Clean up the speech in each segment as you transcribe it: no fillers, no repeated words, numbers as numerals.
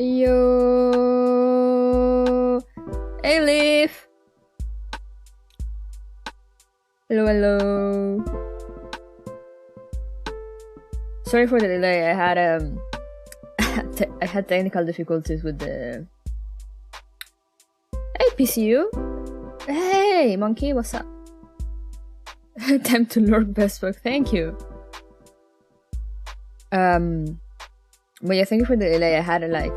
Yo. Hey, Leaf. Hello, hello. Sorry for the delay. I had I had technical difficulties with the. Hey, PCU. Hey, monkey. What's up? Time to lurk, best book. Thank you. But yeah, thank you for the delay. I had like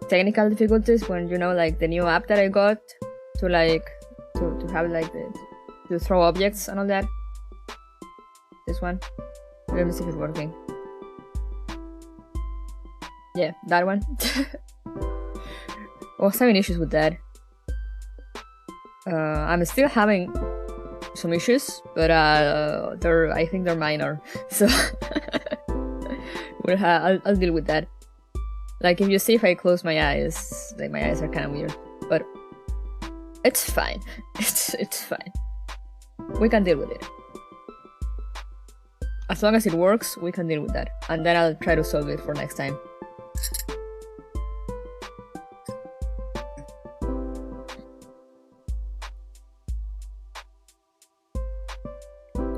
technical difficulties when like the new app that I got to like to have like to throw objects and all that. This one. Let me see if it's working. Yeah, that one. I was having issues with that. I'm still having some issues, but I think they're minor. So I'll deal with that. Like if you see if I close my eyes, like my eyes are kind of weird, but it's fine. It's fine. We can deal with it. As long as it works, we can deal with that, and then I'll try to solve it for next time.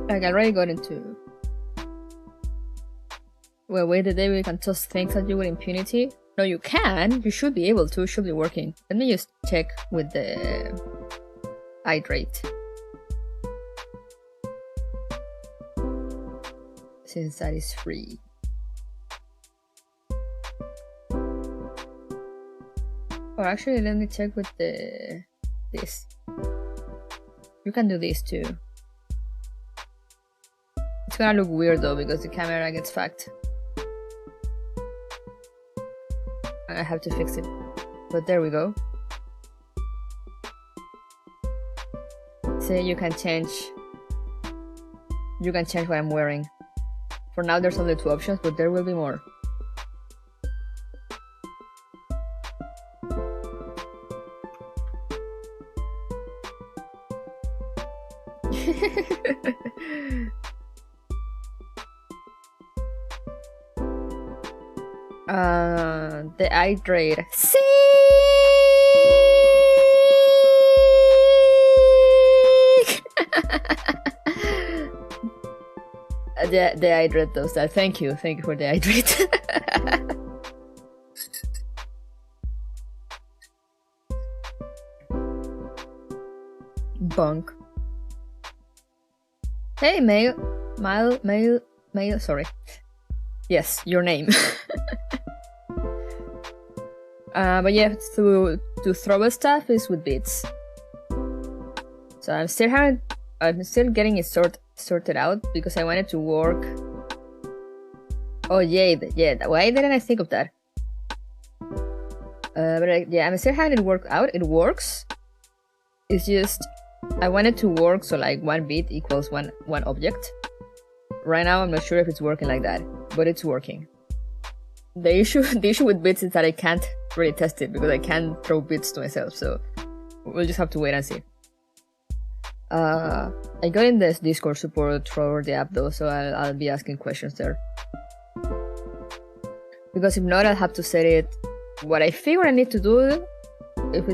Like I already got into. Well, wait the day we can toss things at you with impunity. No, you can. You should be able to. It should be working. Let me just check with the hydrate. Since that is free. Or actually, let me check with this. You can do this too. It's gonna look weird though because the camera gets fucked. I have to fix it. But there we go. See, you can change what I'm wearing. For now there's only 2 options, but there will be more. The hydrate. Sick! The hydrate does that. Thank you for the hydrate. Bonk. Hey, mail. Sorry. Yes, your name. But yeah, to throw stuff is with bits. So I'm still getting it sorted out because I wanted to work. Oh yeah. Why didn't I think of that? But yeah, I'm still having it work out. It works. It's just I wanted to work so like 1 bit equals one object. Right now I'm not sure if it's working like that, but it's working. The issue with bits is that I can't really test it because I can't throw bits to myself, so we'll just have to wait and see. I got in this Discord support for the app though, so I'll be asking questions there. Because if not, I'll have to set it. What I figure I need to do, if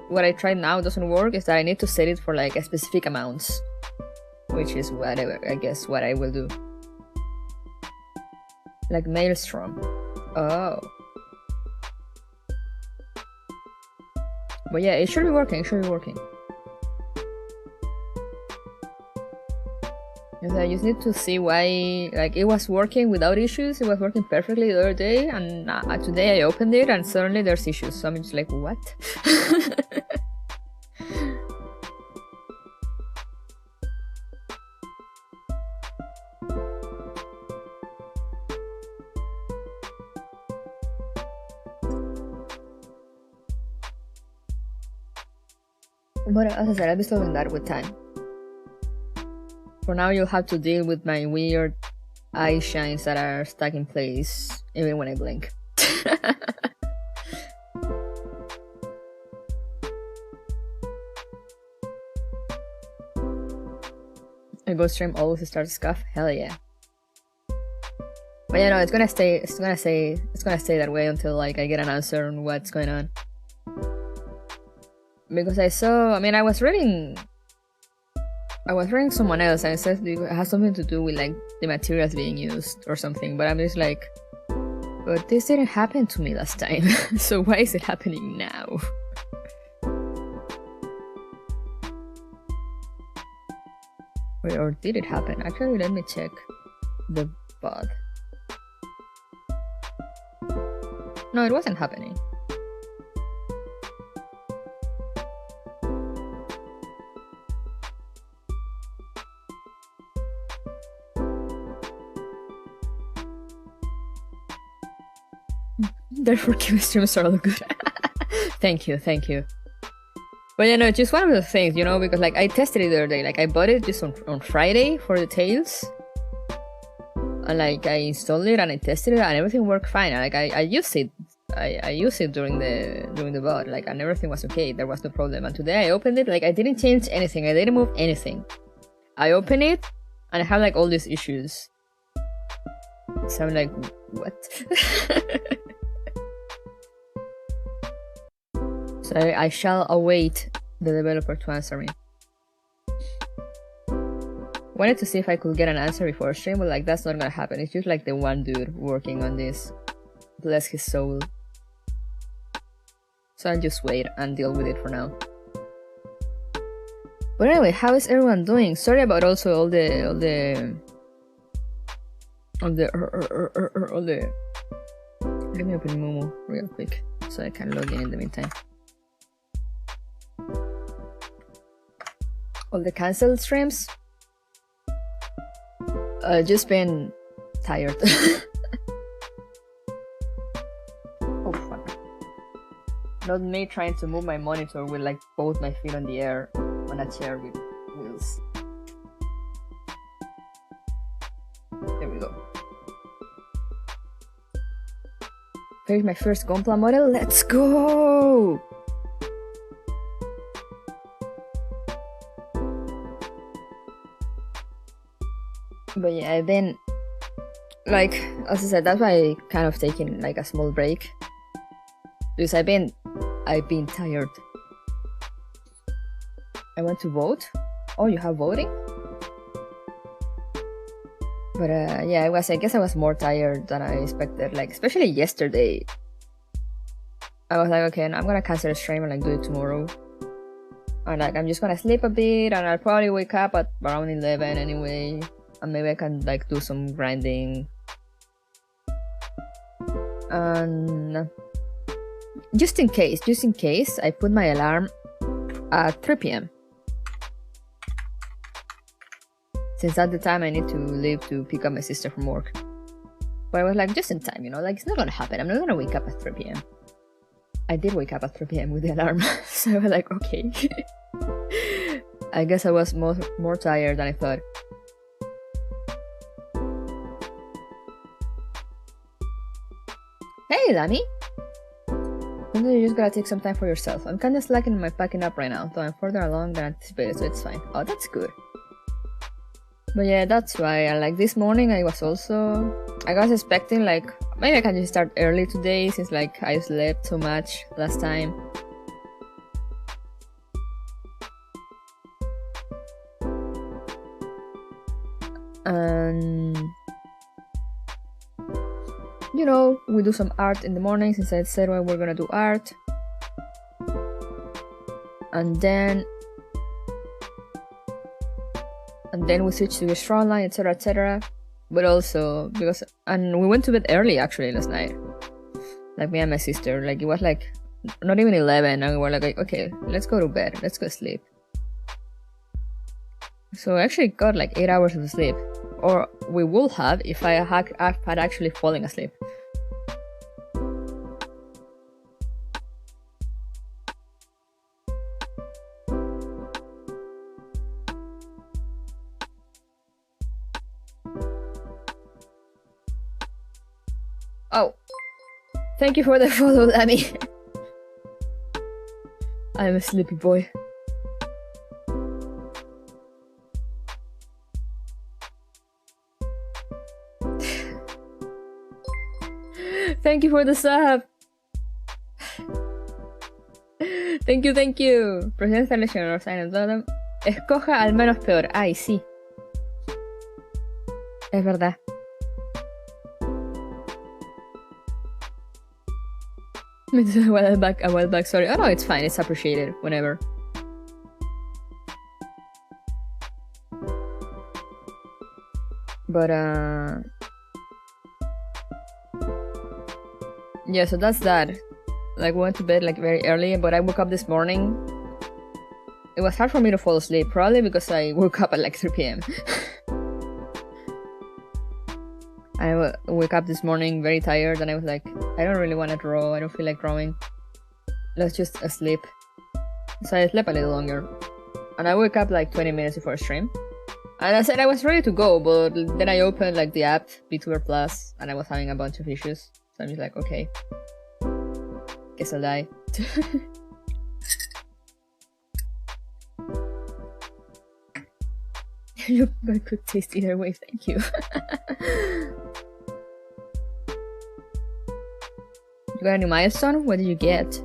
what I tried now doesn't work, is that I need to set it for like a specific amounts, which is whatever I guess what I will do. Like Maelstrom. Oh. But yeah, it should be working. And I just need to see why, like, it was working without issues. It was working perfectly the other day, and today I opened it and suddenly there's issues. So I'm just like, what? But as I said, I'll be solving that with time. For now, you'll have to deal with my weird eye shines that are stuck in place even when I blink. A ghost stream always starts scuff? Hell yeah. But you know, it's gonna stay that way until like I get an answer on what's going on. Because I was reading someone else and it says it has something to do with like the materials being used or something, but I'm just like, but this didn't happen to me last time. So why is it happening now? Wait, or did it happen? Actually, let me check the bot. No, it wasn't happening. Therefore, streams are all good. Thank you. But you know, it's just one of the things, you know, because like I tested it the other day. Like I bought it just on Friday for the tails. And like I installed it and I tested it and everything worked fine. Like I used it. I used it during the bot, like, and everything was okay. There was no problem. And today I opened it, like I didn't change anything. I didn't move anything. I opened it and I have like all these issues. So I'm like, what? So I shall await the developer to answer me. Wanted to see if I could get an answer before stream, but like that's not gonna happen. It's just like the one dude working on this. Bless his soul. So I'll just wait and deal with it for now. But anyway, how is everyone doing? Sorry about also all the Let me open Momo real quick so I can log in the meantime. All the cancelled streams. Just been tired. Oh fuck. Not me trying to move my monitor with like both my feet on the air on a chair with wheels. There we go. Here's my first Gunpla model. Let's go! But yeah, I've been, like, as I said, that's why I kind of taken like a small break. Because I've been tired. I went to vote. Oh, you have voting? But yeah, I guess I was more tired than I expected. Like, especially yesterday. I was like, okay, I'm gonna cancel the stream and like do it tomorrow. And like, I'm just gonna sleep a bit and I'll probably wake up at around 11 anyway. And maybe I can like do some grinding. And just in case, I put my alarm at 3 p.m. Since at the time I need to leave to pick up my sister from work. But I was like, just in time, you know, like it's not gonna happen. I'm not gonna wake up at 3 p.m. I did wake up at 3 p.m. with the alarm. So I was like, okay. I guess I was more tired than I thought. Hey, Danny! You just gotta take some time for yourself. I'm kinda slacking in my packing up right now, though I'm further along than anticipated, so it's fine. Oh, that's good. But yeah, that's why. And like this morning, I was expecting like, maybe I can just start early today, since like I slept so much last time. And you know, we do some art in the morning, since I said we're gonna do art. And then we switch to the Frontline, etc. But also and we went to bed early actually last night. Like me and my sister, like it was like not even 11, and we were like, okay, let's go to bed, let's go sleep. So I actually got like 8 hours of sleep, or we would have if I had actually fallen asleep. Oh, thank you for the follow, Danny. I'm a sleepy boy. Thank you for the sub. Thank you, thank you. Presencia Legionnaire sign of bottom. Escoja al menos peor. Ay, sí. Es verdad. A while back, sorry. Oh no, it's fine. It's appreciated whenever. But yeah, so that's that. Like, went to bed like very early, but I woke up this morning. It was hard for me to fall asleep, probably because I woke up at like 3 p.m. I woke up this morning very tired, and I was like, I don't really want to draw. I don't feel like drawing. Let's just sleep. So I slept a little longer, and I woke up like 20 minutes before stream. And I said I was ready to go, but then I opened like the app VTuber Plus, and I was having a bunch of issues. So I'm just like, okay, guess I'll die. You got good taste either way, thank you. You got any milestone? What did you get?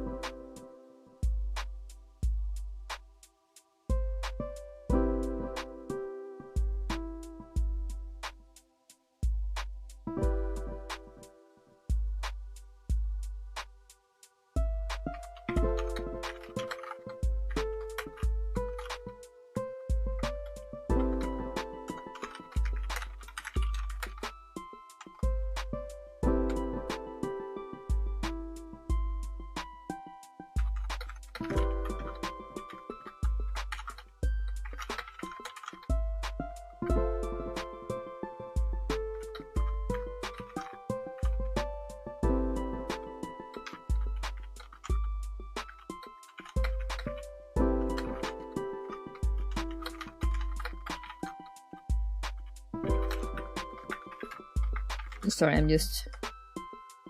Sorry, I'm just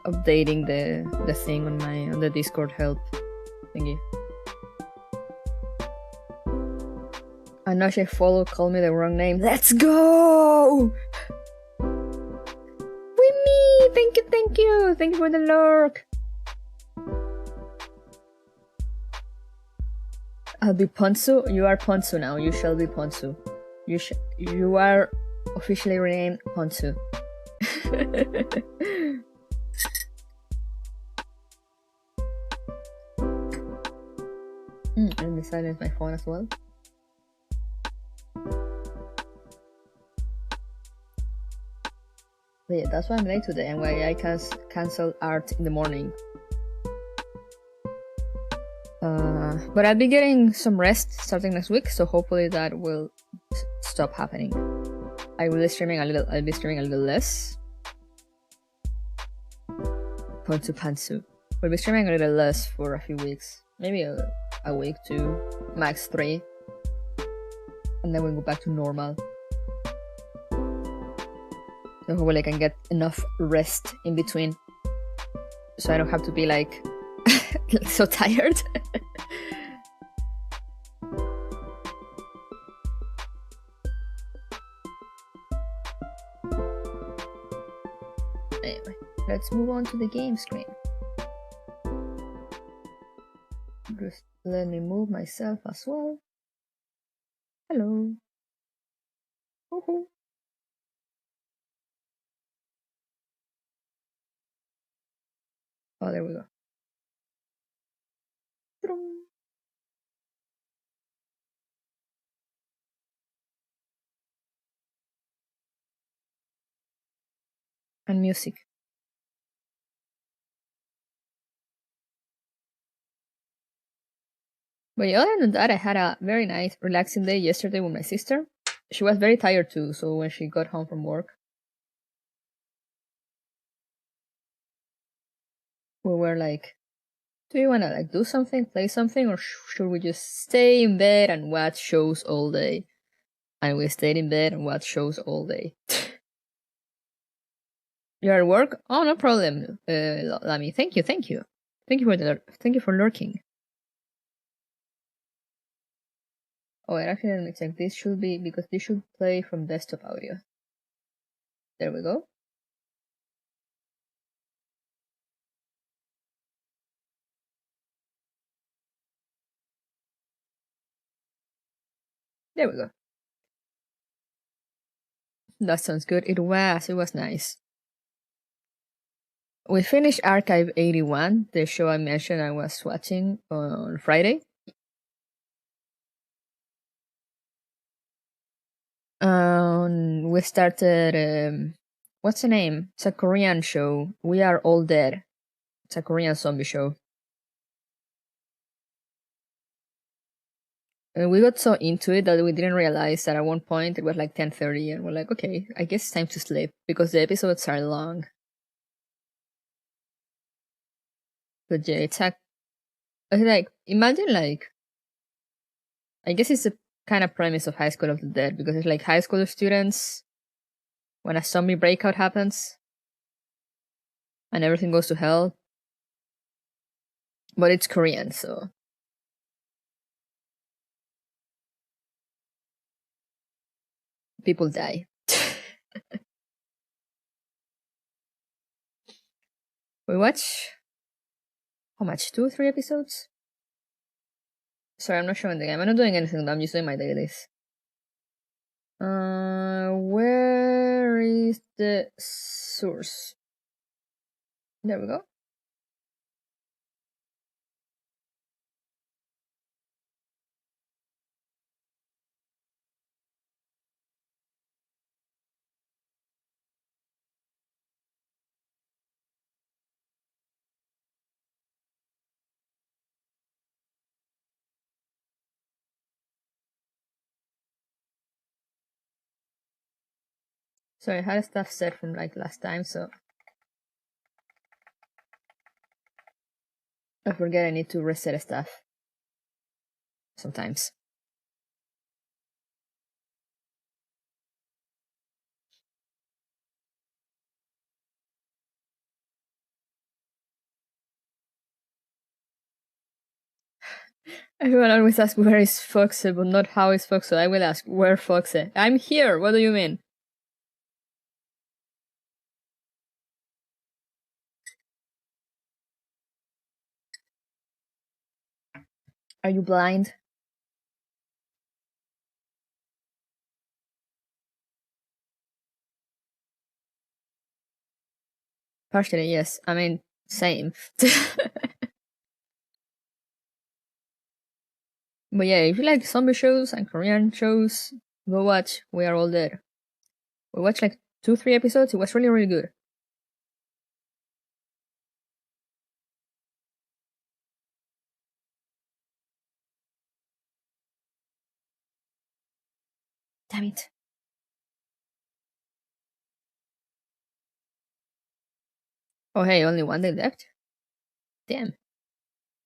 updating the thing on the Discord help thingy. Anoche follow called me the wrong name. Let's go! With me! Thank you, thank you! Thank you for the lurk! I'll be Ponzu. You are Ponzu now. You shall be Ponzu. You are officially renamed Ponzu. Let me silence my phone as well. But yeah, that's why I'm late today and why I cancel art in the morning. But I'll be getting some rest starting next week, so hopefully that will stop happening. I'll be streaming a little less. Ponzu Pantsu. We'll be streaming a little less for a few weeks. Maybe a week, 2, max 3. And then we'll go back to normal. So hopefully I can get enough rest in between. So I don't have to be like so tired. Anyway, let's move on to the game screen. Just let me move myself as well. Hello. Woohoo. Oh, there we go. And music. But other than that, I had a very nice, relaxing day yesterday with my sister. She was very tired too, so when she got home from work, we were like, do you want to like do something, play something, or should we just stay in bed and watch shows all day? And we stayed in bed and watched shows all day. You're at work? Oh, no problem, Lami. Thank you. Thank you for lurking. Oh, I actually didn't check. This should be because this should play from desktop audio. There we go. There we go. That sounds good. It was nice. We finished Archive 81, the show I mentioned I was watching on Friday. We started, what's the name? It's a Korean show. We Are All Dead. It's a Korean zombie show. And we got so into it that we didn't realize that at one point it was like 10:30, and we're like, okay, I guess it's time to sleep because the episodes are long. But yeah, it's like imagine like, I guess it's the kind of premise of High School of the Dead because it's like high school students when a zombie breakout happens and everything goes to hell. But it's Korean, so people die. We watch how much? 2, 3 episodes? Sorry, I'm not showing the game. I'm not doing anything. I'm just doing my dailies. Where is the source? There we go. Sorry, I had stuff set from like last time, so I forget I need to reset stuff sometimes. Everyone always asks where is Foxe, but not how is Foxe. I will ask where Foxe. I'm here. What do you mean? Are you blind? Partially, yes. I mean, same. But yeah, if you like zombie shows and Korean shows, go watch We Are All Dead. We watched like 2, 3 episodes. It was really, really good. Damn it. Oh hey, only one day left? Damn.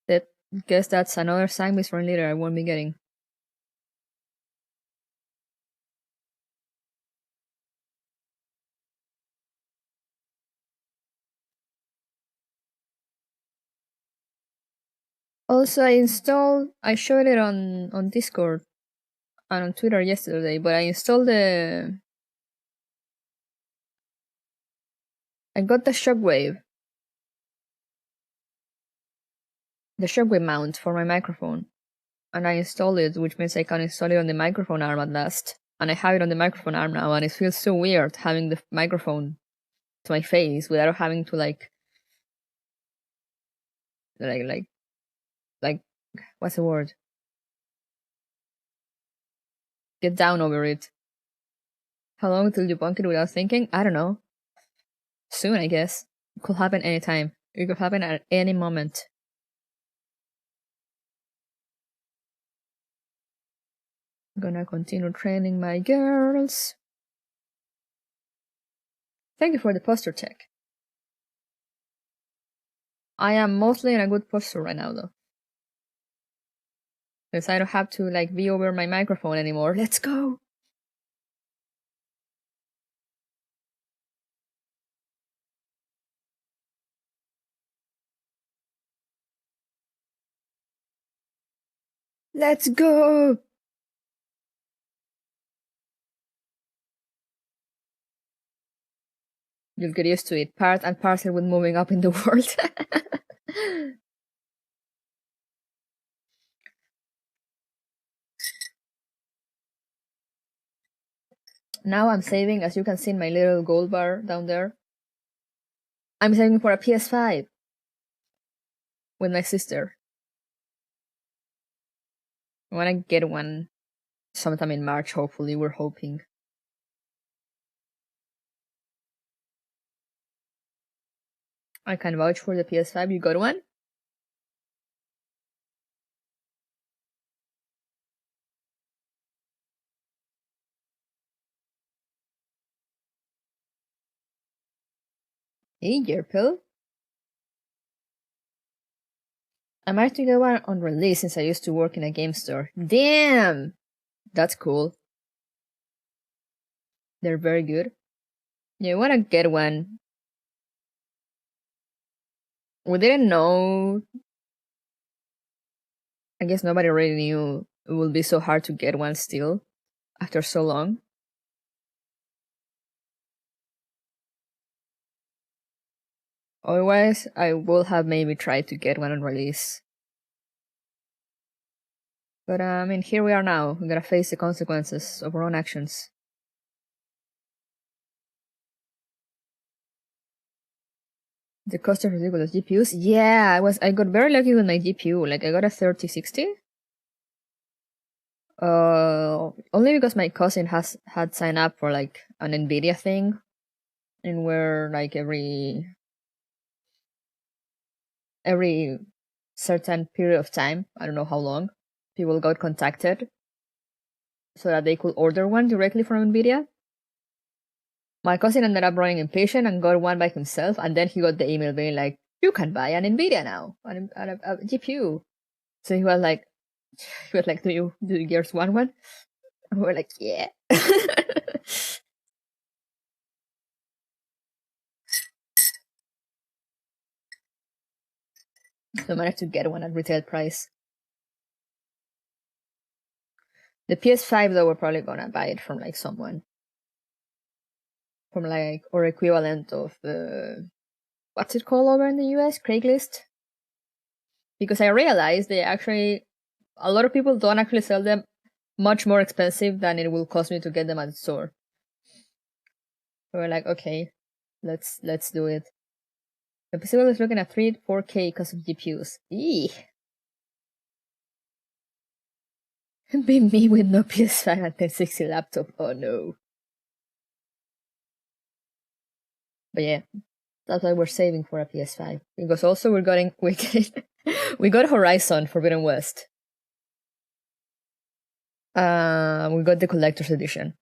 That guess that's another Sangmis from later I won't be getting. Also, I showed it on Discord and on Twitter yesterday, but I installed I got the shockwave mount for my microphone, and I installed it, which means I can install it on the microphone arm at last. And I have it on the microphone arm now, and it feels so weird having the microphone to my face without having to like what's the word? Get down over it. How long till you bunk it without thinking? I don't know. Soon, I guess. It could happen anytime. It could happen at any moment. I'm gonna continue training my girls. Thank you for the posture check. I am mostly in a good posture right now, though. Because I don't have to, like, be over my microphone anymore. Let's go! Let's go! You'll get used to it. Part and parcel with moving up in the world. Now I'm saving, as you can see in my little gold bar down there. I'm saving for a PS5 with my sister. I wanna get one sometime in March, hopefully, we're hoping. I can vouch for the PS5. You got one? Hey, Yerpil. I managed to get one on release since I used to work in a game store. Damn! That's cool. They're very good. Yeah, I wanna get one. We didn't know. I guess nobody really knew it would be so hard to get one still after so long. Otherwise, I would have maybe tried to get one on release. But I mean, here we are now. We gotta face the consequences of our own actions. The cost of ridiculous GPUs? Yeah, I got very lucky with my GPU. Like I got a 3060. Only because my cousin had signed up for like an Nvidia thing, and where like every certain period of time, I don't know how long, people got contacted so that they could order one directly from Nvidia. My cousin ended up running impatient and got one by himself, and then he got the email being like, "You can buy an Nvidia now, a GPU." So he was like, "Do you girls want one?" And we were like, "Yeah." So I managed to get one at retail price. The PS5 though, we're probably gonna buy it from like someone from like or equivalent of the what's it called over in the US, Craigslist. Because I realized they actually a lot of people don't actually sell them much more expensive than it will cost me to get them at the store. So we're like, okay, let's do it. The PC is looking at 4K because of GPUs. Eee. Be me with no PS5 and 1060 laptop. Oh no. But yeah, that's why we're saving for a PS5. Because also we got Horizon Forbidden West. We got the collector's edition.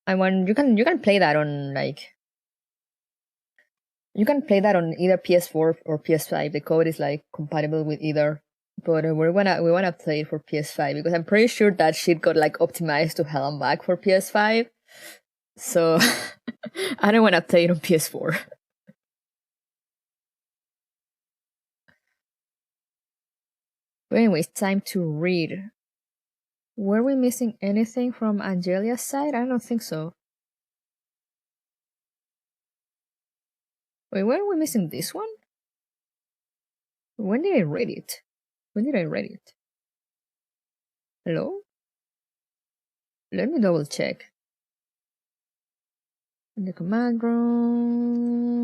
And when you can play that on like you can play that on either PS4 or PS5. The code is like compatible with either. But we wanna play it for PS5 because I'm pretty sure that shit got like optimized to hell and back for PS5. So I don't wanna play it on PS4. But anyway, it's time to read. Were we missing anything from Angelia's side? I don't think so. Wait, were we missing this one? When did I read it? When did I read it? Hello? Let me double check. In the command room.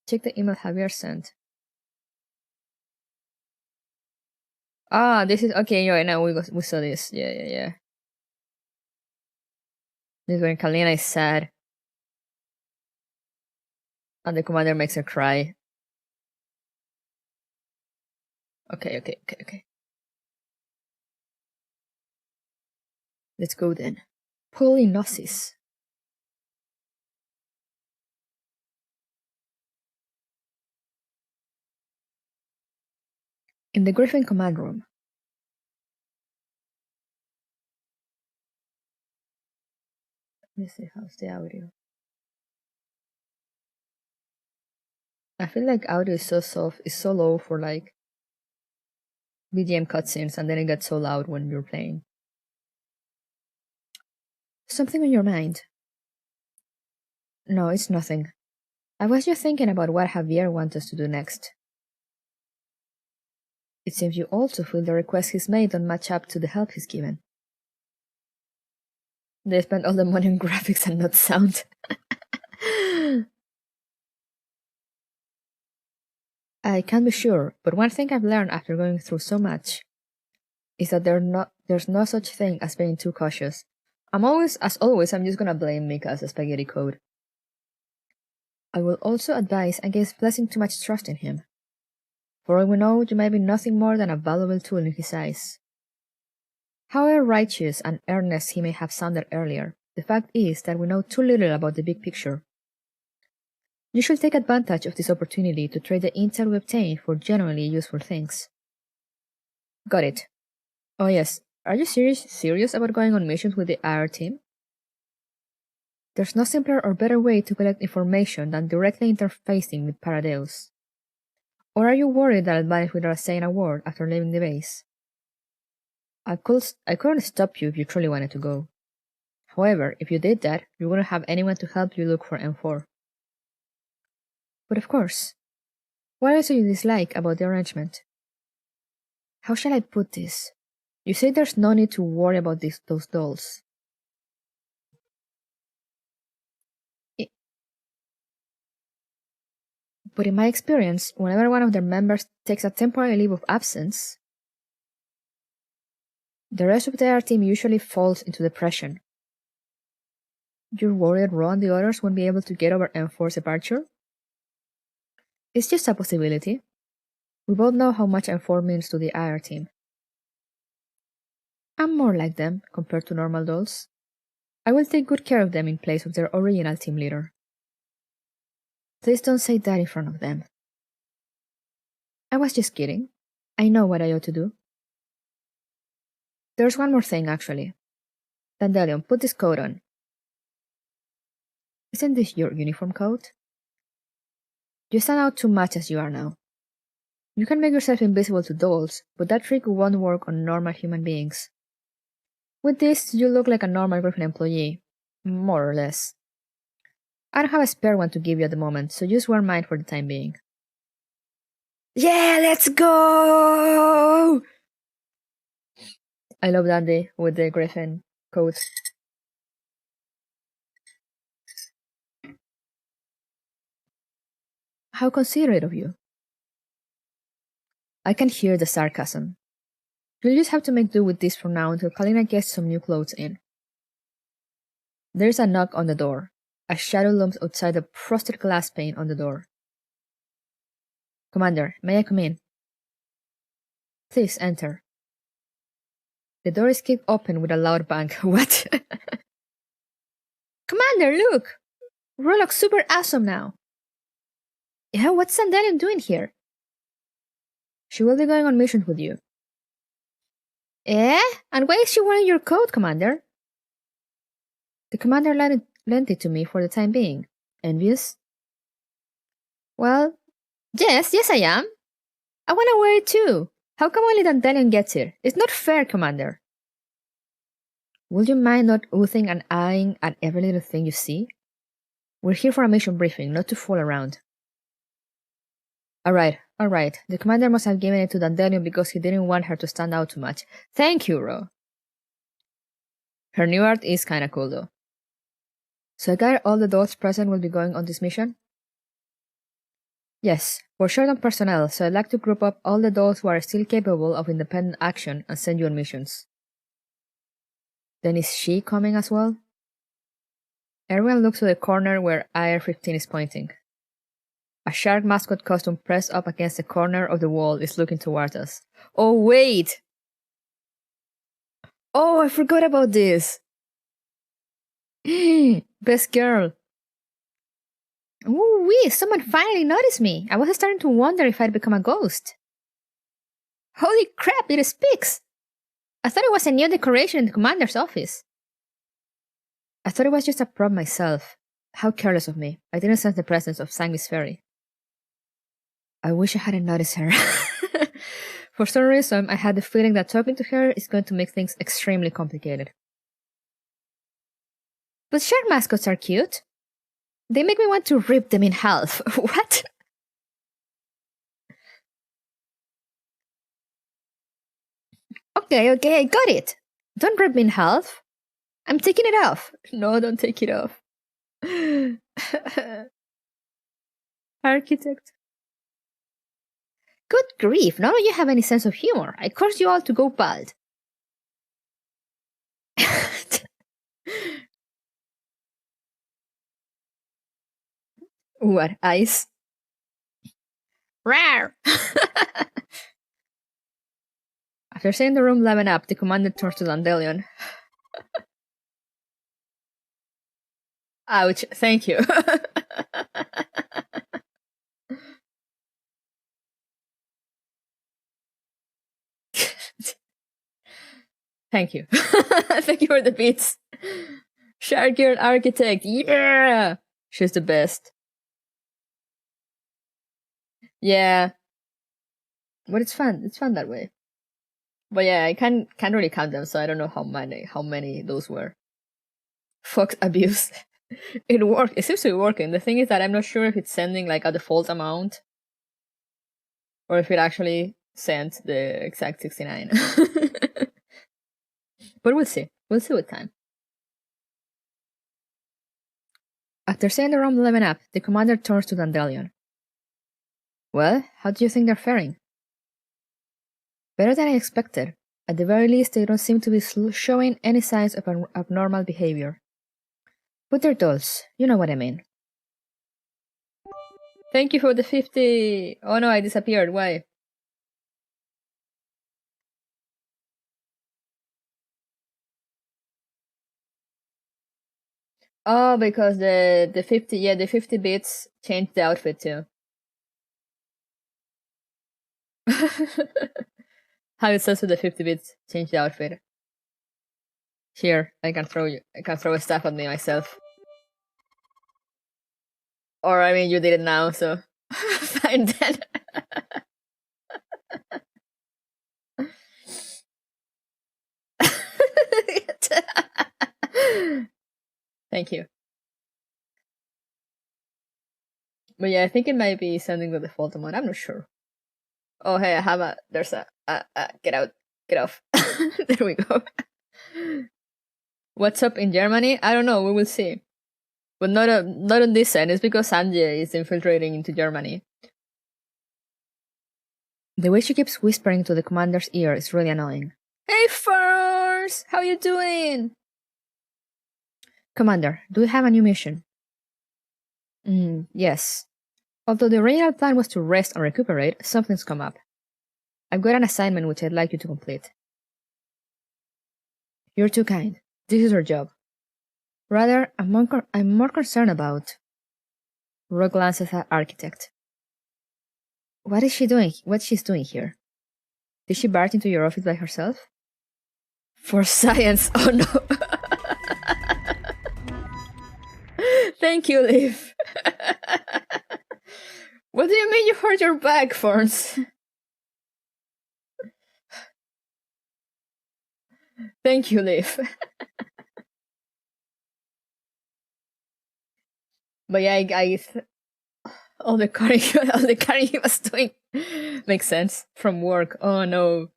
Check the email Javier sent. Ah, this is okay. Yeah, now we saw this. Yeah. This is when Kalina is sad, and the commander makes her cry. Okay. Let's go then. Polynosis. In the Griffin command room. Let me see how's the audio. I feel like audio is so soft, is so low for like BGM cutscenes, and then it gets so loud when you're playing. Something on your mind? No, it's nothing. I was just thinking about what Javier wants us to do next. It seems you also feel the requests he's made don't match up to the help he's given. They spent all the money on graphics and not sound. I can't be sure, but one thing I've learned after going through so much is that there's no such thing as being too cautious. As always, I'm just gonna blame Mika's spaghetti code. I will also advise against placing too much trust in him. For all we know, you might be nothing more than a valuable tool in his eyes. However righteous and earnest he may have sounded earlier, the fact is that we know too little about the big picture. You should take advantage of this opportunity to trade the intel we obtain for genuinely useful things. Got it. Oh yes, are you serious about going on missions with the IR team? There's no simpler or better way to collect information than directly interfacing with Paradeus. Or are you worried that I'll vanish without saying a word after leaving the base? I couldn't stop you if you truly wanted to go. However, if you did that, you wouldn't have anyone to help you look for M4. But of course. What else do you dislike about the arrangement? How shall I put this? You say there's no need to worry about those dolls. But in my experience, whenever one of their members takes a temporary leave of absence, the rest of their team usually falls into depression. You're worried Ro and the others won't be able to get over M4's departure? It's just a possibility. We both know how much M4 means to the IR team. I'm more like them compared to normal dolls. I will take good care of them in place of their original team leader. Please don't say that in front of them. I was just kidding. I know what I ought to do. There's one more thing, actually. Dandelion, put this coat on. Isn't this your uniform coat? You stand out too much as you are now. You can make yourself invisible to dolls, but that trick won't work on normal human beings. With this, you look like a normal Griffin employee. More or less. I don't have a spare one to give you at the moment, so just wear mine for the time being. Yeah, let's go! I love Dandy with the Griffin coat. How considerate of you. I can hear the sarcasm. You'll just have to make do with this for now until Kalina gets some new clothes in. There's a knock on the door. A shadow looms outside the frosted glass pane on the door. Commander, may I come in? Please enter. The door is kicked open with a loud bang. What? Commander, look! Ro looks super awesome now. Yeah, what's Sandalian doing here? She will be going on missions with you. Eh? And why is she wearing your coat, Commander? The commander lent it to me for the time being. Envious? Well, yes, I am. I want to wear it too. How come only Dandelion gets it? It's not fair, Commander. Would you mind not oothing and eyeing at every little thing you see? We're here for a mission briefing, not to fool around. Alright. The commander must have given it to Dandelion because he didn't want her to stand out too much. Thank you, Ro. Her new art is kinda cool though. So I gather all the dolls present will be going on this mission? Yes, we're short on personnel, so I'd like to group up all the dolls who are still capable of independent action and send you on missions. Then is she coming as well? Everyone looks to the corner where IR-15 is pointing. A shark mascot costume pressed up against the corner of the wall is looking toward us. Oh, wait! Oh, I forgot about this! Best girl! Ooh wee, someone finally noticed me! I was starting to wonder if I'd become a ghost. Holy crap, it speaks! I thought it was a new decoration in the commander's office. I thought it was just a prop myself. How careless of me. I didn't sense the presence of Sanguis Fairy. I wish I hadn't noticed her. For some reason, I had the feeling that talking to her is going to make things extremely complicated. But shark mascots are cute. They make me want to rip them in half. What? Okay, I got it. Don't rip me in half. I'm taking it off. No, don't take it off. Architect. Good grief, none of you have any sense of humor. I curse you all to go bald. What, ice? Rare! After seeing the room liven up, the commander turns to Dandelion. Ouch, thank you. Thank you. Thank you for the beats. Shark Girl Architect, yeah! She's the best. Yeah. But it's fun. It's fun that way. But yeah, I can't really count them, so I don't know how many those were. Fox abuse. It worked. It seems to be working. The thing is that I'm not sure if it's sending like a default amount or if it actually sent the exact 69. But we'll see. We'll see with time. After seeing the room liven up, the commander turns to Dandelion. Well, how do you think they're faring? Better than I expected. At the very least, they don't seem to be showing any signs of abnormal behavior. But they're dolls. You know what I mean. Thank you for the 50. Oh no, I disappeared. Why? Oh, because the 50, yeah, the 50 bits changed the outfit too. How it says with the 50 bits change the outfit. Here, I can throw stuff at me myself. Or I mean, you did it now, so fine then. Thank you. But yeah, I think it might be sending the default amount. I'm not sure. Oh, hey, I have there's get out, get off. There we go. What's up in Germany? I don't know. We will see. But not on this end. It's because Sanjay is infiltrating into Germany. The way she keeps whispering to the commander's ear is really annoying. Hey, Ferns! How you doing? Commander, do we have a new mission? Yes. Although the original plan was to rest and recuperate, something's come up. I've got an assignment which I'd like you to complete. You're too kind. This is our job. Rather, I'm more concerned about... Rogue glances at Architect. What is she doing? What she's doing here? Did she barge into your office by herself? For science! Oh no! Thank you, Liv. What do you mean you hurt your back, Forns? Thank you, Liv. But yeah, all the carrying he was doing makes sense from work. Oh no.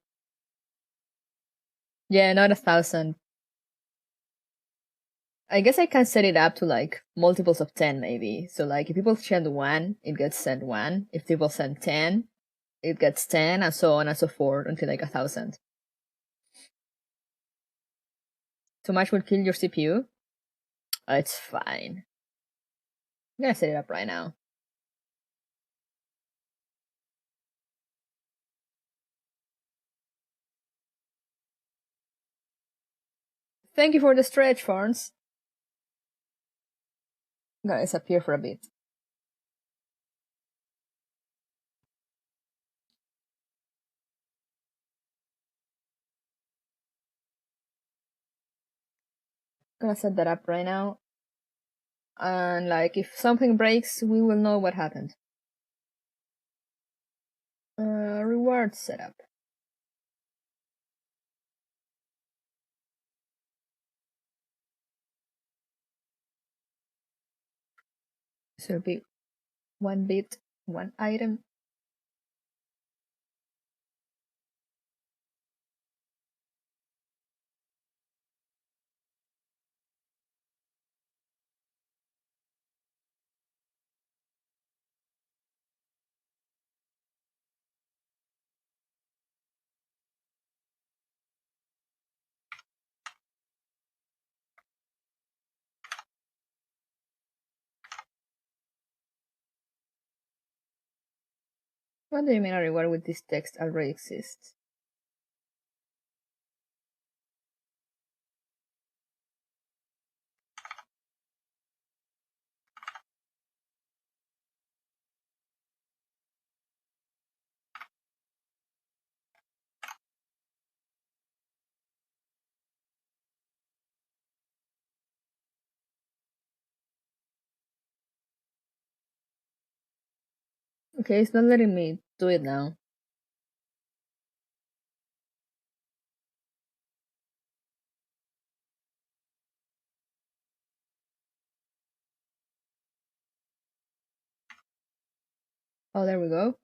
Yeah, not 1,000. I guess I can set it up to like multiples of 10 maybe. So like if people send 1, it gets sent 1. If people send 10, it gets 10, and so on and so forth until like 1,000. Too much will kill your CPU? It's fine. I'm gonna set it up right now. Thank you for the stretch, Farns. I'm gonna disappear for a bit. I'm gonna set that up right now. And like if something breaks, we will know what happened. Reward setup. So it'll be 1 bit, 1 item. What do you mean a reward with this text already exists? Okay, it's not letting me do it now. Oh, there we go.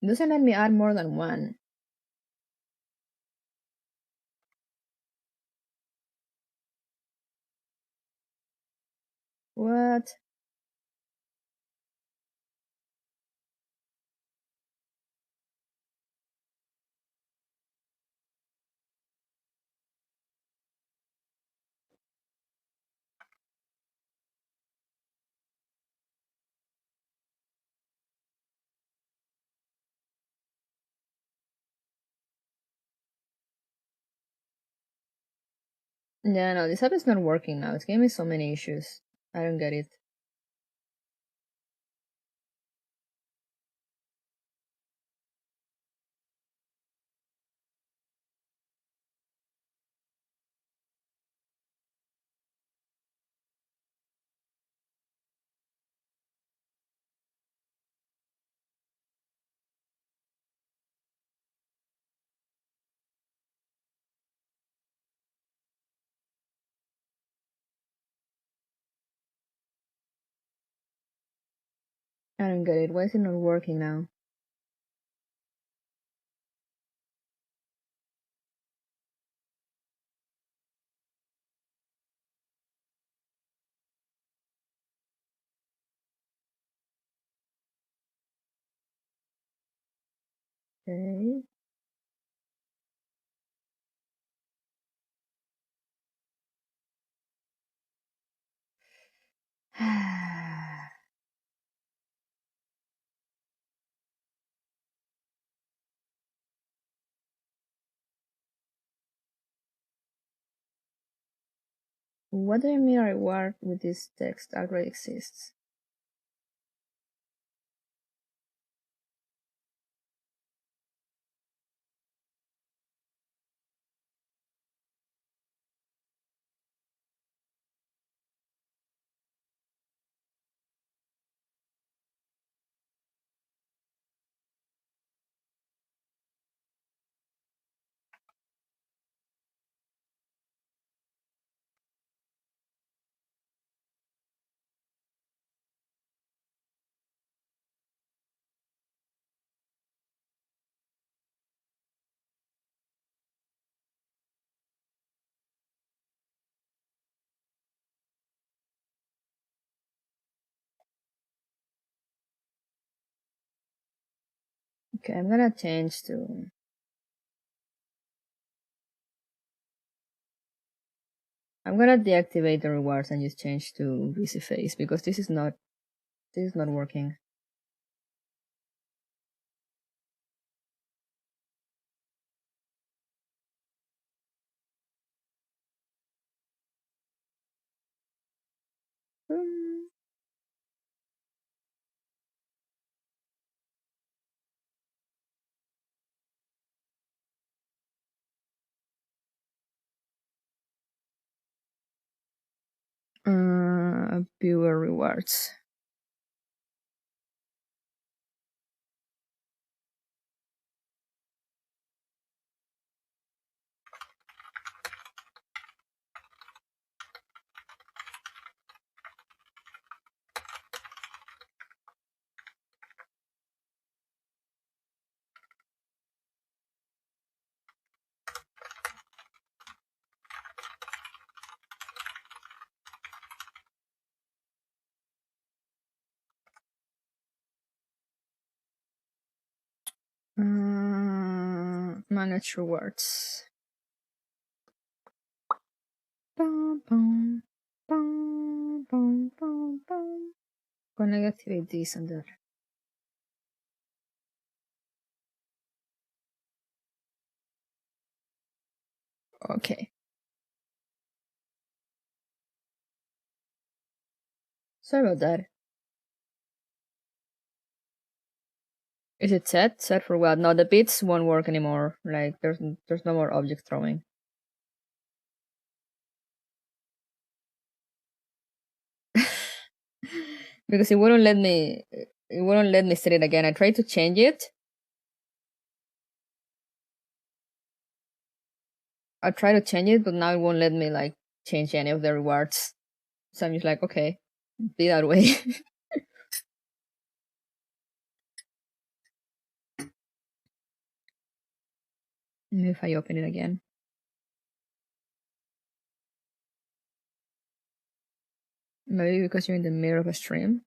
It doesn't let me add more than one. What? Yeah, no, this app is not working now. It's giving me so many issues. I don't get it. I don't get it. Why is it not working now? Okay. What do you mean a reward with this text already exists? Okay, I'm gonna change to. I'm gonna deactivate the rewards and just change to busy face because this is not working. Hmm. Viewer rewards. Manage rewards. Bum, bum, bum, bum, bum, bum. Gonna activate this and that. Okay. Sorry about that. Is it set? Set for what? No, the bits won't work anymore. Like there's no more object throwing. Because it wouldn't let me set it again. I tried to change it. I tried to change it, but now it won't let me like change any of the rewards. So I'm just like, okay, be that way. Maybe if I open it again. Maybe because you're in the middle of a stream.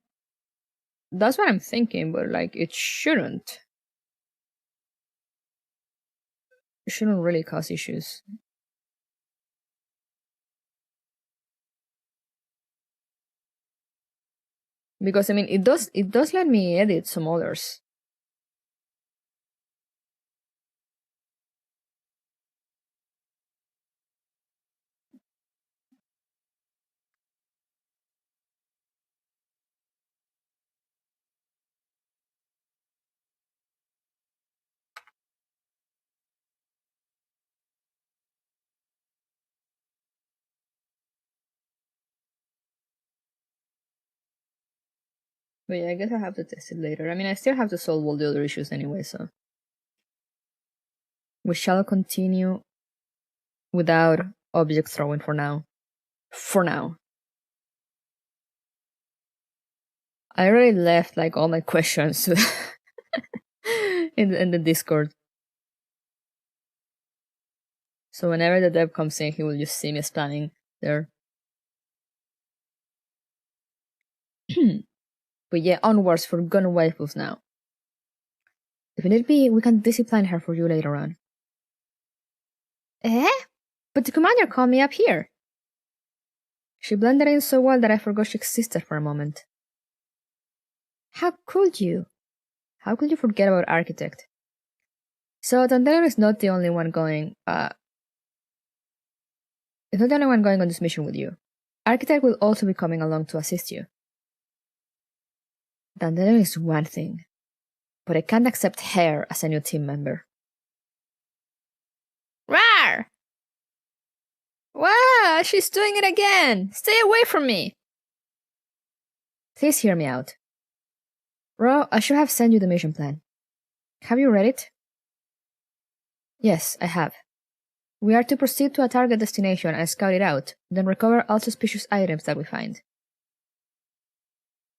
That's what I'm thinking, but like it shouldn't. It shouldn't really cause issues. Because I mean it does let me edit some others. But yeah, I guess I have to test it later. I mean, I still have to solve all the other issues anyway, so. We shall continue without object throwing for now. For now. I already left like all my questions in the Discord. So whenever the dev comes in, he will just see me spamming there. But yeah, onwards for gun waifus now. If need be, we can discipline her for you later on. Eh? But the commander called me up here. She blended in so well that I forgot she existed for a moment. How could you? How could you forget about Architect? So Tandero is not the only one going, it's not the only one going on this mission with you. Architect will also be coming along to assist you. Dandelion is one thing, but I can't accept her as a new team member. Rawr! Wow, she's doing it again! Stay away from me! Please hear me out. Ro, I should have sent you the mission plan. Have you read it? Yes, I have. We are to proceed to a target destination and scout it out, then recover all suspicious items that we find.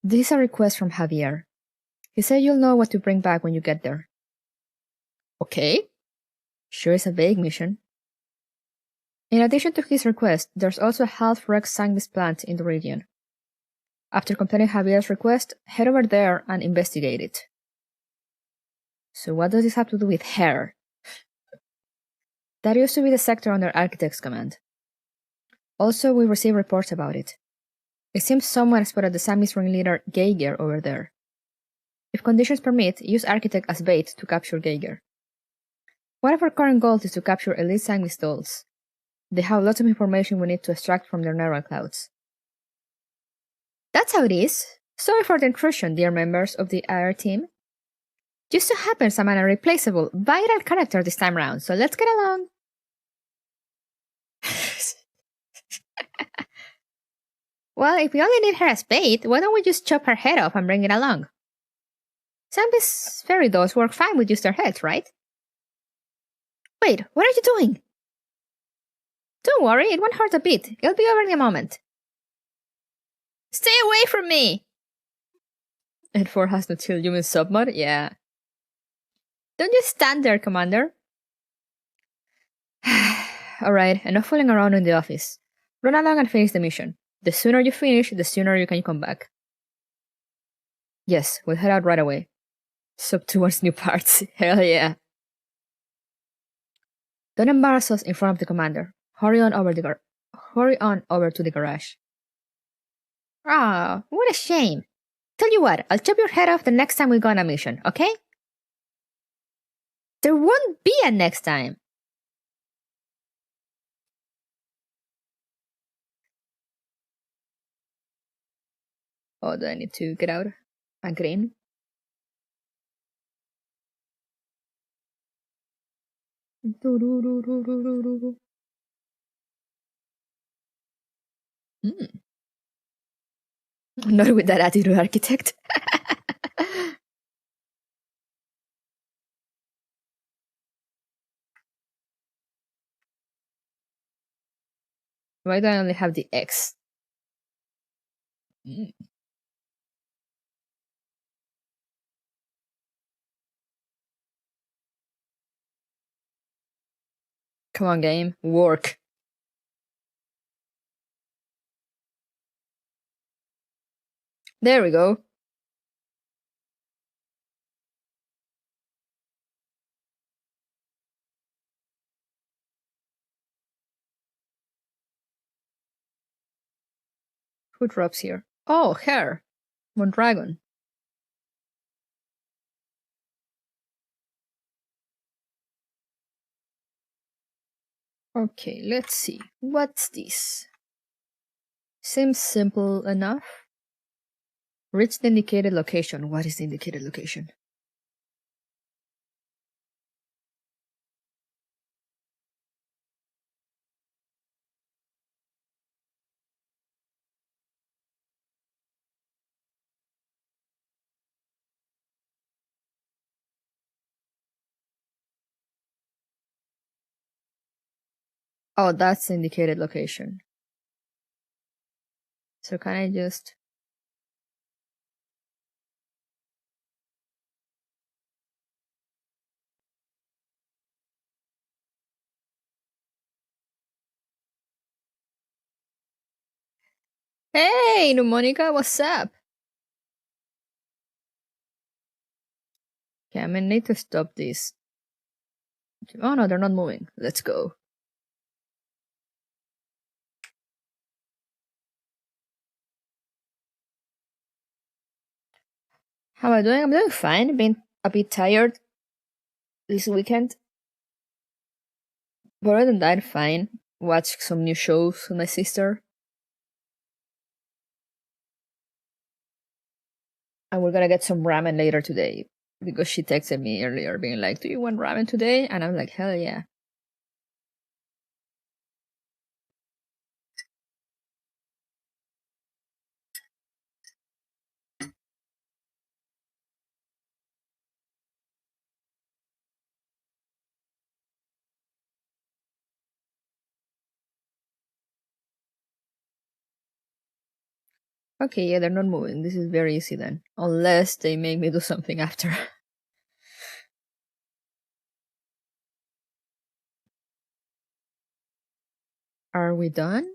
This is a request from Javier. He said you'll know what to bring back when you get there. Okay. Sure is a vague mission. In addition to his request, there's also a half-wrecked Sanguis plant in the region. After completing Javier's request, head over there and investigate it. So what does this have to do with her? That used to be the sector under Architect's command. Also, we received reports about it. It seems someone spotted the Sanguis ringleader Geiger over there. If conditions permit, use Architect as bait to capture Geiger. One of our current goals is to capture elite Sanguis dolls. They have lots of information we need to extract from their neural clouds. That's how it is. Sorry for the intrusion, dear members of the IR team. Just so happens I'm an irreplaceable, vital character this time around, so let's get along. Well, if we only need her as bait, why don't we just chop her head off and bring it along? Sanguis fairy dolls work fine with just their heads, right? Wait, what are you doing? Don't worry, it won't hurt a bit. It'll be over in a moment. Stay away from me! And 4 has no chill. You mean submod? Yeah. Don't just stand there, Commander. Alright, enough fooling around in the office. Run along and finish the mission. The sooner you finish, the sooner you can come back. Yes, we'll head out right away. Sub towards new parts. Hell yeah. Don't embarrass us in front of the commander. Hurry on over to the garage. Ah, what a shame. Tell you what, I'll chop your head off the next time we go on a mission, okay? There won't be a next time. Oh, do I need to get out? A green? Hmm. Not with that attitude, architect. Why do I only have the X? Mm. Come on, game. Work. There we go. Who drops here? Oh, her. Mondragon. Okay, let's see. What's this? Seems simple enough. Reach the indicated location. What is the indicated location? Oh, that's the indicated location. So can I just... Hey, Pneumonica, what's up? Okay, I'm gonna need to stop this. Oh no, they're not moving. Let's go. How am I doing? I'm doing fine. Been a bit tired this weekend. But other than that, fine. Watch some new shows with my sister. And we're gonna get some ramen later today. Because she texted me earlier being like, do you want ramen today? And I'm like, hell yeah. Okay, yeah, they're not moving. This is very easy then. Unless they make me do something after. Are we done?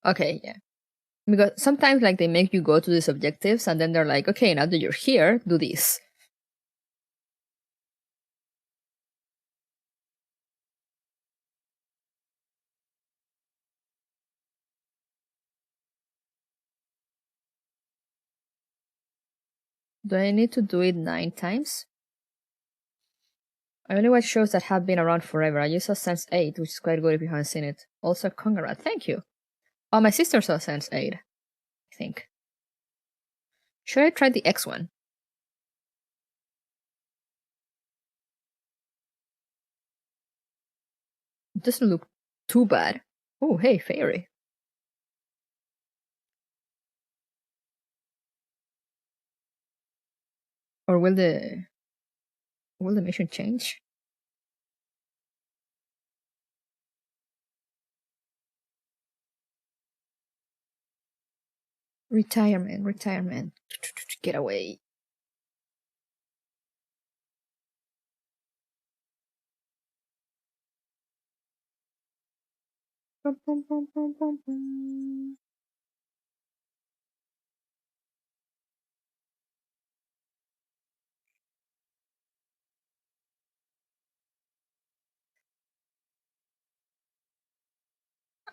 Okay, yeah. Because sometimes like they make you go to these objectives and then they're like, okay, now that you're here, do this. Do I need to do it 9 times? I only watch shows that have been around forever. I just saw Sense8, which is quite good if you haven't seen it. Also, Congrats, thank you. Oh, my sister saw Sense8, I think. Should I try the X one? It doesn't look too bad. Oh, hey, fairy. Or will the mission change? Retirement. Get away.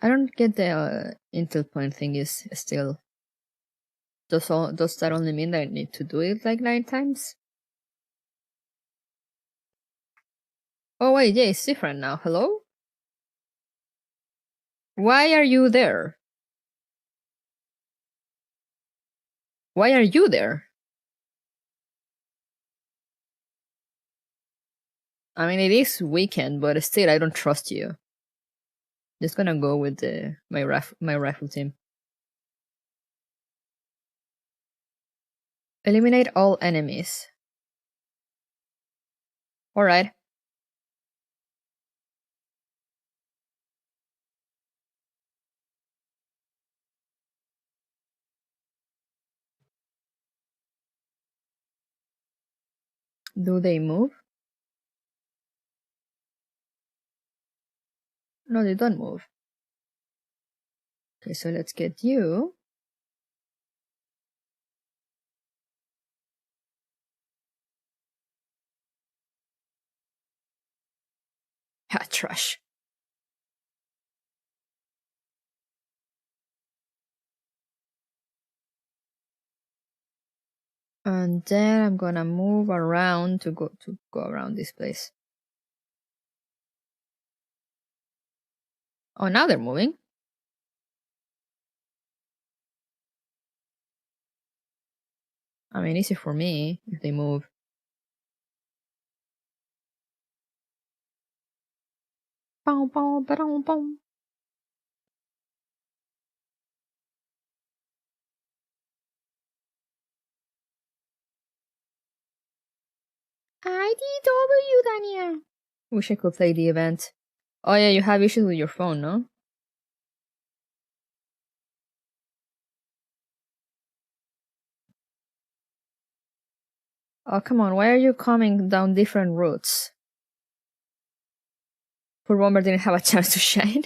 I don't get the intel point thing is still. Does that only mean that I need to do it like 9 times? Oh wait, yeah, it's different now. Hello? Why are you there? Why are you there? I mean, it is weekend, but still, I don't trust you. Just gonna go with my rifle team. Eliminate all enemies. Alright. Do they move? No, they don't move. Okay, so let's get you. Ha, trash. And then I'm gonna move around to go around this place. Oh, now they're moving. I mean, easy for me if they move. Bow, bow, ba-dum, boom. IDW, Dania. Wish I could play the event. Oh yeah, you have issues with your phone, no? Oh, come on, why are you coming down different routes? Poor Bomber didn't have a chance to shine.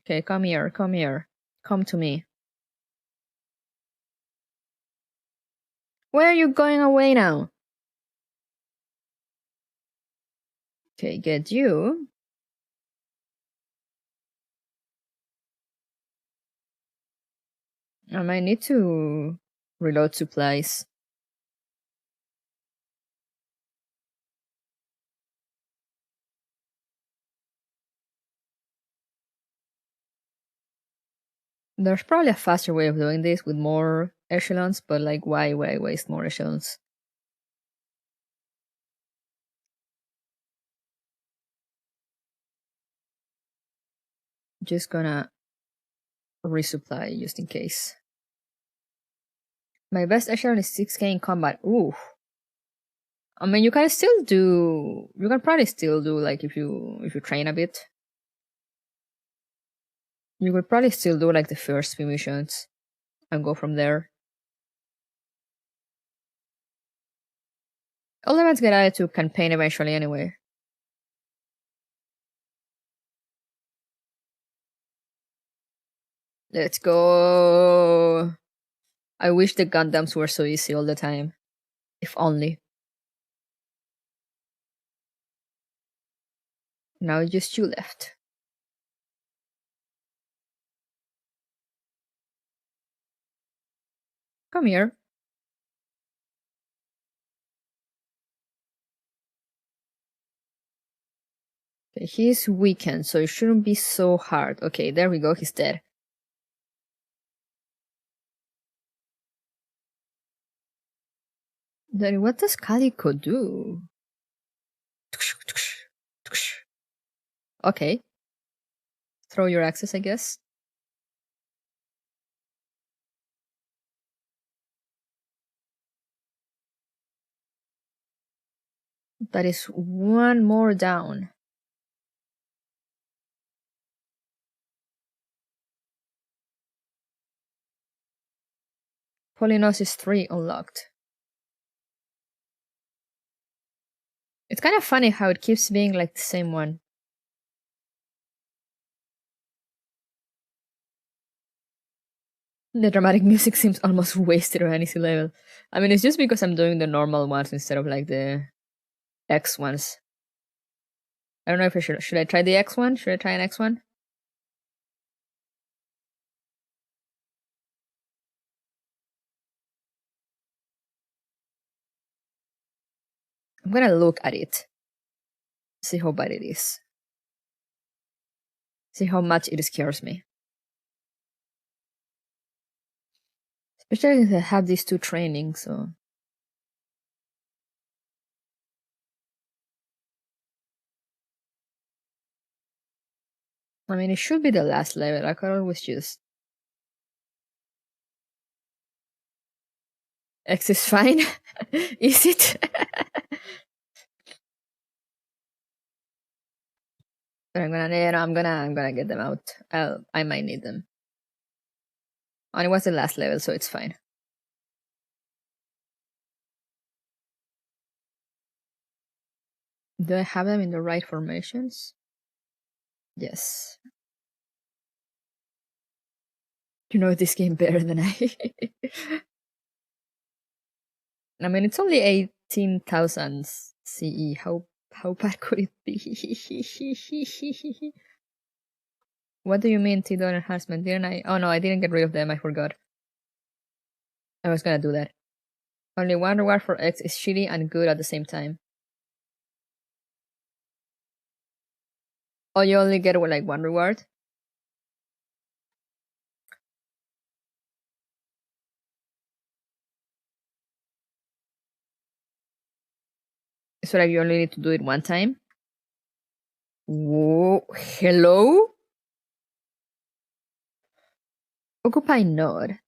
Okay, come here, come here. Come to me. Where are you going away now? Okay, get you. I might need to reload supplies. There's probably a faster way of doing this with more echelons, but like, why waste more echelons? Just gonna resupply just in case. My best echelon is 6k in combat. Ooh. I mean, you can probably still do like if you train a bit. You could probably still do like the first few missions and go from there. All events get added to campaign eventually anyway. Let's go. I wish the Gundams were so easy all the time. If only. Now just you left. Come here. Okay, he's weakened, so it shouldn't be so hard. Okay, there we go, he's dead. Then what does Calico do? Okay. Throw your axes, I guess. That is one more down. Polynosis 3 unlocked. It's kind of funny how it keeps being like the same one. The dramatic music seems almost wasted on any level. I mean, it's just because I'm doing the normal ones instead of like the X ones. I don't know if I should I try the X one? Should I try an X one? I'm gonna look at it. See how bad it is. See how much it scares me. Especially since I have these two trainings, so. I mean, it should be the last level. I could always just. X is fine. Is it? But I'm gonna get them out. I might need them. And it was the last level, so it's fine. Do I have them in the right formations? Yes. You know this game better than I. I mean, it's only 18,000 CE. How bad could it be? What do you mean T-Dot enhancement? Didn't I? Oh no, I didn't get rid of them. I forgot. I was gonna do that. Only one reward for X is shitty and good at the same time. Oh, you only get like one reward? So like you only need to do it one time? Whoa, hello? Occupy node.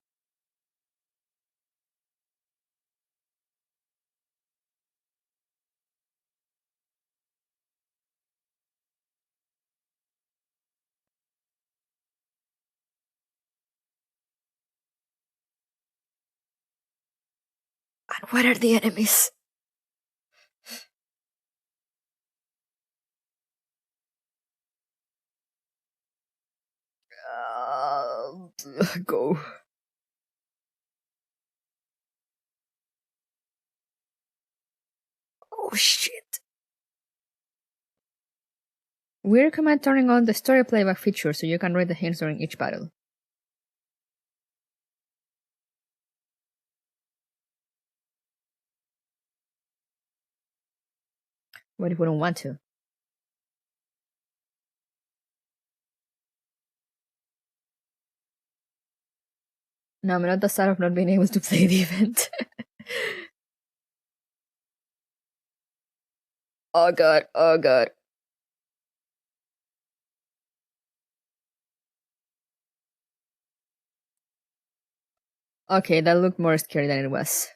And what are the enemies? Go. Oh shit. We recommend turning on the story playback feature so you can read the hints during each battle. What if we don't want to? No, I'm not the sad of not being able to play the event. Oh god, oh god. Okay, that looked more scary than it was.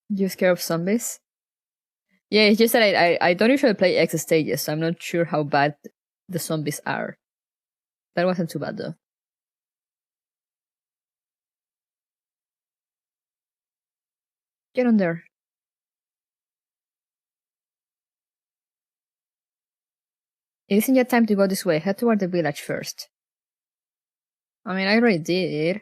You scared of zombies? Yeah, it's just that I don't usually play X stages, so I'm not sure how bad the zombies are. That wasn't too bad though. Get on there. It isn't yet time to go this way. Head toward the village first. I mean, I already did.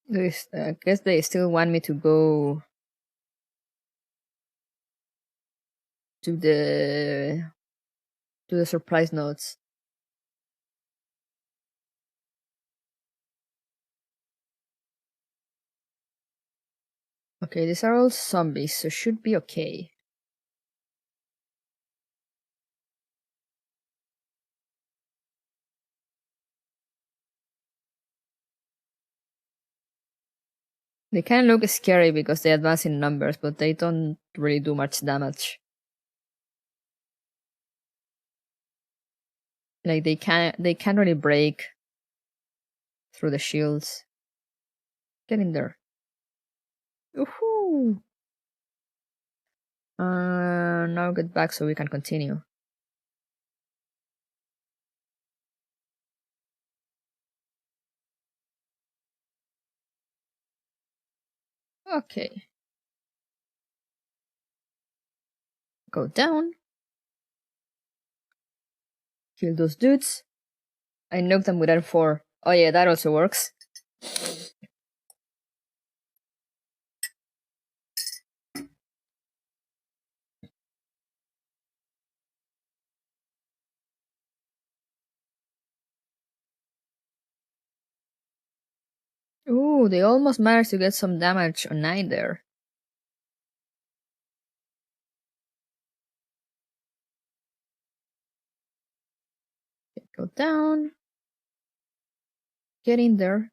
I guess they still want me to go to the surprise notes. Okay, these are all zombies, so should be okay. They kind of look scary because they advance in numbers, but they don't really do much damage. Like they can't really break through the shields. Get in there. Woohoo! Now get back so we can continue. Okay. Go down. Kill those dudes. I knocked them with R4. Oh yeah, that also works. Ooh, they almost managed to get some damage on 9 there. Okay, go down. Get in there.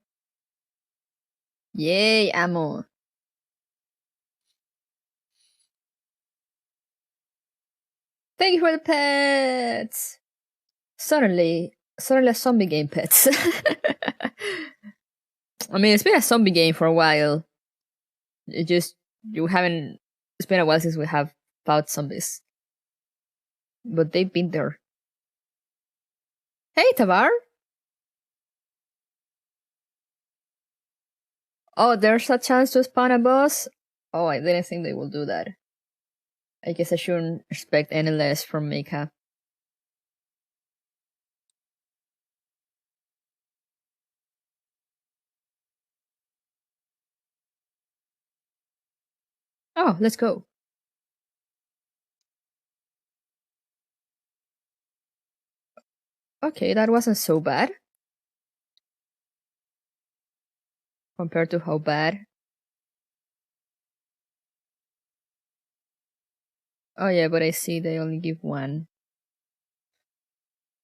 Yay, ammo. Thank you for the pets! Suddenly a zombie game pets. I mean, it's been a zombie game for a while. It just, you haven't, it's been a while since we have fought zombies. But they've been there. Hey, Tavar! Oh, there's a chance to spawn a boss? Oh, I didn't think they will do that. I guess I shouldn't expect any less from Mika. Oh, let's go. Okay, that wasn't so bad. Compared to how bad. Oh yeah, but I see they only give one.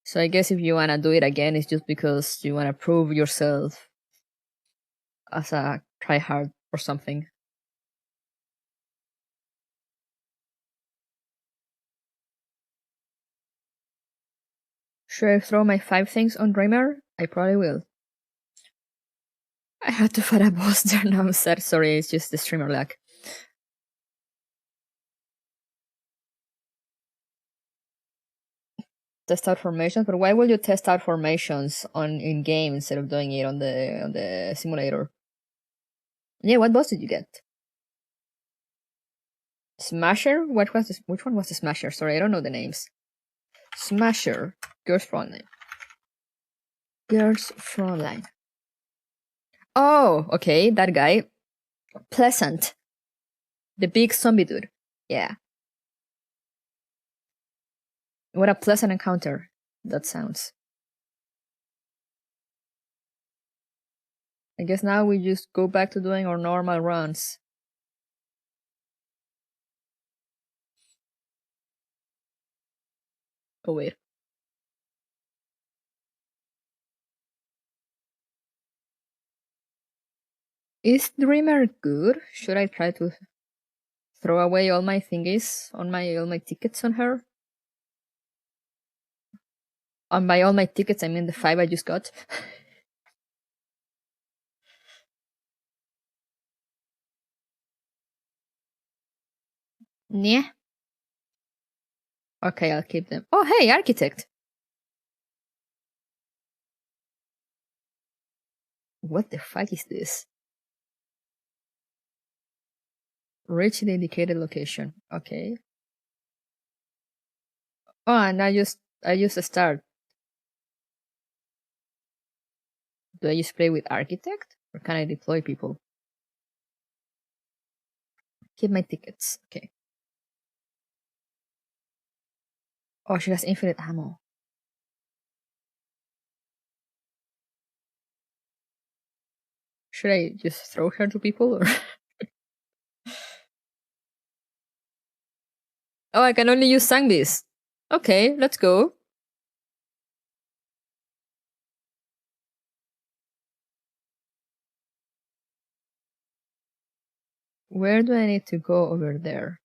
So I guess if you wanna do it again, it's just because you wanna prove yourself as a tryhard or something. Should I throw my 5 things on Dreamer? I probably will. I had to fight a boss there, now I'm sad. Sorry, it's just the streamer lag. Test out formations, but why will you test out formations on in game instead of doing it on the simulator? Yeah, what boss did you get? Smasher? Which one was the Smasher? Sorry, I don't know the names. Smasher. Girls Frontline. Girls Frontline. Oh, okay, that guy. Pleasant. The big zombie dude. Yeah. What a pleasant encounter that sounds. I guess now we just go back to doing our normal runs. Oh wait. Is Dreamer good? Should I try to throw away all my thingies on all my tickets on her? By all my tickets, I mean the 5 I just got. Yeah. Okay, I'll keep them. Oh, hey, Architect! What the fuck is this? Reach the indicated location. Okay. Oh, and I used a start. Do I just play with Architect? Or can I deploy people? Keep my tickets. Okay. Oh, she has infinite ammo. Should I just throw her to people or? Oh, I can only use Sangbis. Okay, let's go. Where do I need to go over there?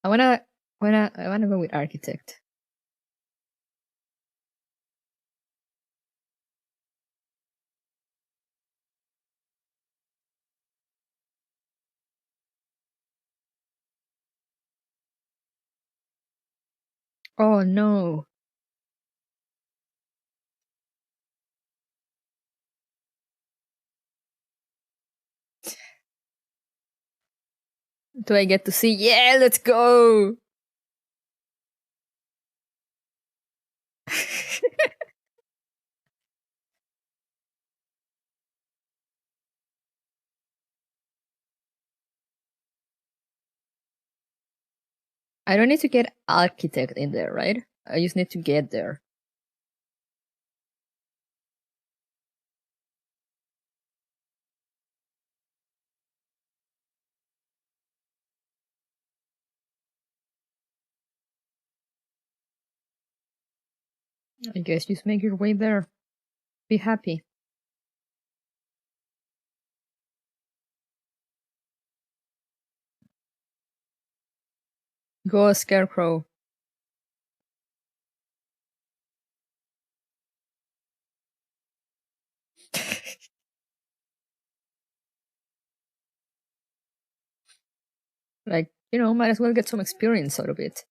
I wanna go with Architect. Oh no. Do I get to see? Yeah, let's go! I don't need to get architect in there, right? I just need to get there. I guess just make your way there. Be happy. Go, Scarecrow. Like, might as well get some experience out of it.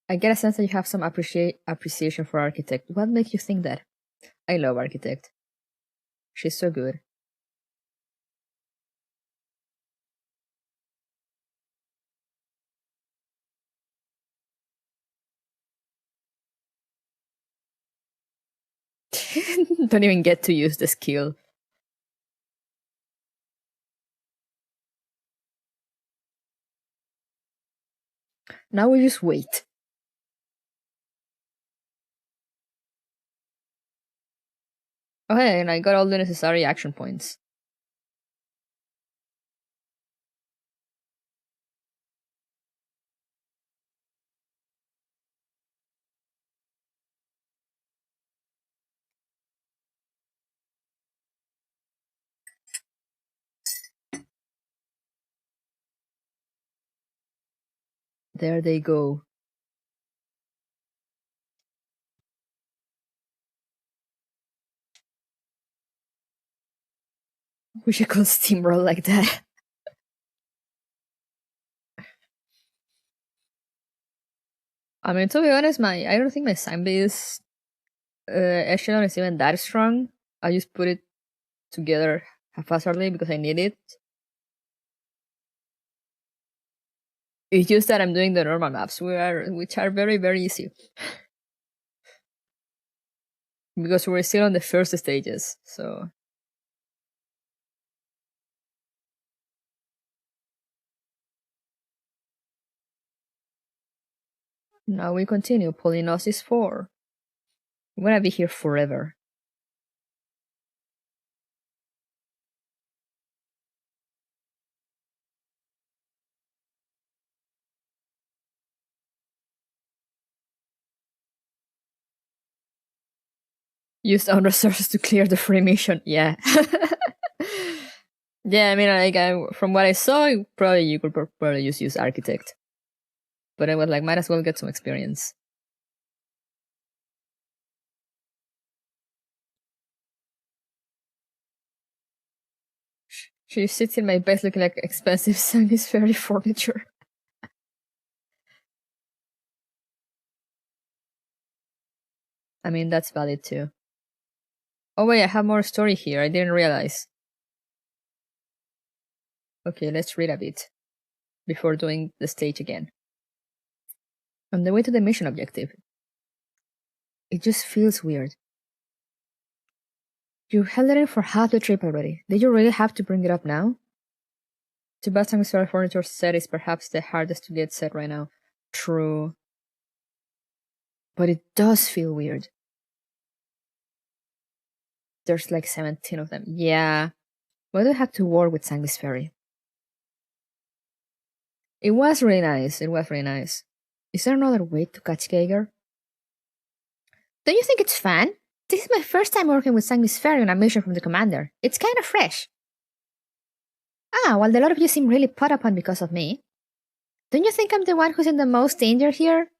I get a sense that you have some appreciation for Architect. What makes you think that? I love Architect. She's so good. Don't even get to use the skill. Now we just wait. Okay, and I got all the necessary action points. There they go. Wish I could steamroll like that. I mean, to be honest, I don't think my Sandbase echelon is even that strong. I just put it together haphazardly because I need it. It's just that I'm doing the normal maps, which are very, very easy. Because we're still on the first stages, so... Now we continue. Polygnosis 4. I'm gonna be here forever. Used own resources to clear the free mission. Yeah. Yeah, I mean, like, from what I saw, you could probably just use Architect. But I was like, might as well get some experience. She sits in my base looking like expensive Chinese fairy furniture. I mean, that's valid too. Oh wait, I have more story here. I didn't realize. Okay, let's read a bit before doing the stage again. On the way to the mission objective. It just feels weird. You held it in for half the trip already. Did you really have to bring it up now? To Bastang Story Furniture set is perhaps the hardest to get set right now. True. But it does feel weird. There's like 17 of them. Yeah. Why do I have to war with Sanguis Ferry? It was really nice. It was really nice. Is there another way to catch Geiger? Don't you think it's fun? This is my first time working with Sanguis Ferry on a mission from the commander. It's kind of fresh. Ah, well, a lot of you seem really put upon because of me. Don't you think I'm the one who's in the most danger here?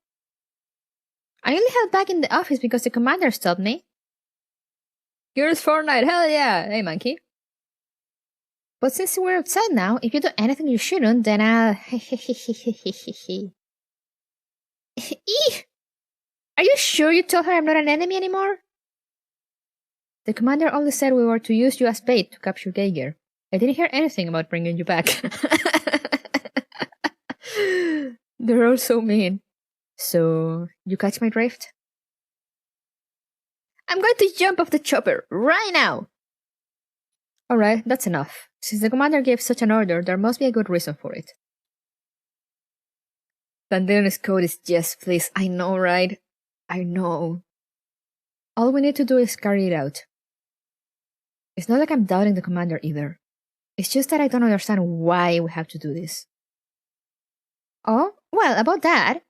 I only held back in the office because the commander stopped me. Here's Fortnite, hell yeah! Hey, monkey. But since we're outside now, if you do anything you shouldn't, then I'll... Eeh! Are you sure you told her I'm not an enemy anymore? The commander only said we were to use you as bait to capture Geiger. I didn't hear anything about bringing you back. They're all so mean. So, you catch my drift? I'm going to jump off the chopper right now! Alright, that's enough. Since the commander gave such an order, there must be a good reason for it. Dandelion's code is yes, please. I know, right? I know. All we need to do is carry it out. It's not like I'm doubting the commander either. It's just that I don't understand why we have to do this. Oh, well, about that,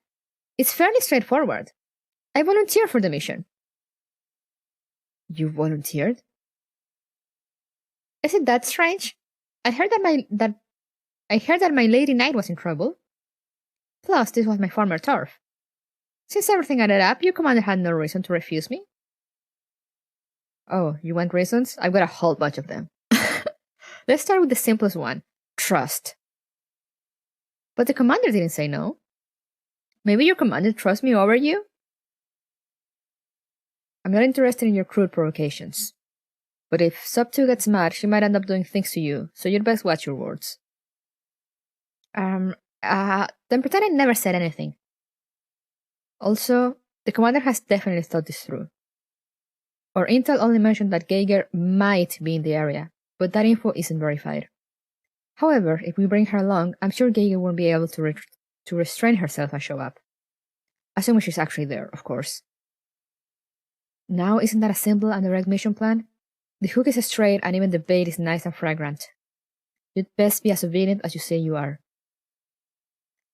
it's fairly straightforward. I volunteered for the mission. You volunteered? Isn't that strange? I heard that my lady knight was in trouble. Plus, this was my former turf. Since everything added up, your commander had no reason to refuse me. Oh, you want reasons? I've got a whole bunch of them. Let's start with the simplest one, trust. But the commander didn't say no. Maybe your commander trusts me over you? I'm not interested in your crude provocations. But if Sub 2 gets mad, she might end up doing things to you, so you'd best watch your words. Then pretend I never said anything. Also, the commander has definitely thought this through. Our intel only mentioned that Geiger might be in the area, but that info isn't verified. However, if we bring her along, I'm sure Geiger won't be able to restrain herself and show up. Assuming she's actually there, of course. Now, isn't that a simple and direct mission plan? The hook is straight and even the bait is nice and fragrant. You'd best be as obedient as you say you are.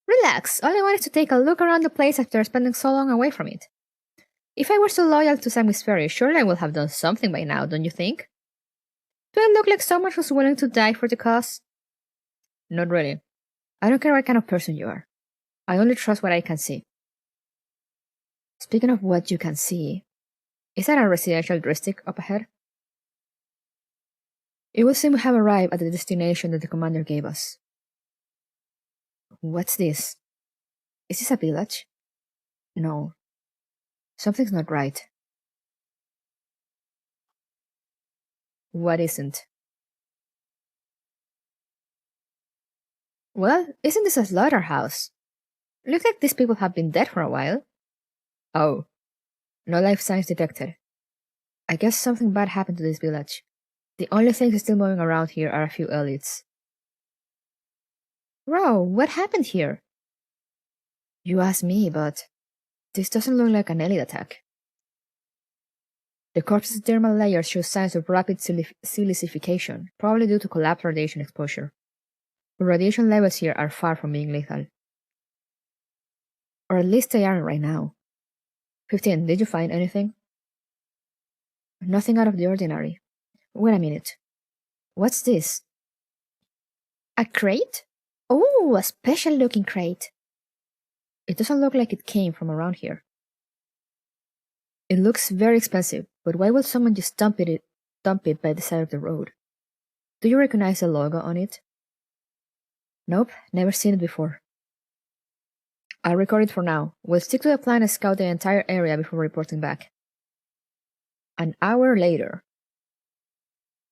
Relax, all I want is to take a look around the place after spending so long away from it. If I were so loyal to Samuel's Ferry, surely I would have done something by now, don't you think? Do I look like someone who's willing to die for the cause? Not really. I don't care what kind of person you are. I only trust what I can see. Speaking of what you can see, is that a residential district up ahead? It will seem we have arrived at the destination that the commander gave us. What's this? Is this a village? No. Something's not right. What isn't? Well, isn't this a slaughterhouse? Looks like these people have been dead for a while. Oh. No life signs detected. I guess something bad happened to this village. The only things still moving around here are a few elites. Bro, what happened here? You asked me, but this doesn't look like an elite attack. The corpse's dermal layers show signs of rapid silicification, probably due to collapsed radiation exposure. The radiation levels here are far from being lethal. Or at least they aren't right now. 15, did you find anything? Nothing out of the ordinary. Wait a minute. What's this? A crate? Oh, a special looking crate. It doesn't look like it came from around here. It looks very expensive, but why would someone just dump it by the side of the road? Do you recognize the logo on it? Nope, never seen it before. I'll record it for now. We'll stick to the plan and scout the entire area before reporting back. An hour later.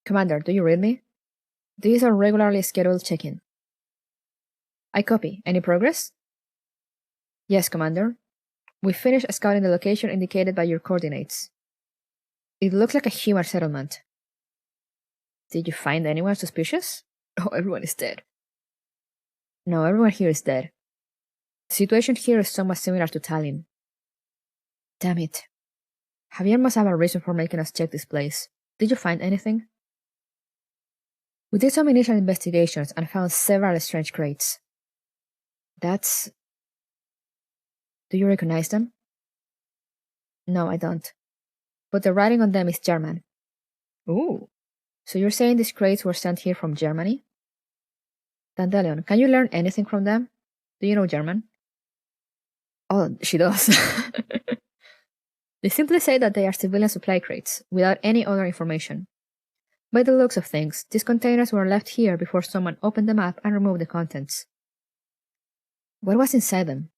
Commander, do you read me? These are regularly scheduled check-in. I copy. Any progress? Yes, Commander. We finished scouting the location indicated by your coordinates. It looks like a human settlement. Did you find anyone suspicious? Oh, everyone is dead. No, everyone here is dead. The situation here is somewhat similar to Tallinn. Damn it. Javier must have a reason for making us check this place. Did you find anything? We did some initial investigations and found several strange crates. Do you recognize them? No, I don't. But the writing on them is German. Ooh. So you're saying these crates were sent here from Germany? Dandelion, can you learn anything from them? Do you know German? Oh, she does. They simply say that they are civilian supply crates, without any other information. By the looks of things, these containers were left here before someone opened them up and removed the contents. What was inside them?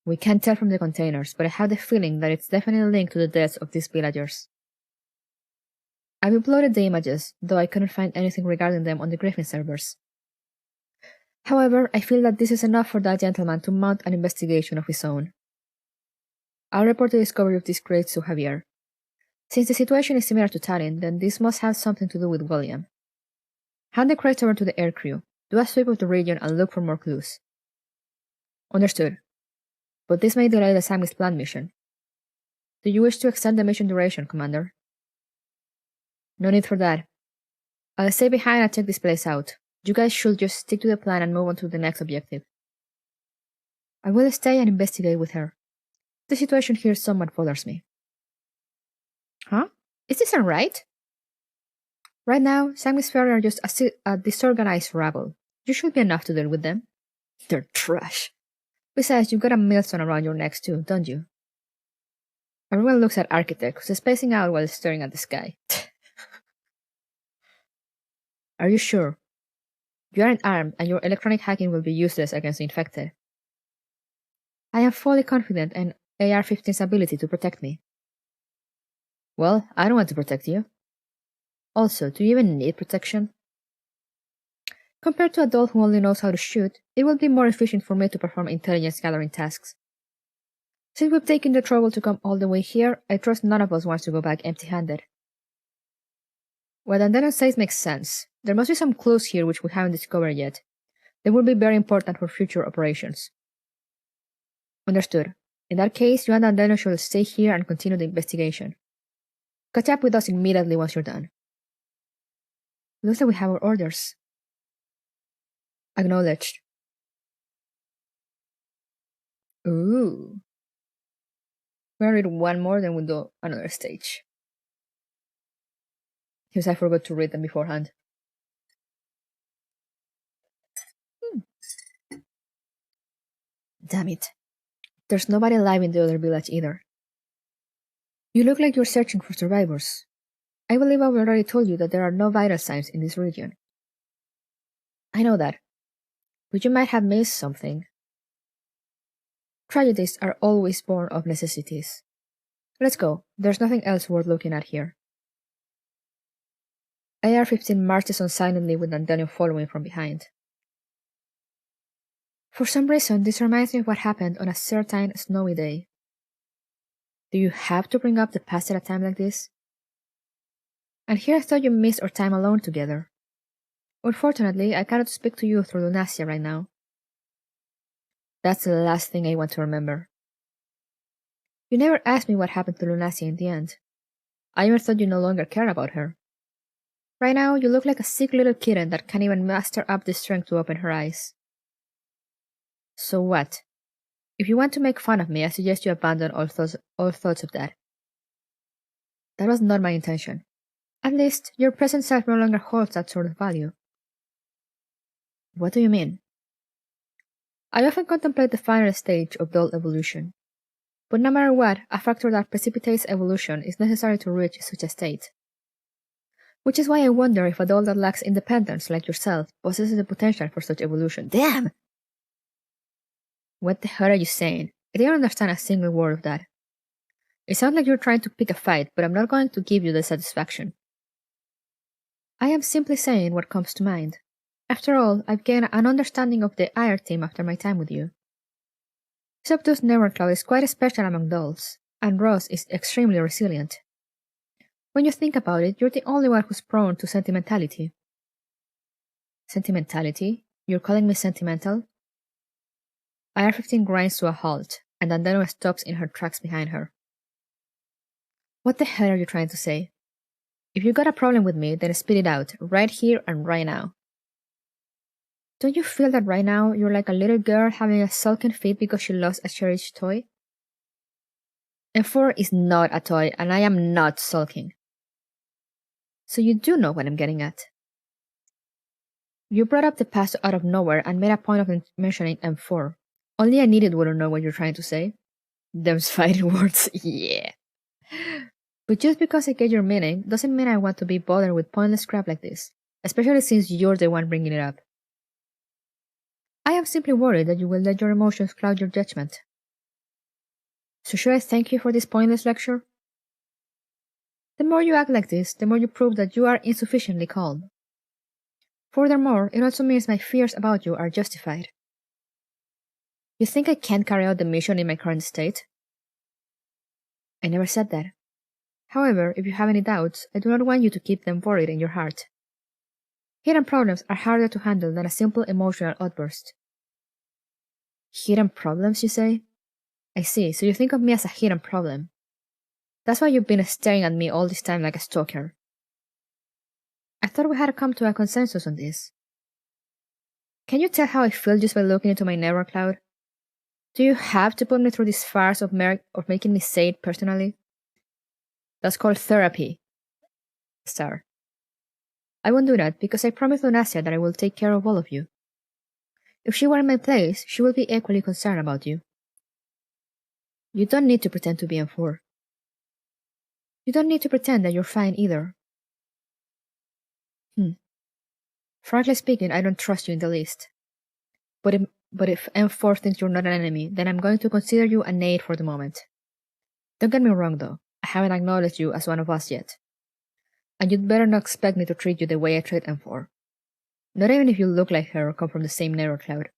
We can't tell from the containers, but I have the feeling that it's definitely linked to the deaths of these villagers. I've uploaded the images, though I couldn't find anything regarding them on the Griffin servers. However, I feel that this is enough for that gentleman to mount an investigation of his own. I'll report the discovery of these crates to Javier. Since the situation is similar to Tallinn, then this must have something to do with William. Hand the crates over to the air crew, do a sweep of the region and look for more clues. Understood. But this may delay the Sami's planned mission. Do you wish to extend the mission duration, Commander? No need for that. I'll stay behind and check this place out. You guys should just stick to the plan and move on to the next objective. I will stay and investigate with her. The situation here somewhat bothers me. Huh? Is this alright? Right now, Sami's Ferry are just a disorganized rabble. You should be enough to deal with them. They're trash. Besides, you've got a millstone around your necks too, don't you? Everyone looks at Architect, who's spacing out while staring at the sky. Are you sure? You aren't armed, and your electronic hacking will be useless against the infected. I am fully confident in AR-15's ability to protect me. Well, I don't want to protect you. Also, do you even need protection? Compared to a doll who only knows how to shoot, it will be more efficient for me to perform intelligence gathering tasks. Since we've taken the trouble to come all the way here, I trust none of us wants to go back empty-handed. What Andeno says makes sense. There must be some clues here which we haven't discovered yet. They will be very important for future operations. Understood. In that case, you and Andeno should stay here and continue the investigation. Catch up with us immediately once you're done. Looks like we have our orders. Acknowledged. Ooh. We're gonna read one more, then we'll do another stage. Because I forgot to read them beforehand. Damn it. There's nobody alive in the other village either. You look like you're searching for survivors. I believe I've already told you that there are no vital signs in this region. I know that. But you might have missed something. Tragedies are always born of necessities. Let's go. There's nothing else worth looking at here. AR-15 marches on silently with Andeno following from behind. For some reason, this reminds me of what happened on a certain snowy day. Do you have to bring up the past at a time like this? And here I thought you missed our time alone together. Unfortunately, I cannot speak to you through Lunasia right now. That's the last thing I want to remember. You never asked me what happened to Lunasia in the end. I even thought you no longer cared about her. Right now, you look like a sick little kitten that can't even muster up the strength to open her eyes. So what? If you want to make fun of me, I suggest you abandon all thoughts of that. That was not my intention. At least, your present self no longer holds that sort of value. What do you mean? I often contemplate the final stage of doll evolution. But no matter what, a factor that precipitates evolution is necessary to reach such a state. Which is why I wonder if a doll that lacks independence like yourself possesses the potential for such evolution. Damn! What the hell are you saying? I didn't understand a single word of that. It sounds like you're trying to pick a fight, but I'm not going to give you the satisfaction. I am simply saying what comes to mind. After all, I've gained an understanding of the IR team after my time with you. Subdu's Nevercloud is quite special among dolls, and Ross is extremely resilient. When you think about it, you're the only one who's prone to sentimentality. Sentimentality? You're calling me sentimental? IR-15 grinds to a halt, and Andeno stops in her tracks behind her. What the hell are you trying to say? If you got a problem with me, then spit it out, right here and right now. Don't you feel that right now you're like a little girl having a sulking fit because she lost a cherished toy? M4 is not a toy, and I am not sulking. So you do know what I'm getting at. You brought up the past out of nowhere and made a point of mentioning M4. Only an idiot wouldn't know what you're trying to say. Them's fighting words, yeah. But just because I get your meaning doesn't mean I want to be bothered with pointless crap like this, especially since you're the one bringing it up. I am simply worried that you will let your emotions cloud your judgment. So should I thank you for this pointless lecture? The more you act like this, the more you prove that you are insufficiently calm. Furthermore, it also means my fears about you are justified. You think I can't carry out the mission in my current state? I never said that. However, if you have any doubts, I do not want you to keep them worried in your heart. Hidden problems are harder to handle than a simple emotional outburst. Hidden problems, you say? I see, so you think of me as a hidden problem. That's why you've been staring at me all this time like a stalker. I thought we had come to a consensus on this. Can you tell how I feel just by looking into my network cloud? Do you have to put me through this farce of making me say it personally? That's called therapy. Star. I won't do that because I promised Lunasia that I will take care of all of you. If she were in my place, she would be equally concerned about you. You don't need to pretend to be M4. You don't need to pretend that you're fine either. Frankly speaking, I don't trust you in the least. But if M4 thinks you're not an enemy, then I'm going to consider you an aide for the moment. Don't get me wrong though, I haven't acknowledged you as one of us yet. And you'd better not expect me to treat you the way I treat M4. Not even if you look like her or come from the same network cloud.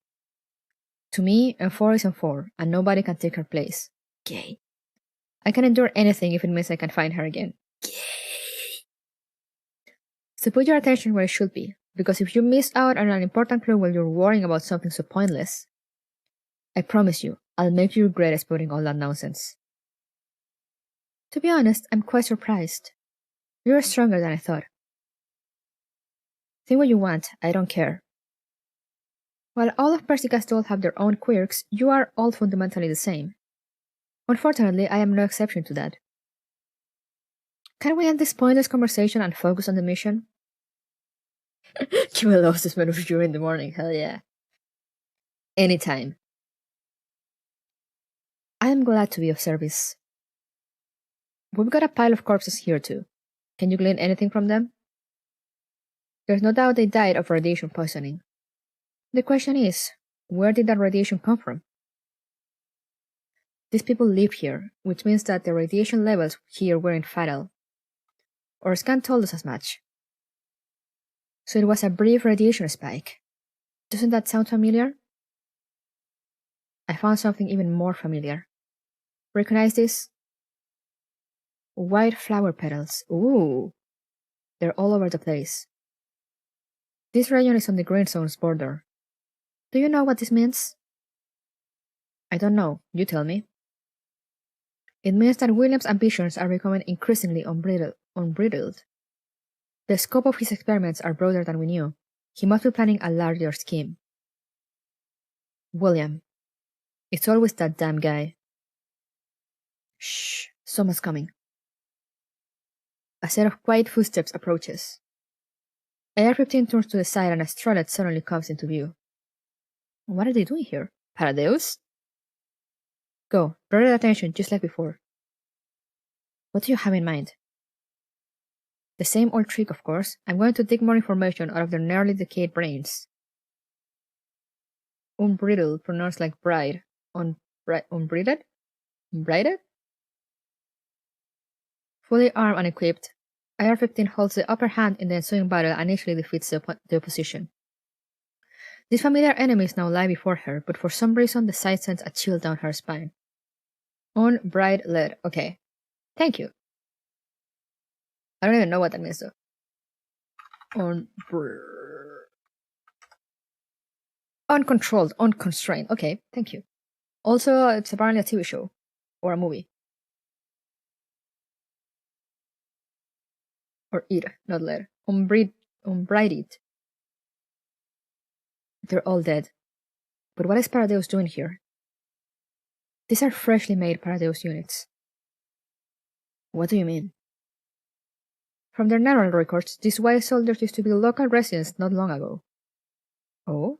To me, M4 is M4, and nobody can take her place. Gay. I can endure anything if it means I can find her again. Gay. So put your attention where it should be, because if you miss out on an important clue while you're worrying about something so pointless, I promise you, I'll make you regret exploding all that nonsense. To be honest, I'm quite surprised. You're stronger than I thought. Think what you want, I don't care. While all of Persica's dolls have their own quirks, you are all fundamentally the same. Unfortunately, I am no exception to that. Can we end this pointless conversation and focus on the mission? Kimmel loves this maneuver during the morning, hell yeah. Anytime. I am glad to be of service. We've got a pile of corpses here too. Can you glean anything from them? There's no doubt they died of radiation poisoning. The question is, where did that radiation come from? These people live here, which means that the radiation levels here weren't fatal. Our scan told us as much. So it was a brief radiation spike. Doesn't that sound familiar? I found something even more familiar. Recognize this? White flower petals. Ooh! They're all over the place. This region is on the green zone's border. Do you know what this means? I don't know. You tell me. It means that William's ambitions are becoming increasingly unbridled. The scope of his experiments are broader than we knew. He must be planning a larger scheme. William. It's always that damn guy. Shh. Someone's coming. A set of quiet footsteps approaches. AR-15 turns to the side and a Strellet suddenly comes into view. What are they doing here? Paradeus? Go, draw their attention just like before. What do you have in mind? The same old trick, of course. I'm going to dig more information out of their nearly decayed brains. Unbridled, pronounced like bride. Unbridled? Unbridled? Fully armed and equipped, AR-15 holds the upper hand in the ensuing battle and initially defeats the opposition. These familiar enemies now lie before her, but for some reason the sight sends a chill down her spine. Unbridled. Okay. Thank you. I don't even know what that means though. Uncontrolled, unconstrained. Okay, thank you. Also, it's apparently a TV show. Or a movie. Or it, not let. Unbridled. They're all dead. But what is Paradeus doing here? These are freshly made Paradeus units. What do you mean? From their narrow records, these white soldiers used to be local residents not long ago. Oh?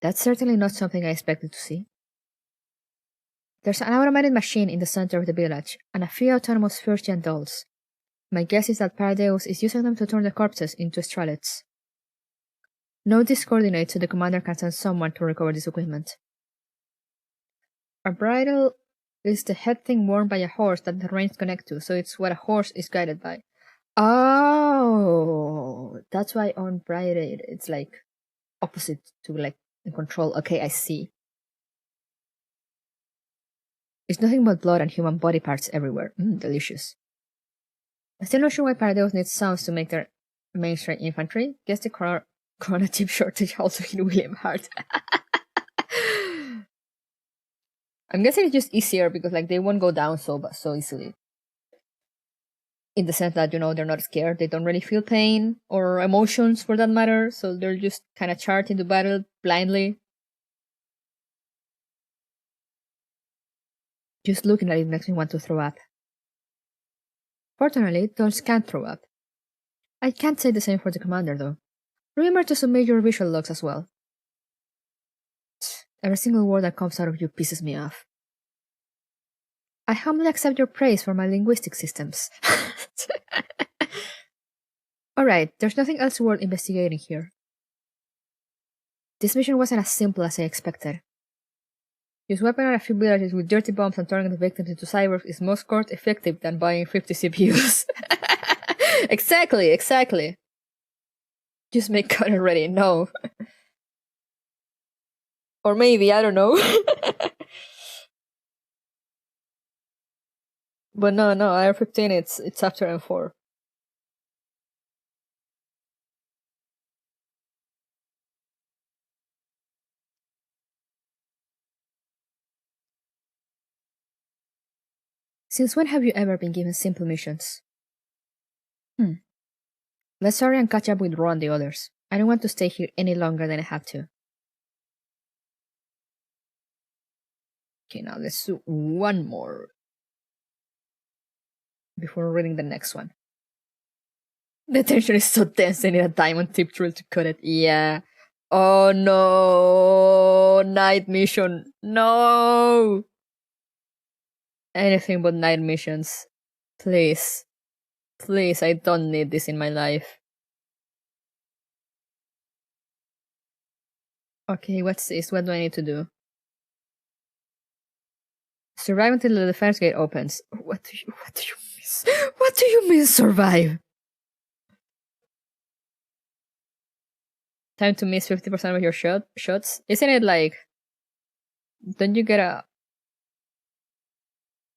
That's certainly not something I expected to see. There's an automated machine in the center of the village, and a few autonomous first-gen dolls. My guess is that Paradeus is using them to turn the corpses into Strelets. Note this coordinate so the commander can send someone to recover this equipment. A bridle is the head thing worn by a horse that the reins connect to, so it's what a horse is guided by. Oh, that's why unbridled, it's like opposite to like in control. Okay, I see. It's nothing but blood and human body parts everywhere. Delicious. I'm still not sure why Paradeus needs sounds to make their mainstream infantry. Guess the corona chip shortage also hit William hard. I'm guessing it's just easier because like they won't go down so easily. In the sense that, you know, they're not scared, they don't really feel pain or emotions for that matter, so they're just kind of charged into battle blindly. Just looking at it makes me want to throw up. Fortunately, dolls can't throw up. I can't say the same for the commander though. Remember to submit your visual logs as well. Every single word that comes out of you pisses me off. I humbly accept your praise for my linguistic systems. Alright, there's nothing else worth investigating here. This mission wasn't as simple as I expected. Just weapon a few villages with dirty bombs and turning the victims into cyborgs is most cost effective than buying 50 CPUs. Exactly. Just make cut already, no. Or maybe, I don't know. But no, IR-15, it's after M4. Since when have you ever been given simple missions? Let's hurry and catch up with Ro and the others. I don't want to stay here any longer than I have to. Okay, now let's do one more before reading the next one. The tension is so tense, I need a diamond tip drill to cut it. Yeah. Oh no! Night mission. No! Anything but night missions. Please. Please, I don't need this in my life. Okay, what's this? What do I need to do? Survive until the defense gate opens. What do you mean? What do you mean survive? Time to miss 50% of your shots? Isn't it like... Don't you get a...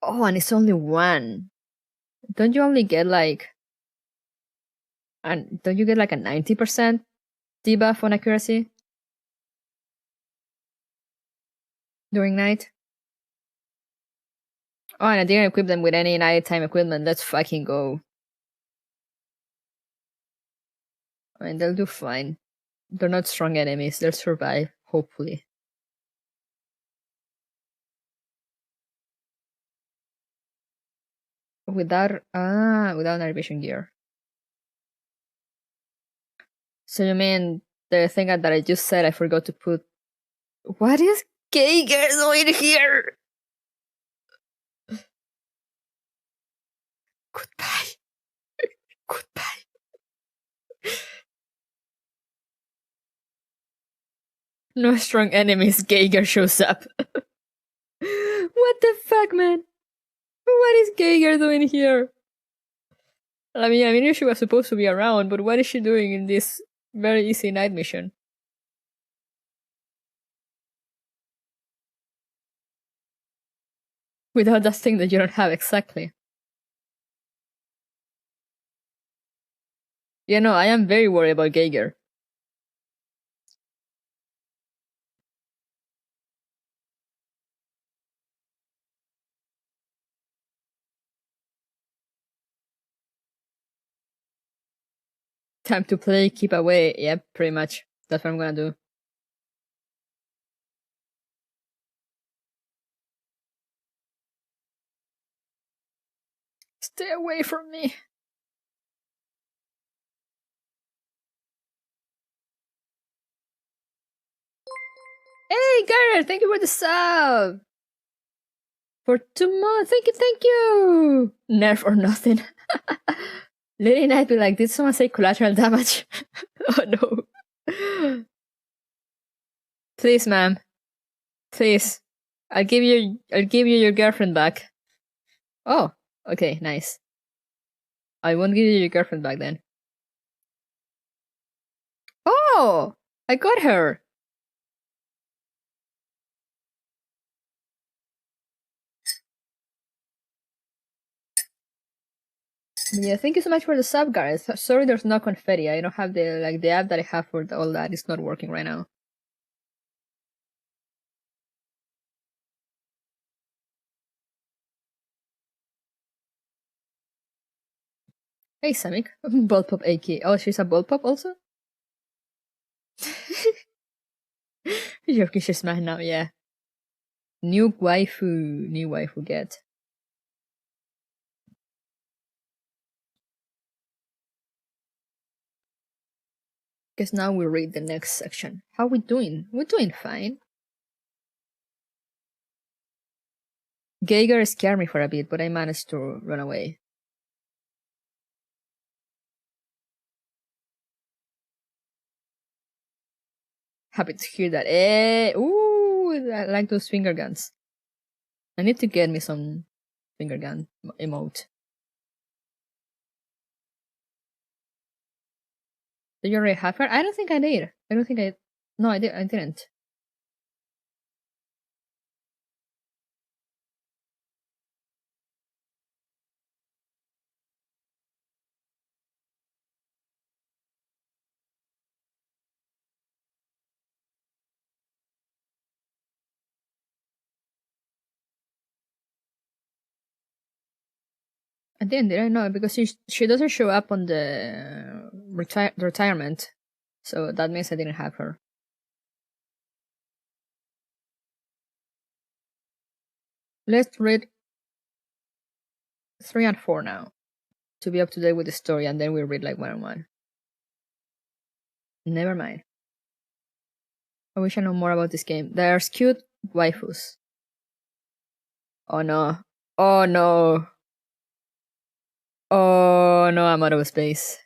Oh, and it's only one. Don't you only get like... And don't you get like a 90% debuff on accuracy? During night? Oh, and I didn't equip them with any nighttime equipment. Let's fucking go. I mean, they'll do fine. They're not strong enemies. They'll survive, hopefully. Without night vision gear. So you mean the thing that I just said I forgot to put... What is Geiger doing here? Goodbye. Goodbye. No strong enemies, Geiger shows up. What the fuck, man? What is Geiger doing here? I mean, I knew she was supposed to be around, but what is she doing in this very easy night mission? Without that thing that you don't have, exactly. You know, I am very worried about Geiger. Time to play, keep away. Yep, pretty much. That's what I'm gonna do. Stay away from me. Hey, Garrett, thank you for the sub. For 2 months, thank you. Nerf or nothing. Lady Knight be like, did someone say collateral damage? Oh no. Please, ma'am. Please. I'll give you your girlfriend back. Oh, okay, nice. I won't give you your girlfriend back then. Oh, I got her. Yeah, thank you so much for the sub, guys. Sorry, there's no confetti. I don't have the app that I have for all that is not working right now. Hey, Samik. Bullpup AK. Oh, she's a Bullpup also? You're Kishi's man now, yeah. New waifu get. Guess now we read the next section. How we doing? We're doing fine. Geiger scared me for a bit, but I managed to run away. Happy to hear that. Ooh, I like those finger guns. I need to get me some finger gun emote. Did you already have her? I don't think I did. No, I didn't. I didn't know because she doesn't show up on the retirement, so that means I didn't have her. Let's read 3 and 4 now to be up to date with the story, and then we'll read like 1 and 1. Never mind. I wish I know more about this game. There's cute waifus. Oh no. Oh no. Oh no, I'm out of space.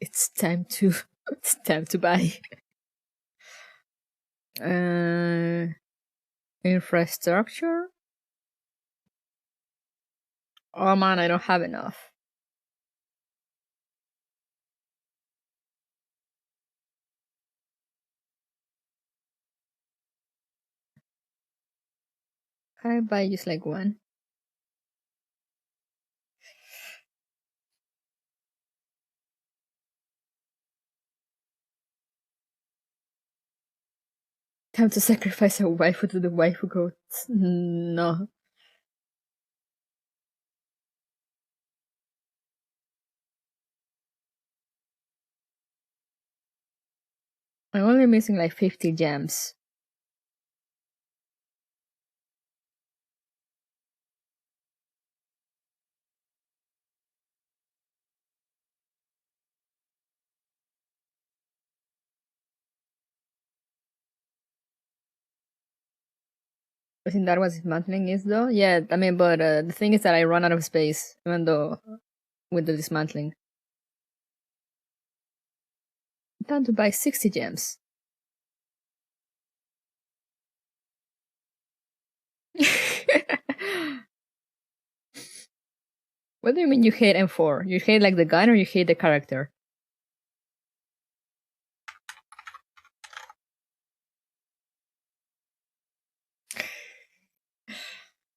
It's time to buy. Infrastructure? Oh man, I don't have enough. Can I buy just like one? Time to sacrifice a waifu to the waifu goats. No. I'm only missing like 50 gems. Isn't that what dismantling is though? Yeah, I mean, but the thing is that I run out of space, even though with the dismantling. Time to buy 60 gems. What do you mean you hate M4? You hate like the gun or you hate the character?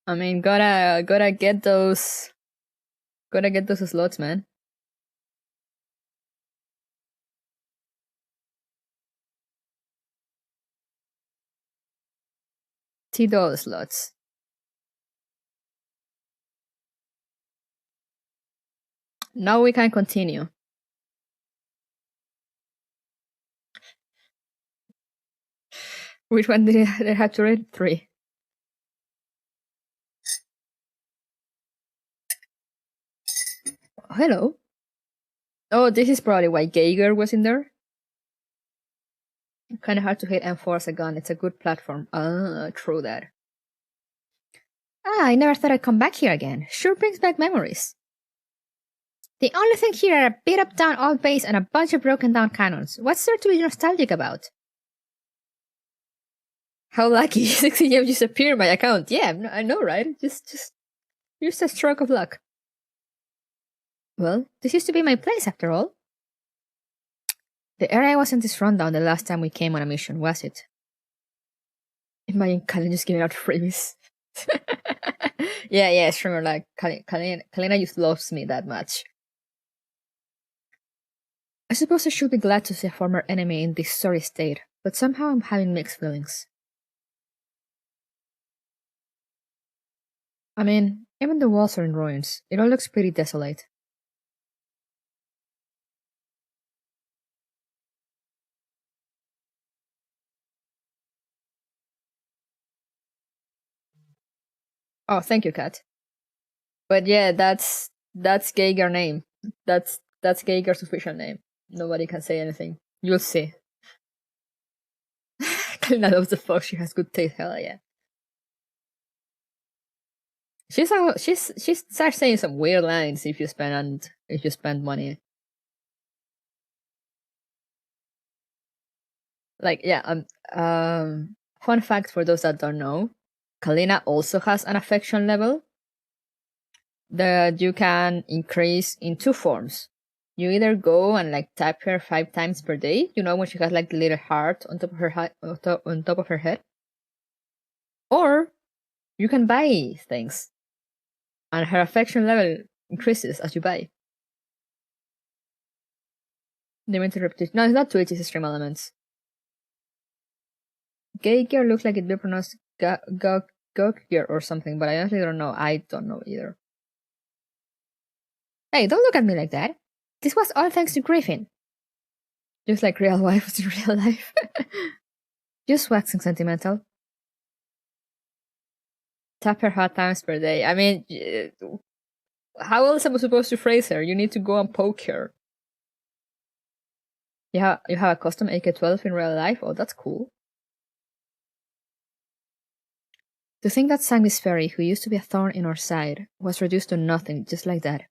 I mean, gotta get those slots, man. $2 slots. Now we can continue. Which one did I have to read? 3. Oh, hello. Oh, this is probably why Geiger was in there. Kinda hard to hit M4 as a gun. It's a good platform. True that. I never thought I'd come back here again. Sure brings back memories. The only thing here are a beat up down old base and a bunch of broken down cannons. What's there to be nostalgic about? How lucky 60 gems just appeared in my account. Yeah, I know, right? Just a stroke of luck. Well, this used to be my place after all. The area wasn't this rundown the last time we came on a mission, was it? Imagine Kalina just giving out freebies. yeah, sure, like, Kalina just loves me that much. I suppose I should be glad to see a former enemy in this sorry state, but somehow I'm having mixed feelings. I mean, even the walls are in ruins. It all looks pretty desolate. Oh, thank you, Kat. But yeah, that's Geiger name. That's Geiger's official name. Nobody can say anything. You'll see. Kalina loves the fuck. She has good taste. Hell yeah. She starts saying some weird lines if you spend money. Like yeah. Fun fact for those that don't know, Kalina also has an affection level that you can increase in two forms. You either go and like tap her 5 times per day, you know, when she has like the little heart on top of her on top of her head, or you can buy things, and her affection level increases as you buy. Limited repetition. No, it's not Twitch. It's stream elements. Geiger looks like it'd be pronounced Gokger or something, but I honestly don't know. I don't know either. Hey, don't look at me like that. This was all thanks to Griffin. Just like real wives in real life. Just waxing sentimental. Tap her hot times per day. I mean, how else am I supposed to phrase her? You need to go and poke her. You have a custom AK-12 in real life? Oh, that's cool. To think that Sanguis Fairy, who used to be a thorn in our side, was reduced to nothing just like that.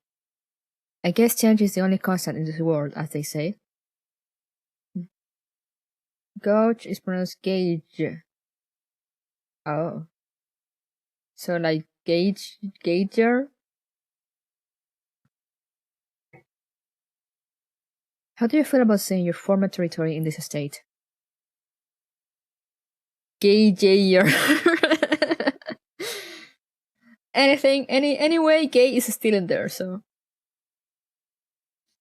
I guess change is the only constant in this world, as they say. Gauge is pronounced gauge. Oh. So like gauger? How do you feel about saying your former territory in this state? Gauger. Anything, anyway, gay is still in there, so.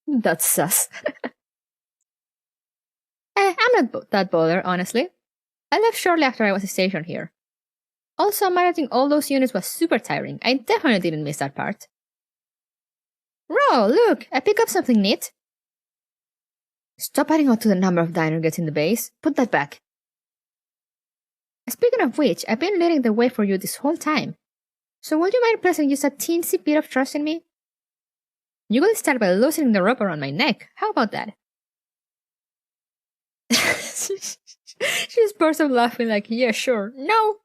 That's sus. I'm not that bothered, honestly. I left shortly after I was stationed here. Also, managing all those units was super tiring. I definitely didn't miss that part. Ro, look! I picked up something neat. Stop adding up to the number of diner gets in the base. Put that back. Speaking of which, I've been leading the way for you this whole time. So would you mind placing just a teensy bit of trust in me? You will start by loosening the rope around my neck. How about that? She just bursts out laughing like, yeah, sure. No!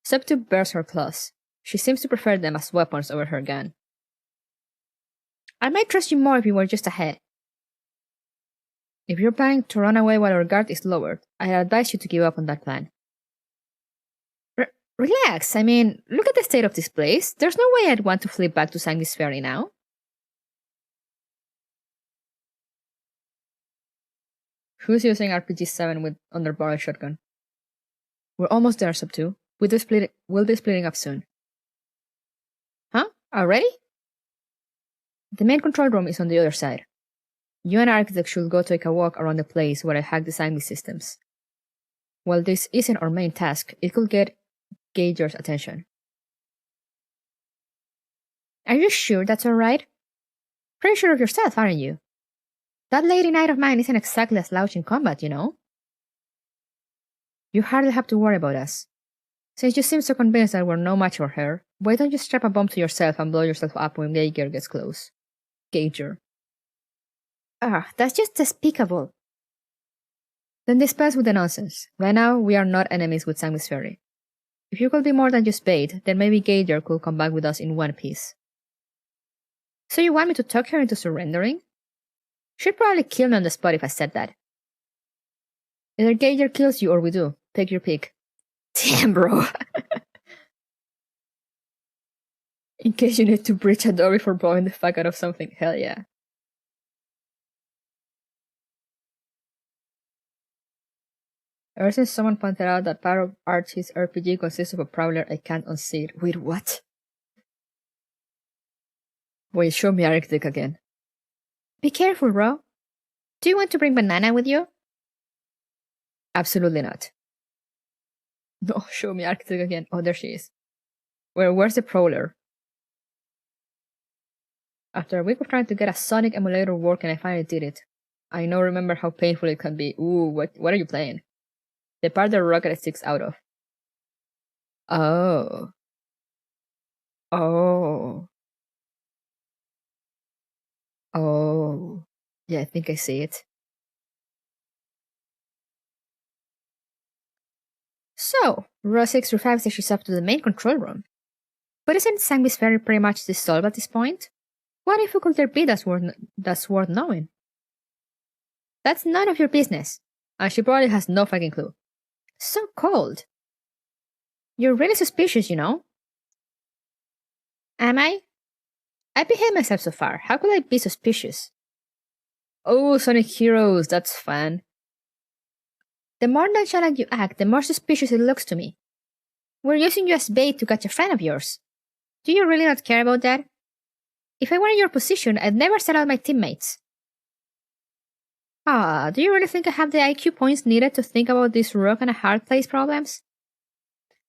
Subtu bears her claws. She seems to prefer them as weapons over her gun. I might trust you more if you were just ahead. If you're planning to run away while our guard is lowered, I'd advise you to give up on that plan. Relax, I mean, look at the state of this place. There's no way I'd want to flee back to Sanguis Ferry now. Who's using RPG-7 with underbarrel shotgun? We're almost there, Sub-2. We'll be splitting up soon. Huh? Already? The main control room is on the other side. You and Architect should go take a walk around the place where I hacked the Sanguis systems. While this isn't our main task, it could get Gauger's attention. Are you sure that's alright? Pretty sure of yourself, aren't you? That lady knight of mine isn't exactly a slouch in combat, you know? You hardly have to worry about us. Since you seem so convinced that we're no match for her, why don't you strap a bomb to yourself and blow yourself up when Geiger gets close? Gauger. That's just despicable. Then dispense with the nonsense. Right now, we are not enemies with Sanguis Ferry. If you could be more than just bait, then maybe Gauger could come back with us in one piece. So you want me to talk her into surrendering? She'd probably kill me on the spot if I said that. Either Gauger kills you or we do. Take your pick. Damn, bro. In case you need to breach a door before blowing the fuck out of something, hell yeah. Ever since someone pointed out that part of Archie's RPG consists of a prowler, I can't unsee it. Wait, what? Wait, show me Arctic again. Be careful, Ro. Do you want to bring Banana with you? Absolutely not. No, show me Arctic again. Oh, there she is. Where's the prowler? After a week of trying to get a Sonic emulator working, I finally did it. I now remember how painful it can be. Ooh, what are you playing? The part the rocket sticks out of. Oh. Oh. Oh. Yeah, I think I see it. So, Row 6 revives issues up to the main control room. But isn't Sangui's Ferry pretty much dissolved at this point? What difficult there be that's worth knowing? That's none of your business. And she probably has no fucking clue. So cold. You're really suspicious, you know? Am I? I behave myself so far. How could I be suspicious? Oh, Sonic Heroes, that's fun. The more nonchalant you act, the more suspicious it looks to me. We're using you as bait to catch a friend of yours. Do you really not care about that? If I were in your position, I'd never sell out my teammates. Do you really think I have the IQ points needed to think about these rock and a hard place problems?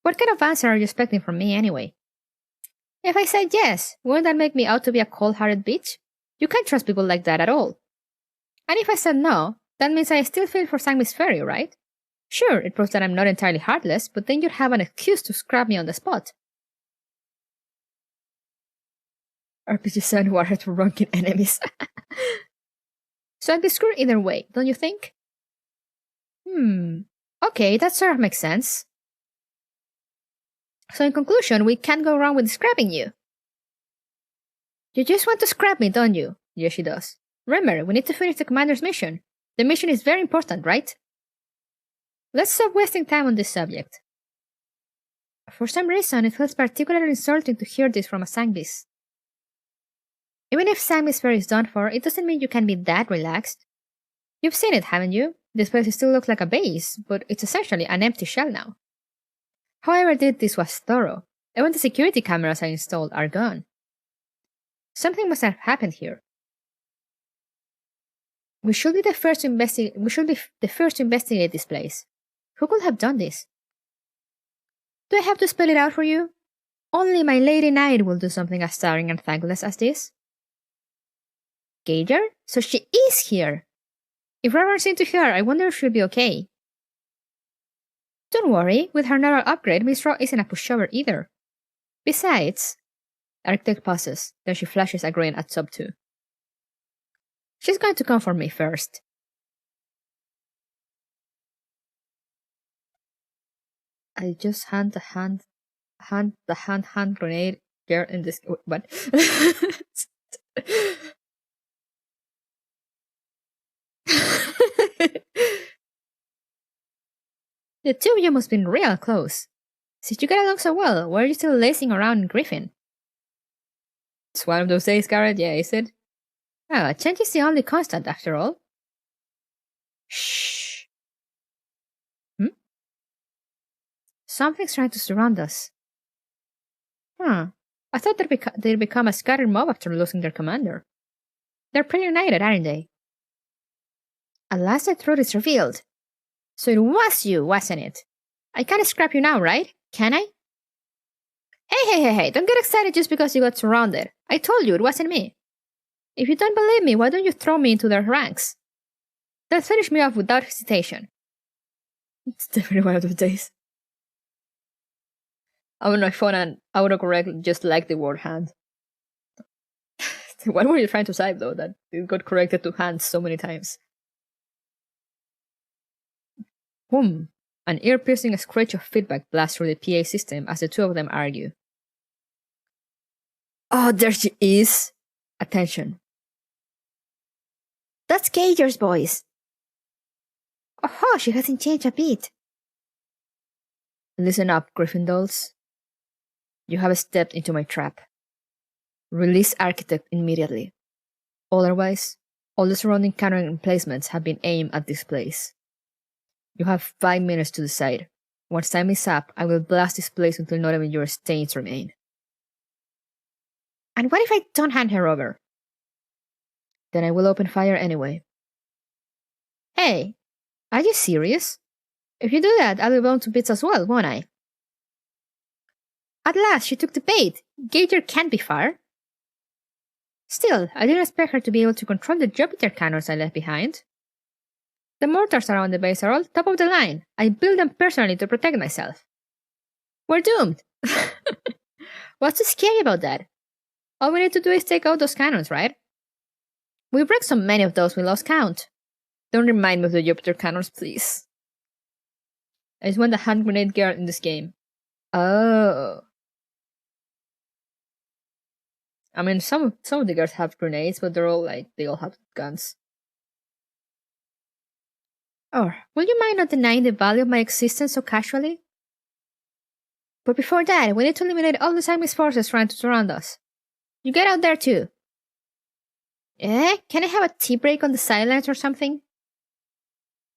What kind of answer are you expecting from me anyway? If I said yes, wouldn't that make me out to be a cold-hearted bitch? You can't trust people like that at all. And if I said no, that means I still feel for Sangui's Ferry, right? Sure, it proves that I'm not entirely heartless, but then you'd have an excuse to scrap me on the spot. RPG send water to ranking enemies. So I'd be screwed either way, don't you think? Okay, that sort of makes sense. So in conclusion, we can't go wrong with scrapping you. You just want to scrap me, don't you? Yes, she does. Remember, we need to finish the commander's mission. The mission is very important, right? Let's stop wasting time on this subject. For some reason, it feels particularly insulting to hear this from a Sanguis. Even if Sangui's Ferry is done for, it doesn't mean you can be that relaxed. You've seen it, haven't you? This place still looks like a base, but it's essentially an empty shell now. However, this was thorough. Even the security cameras I installed are gone. Something must have happened here. We should be the first to investigate this place. Who could have done this? Do I have to spell it out for you? Only my Lady Knight will do something as starring and thankless as this. Gager? So she is here! If we runs into her, I wonder if she'll be okay. Don't worry, with her neural upgrade, Miss Raw isn't a pushover either. Besides, Architect pauses, then she flashes a grin at Sub 2. She's going to come for me first. I just hand the hand grenade girl in this. What? The two of you must have been real close. Since you get along so well, why are you still lazing around in Griffin? It's one of those days, Garrett, yeah, is it? Oh, change is the only constant, after all. Shh. Something's trying to surround us. I thought they'd become a scattered mob after losing their commander. They're pretty united, aren't they? At last the truth is revealed. So it was you, wasn't it? I can't scrap you now, right? Can I? Hey, don't get excited just because you got surrounded. I told you it wasn't me. If you don't believe me, why don't you throw me into their ranks? They'll finish me off without hesitation. It's definitely one of those days. I'm on my phone and autocorrect just like the word hand. What were you trying to type though that it got corrected to hands so many times? Boom! An ear-piercing screech of feedback blasts through the PA system as the two of them argue. Oh, there she is! Attention. That's Gager's voice! Oh, she hasn't changed a bit. Listen up, Gryffindors. You have stepped into my trap. Release Architect immediately. Otherwise, all the surrounding counter emplacements have been aimed at this place. You have 5 minutes to decide. Once time is up, I will blast this place until not even your stains remain. And what if I don't hand her over? Then I will open fire anyway. Hey, are you serious? If you do that, I'll be blown to bits as well, won't I? At last, she took the bait. Gator can't be far. Still, I didn't expect her to be able to control the Jupiter cannons I left behind. The mortars around the base are all top of the line. I built them personally to protect myself. We're doomed. What's so scary about that? All we need to do is take out those cannons, right? We wrecked so many of those we lost count. Don't remind me of the Jupiter cannons, please. I just want the hand grenade girl in this game. Oh. I mean, some of the girls have grenades, but they all have guns. Oh, will you mind not denying the value of my existence so casually? But before that, we need to eliminate all the enemy's forces trying to surround us. You get out there too. Can I have a tea break on the sidelines or something?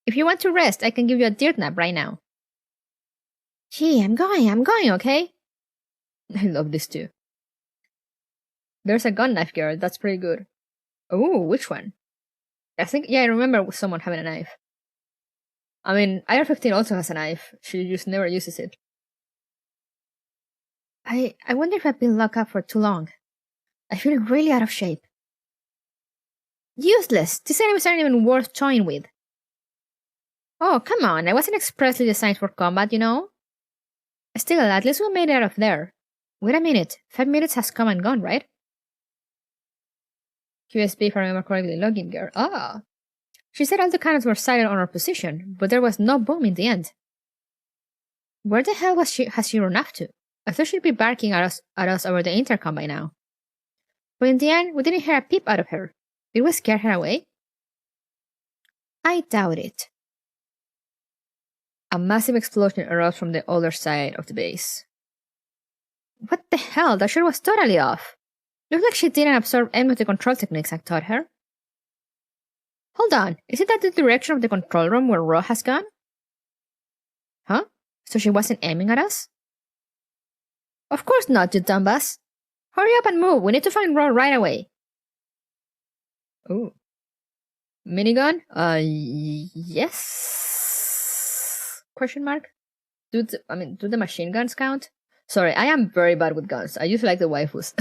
If you want to rest, I can give you a dirt nap right now. Gee, I'm going, okay? I love this too. There's a gun knife girl, that's pretty good. Oh, which one? I remember someone having a knife. I mean, IR-15 also has a knife. She just never uses it. I wonder if I've been locked up for too long. I feel really out of shape. Useless! These enemies aren't even worth toying with. Oh, come on, I wasn't expressly designed for combat, you know? Still, at least we made it out of there. Wait a minute, 5 minutes has come and gone, right? QSB, if I remember correctly, login girl. Ah! She said all the cannons were sighted on our position, but there was no boom in the end. Where the hell has she run off to? I thought she'd be barking at us over the intercom by now. But in the end, we didn't hear a peep out of her. Did we scare her away? I doubt it. A massive explosion erupts from the other side of the base. What the hell? That shot was totally off. Looks like she didn't absorb any of the control techniques I taught her. Hold on, isn't that the direction of the control room where Ro has gone? Huh? So she wasn't aiming at us? Of course not, you dumbass. Hurry up and move, we need to find Ro right away. Ooh. Minigun? Yes? Question mark? Do the machine guns count? Sorry, I am very bad with guns. I usually like the waifus.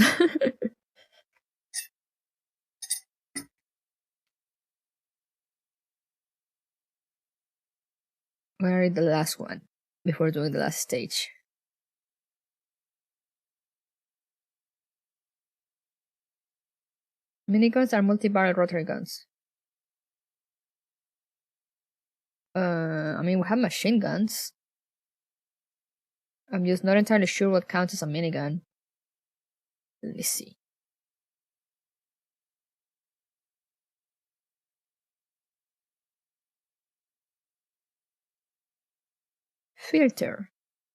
Where is the last one? Before doing the last stage. Miniguns are multi-barrel rotary guns. We have machine guns. I'm just not entirely sure what counts as a minigun. Let me see. Filter.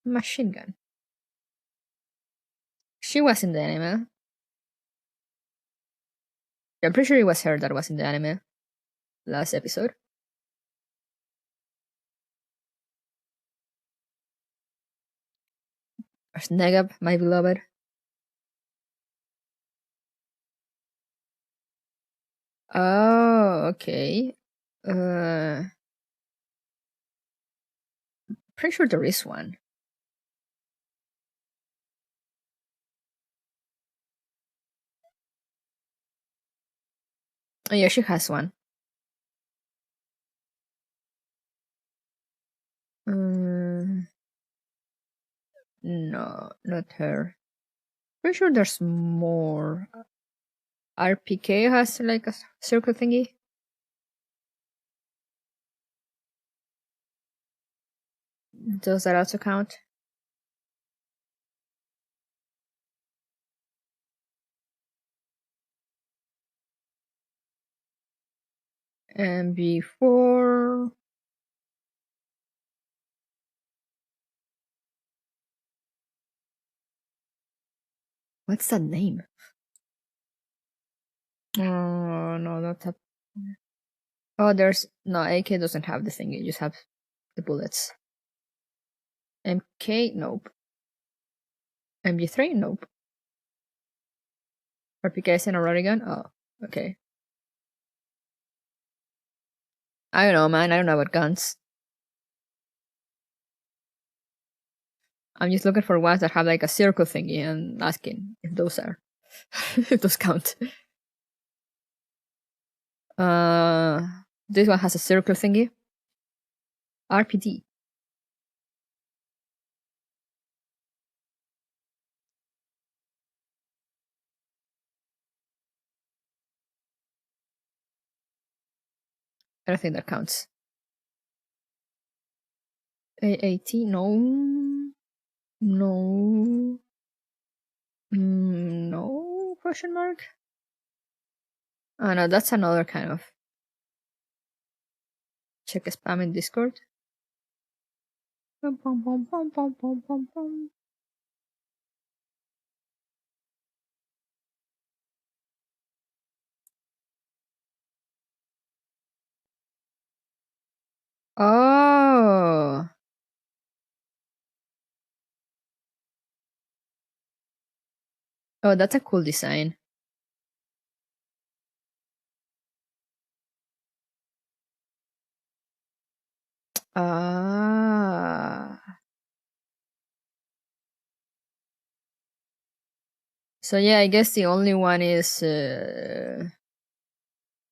Machine gun. She was in the anime. I'm pretty sure it was her that was in the anime. Last episode. There's Negab, my beloved. Oh, okay. Pretty sure there is one. Oh yeah, she has one. No, not her. Pretty sure there's more. RPK has like a circle thingy. Does that also count? And before. What's that name? Oh, no, not that. Oh, there's. No, AK doesn't have the thing, you just have the bullets. MK? Nope. MG3? Nope. RPK is an rotary gun? Oh, okay. I don't know, man. I don't know about guns. I'm just looking for ones that have like a circle thingy and asking if those are if those count. This one has a circle thingy. RPD. I don't think that counts. AAT, no. No. No question mark? Oh no, that's another kind of. Check spam in Discord. Bum, bum, bum, bum, bum, bum, bum, bum. Oh. Oh, that's a cool design. Ah. So yeah, I guess the only one is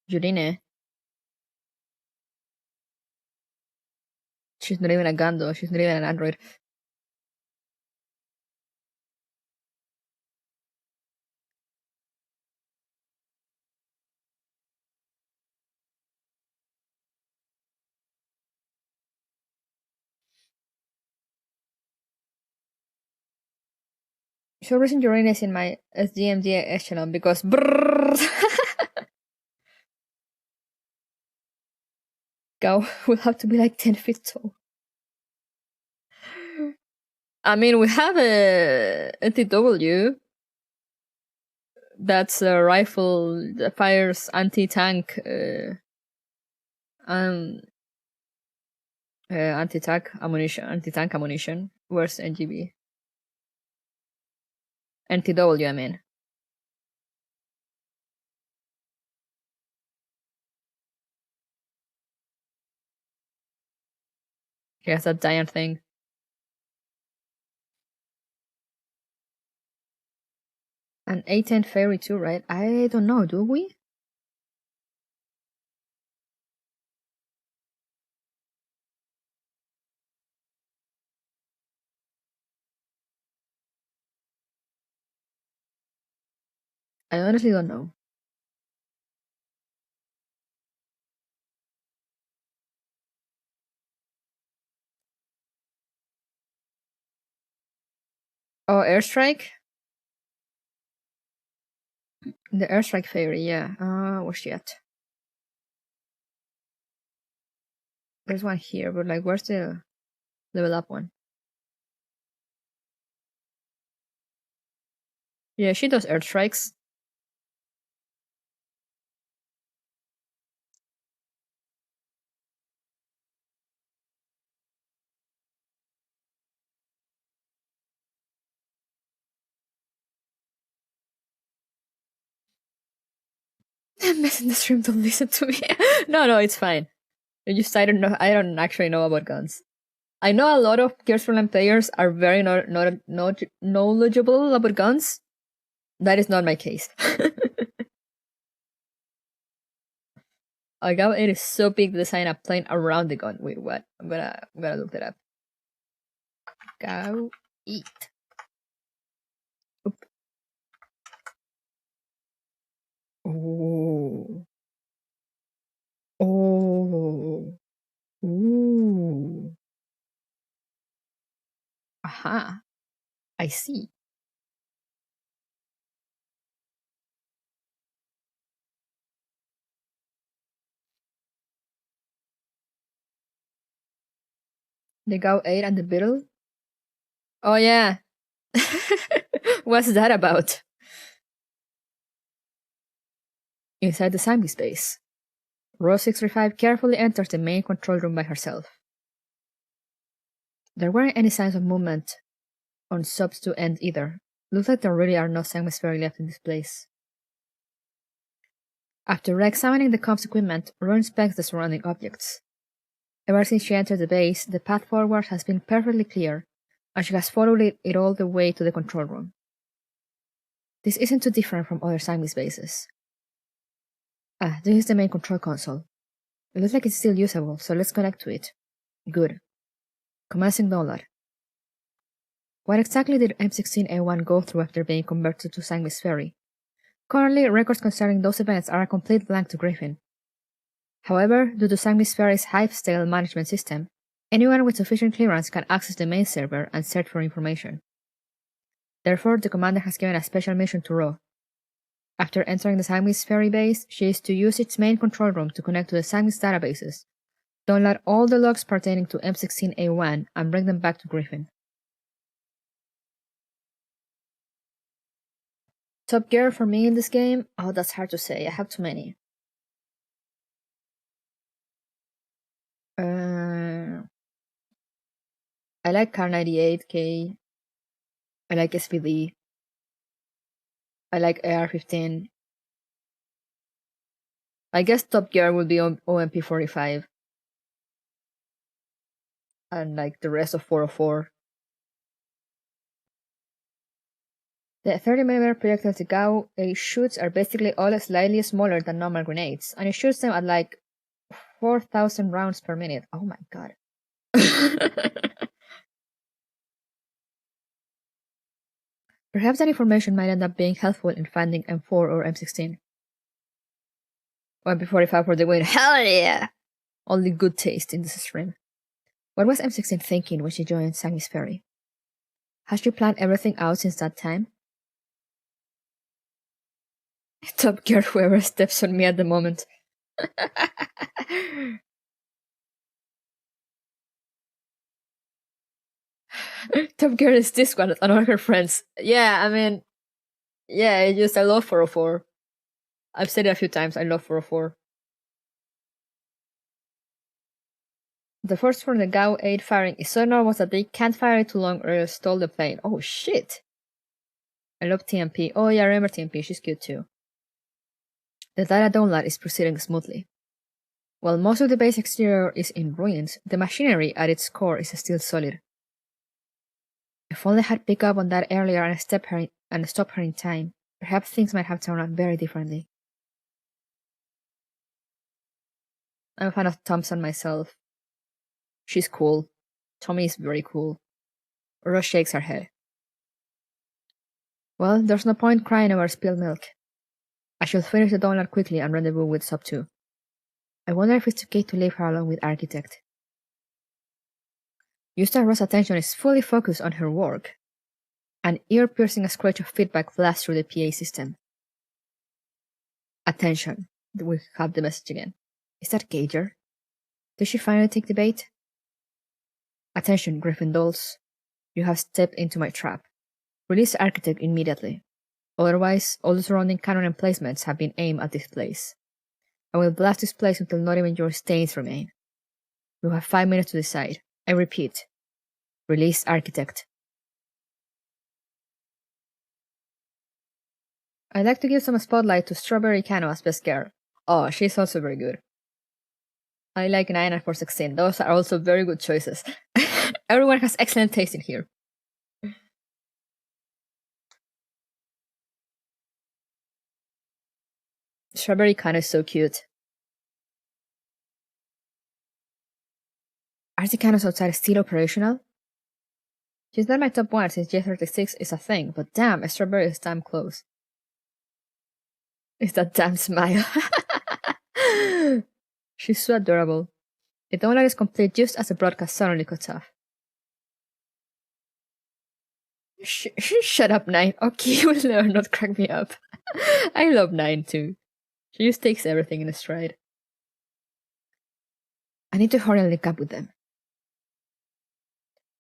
Yurine. She's not even a gun though. She's not even an android. For some reason, Yurine is in my SDMD echelon because Gao will have to be like 10 feet tall. I mean, we have a NTW. That's a rifle that fires anti-tank anti-tank ammunition. Where's NGB? NTW, I mean. Yes, that giant thing. An A10 ferry too, right? I don't know, do we? I honestly don't know. Oh, airstrike? The airstrike ferry, yeah. Where's she at? There's one here, but like, where's the level up one? Yeah, she does airstrikes. I'm messing the stream, don't listen to me. No, it's fine. I don't know. I don't actually know about guns. I know a lot of Gears Frontline players are very not knowledgeable about guns. That is not my case. Gao 8 is so big to design a plane around the gun. Wait, what? I'm gonna look that up. Gao 8. Oop. Oh. Oh. Ooh. Aha. I see. The Gao 8 and the Beetle? Oh, yeah. What's that about? Inside the zombie space, Rose 635 carefully enters the main control room by herself. There weren't any signs of movement on subs to end either. Looks like there really are no segments left in this place. After re-examining the comms equipment, Rose inspects the surrounding objects. Ever since she entered the base, the path forward has been perfectly clear, and she has followed it all the way to the control room. This isn't too different from other Sanguis bases. This is the main control console. It looks like it's still usable, so let's connect to it. Good. Commencing download. What exactly did M16A1 go through after being converted to Sanguis Ferry? Currently, records concerning those events are a complete blank to Griffin. However, due to Sanguis Ferry's Hypestale management system, anyone with sufficient clearance can access the main server and search for information. Therefore, the commander has given a special mission to Ro. After entering the Sanguis Ferry base, she is to use its main control room to connect to the Sanguis databases, download all the logs pertaining to M16A1, and bring them back to Griffin. Top gear for me in this game? Oh, that's hard to say. I have too many. I like Car 98K. I like SVD. I like AR-15. I guess top gear would be OMP-45. And like the rest of 404. The 30mm projectiles the GAU shoots are basically all slightly smaller than normal grenades, and it shoots them at like 4,000 rounds per minute. Oh my god. Perhaps that information might end up being helpful in finding M4 or M16. MP45 for the win. Hell yeah! Only good taste in this stream. What was M16 thinking when she joined Sanguis Ferry? Has she planned everything out since that time? Top gear whoever steps on me at the moment. Top gear is this one and all her friends. Yeah, I mean, yeah, I love 404. I've said it a few times, I love 404. The force from the GAU 8 firing is so enormous that they can't fire it too long or it'll stall the plane. Oh shit! I love TMP. Oh yeah, I remember TMP, she's cute too. The data download is proceeding smoothly. While most of the base exterior is in ruins, the machinery at its core is still solid. If only I had picked up on that earlier and stopped her in time, perhaps things might have turned out very differently. I'm a fan of Thompson myself. She's cool. Tommy is very cool. Rose shakes her head. Well, there's no point crying over spilled milk. I shall finish the download quickly and rendezvous with Sub 2. I wonder if it's okay to leave her alone with Architect. Yusta Rose's attention is fully focused on her work. An ear-piercing screech of feedback blasts through the PA system. Attention. We have the message again. Is that Gager? Did she finally take the bait? Attention, Griffin dolls. You have stepped into my trap. Release Architect immediately. Otherwise, all the surrounding cannon emplacements have been aimed at this place. I will blast this place until not even your stains remain. You have 5 minutes to decide. I repeat. Release Architect. I'd like to give some spotlight to Strawberry Cano as best girl. Oh, she's also very good. I like 9 and 416. Those are also very good choices. Everyone has excellent taste in here. Strawberry Cano is so cute. Are the cannons outside still operational? She's not my top 1 since J36 is a thing, but damn, Strawberry is damn close. It's that damn smile. She's so adorable. The download is complete just as the broadcast suddenly cuts off. Shut up, 9. Okay, you will never not crack me up. I love 9 too. She just takes everything in a stride. I need to hurry and link up with them.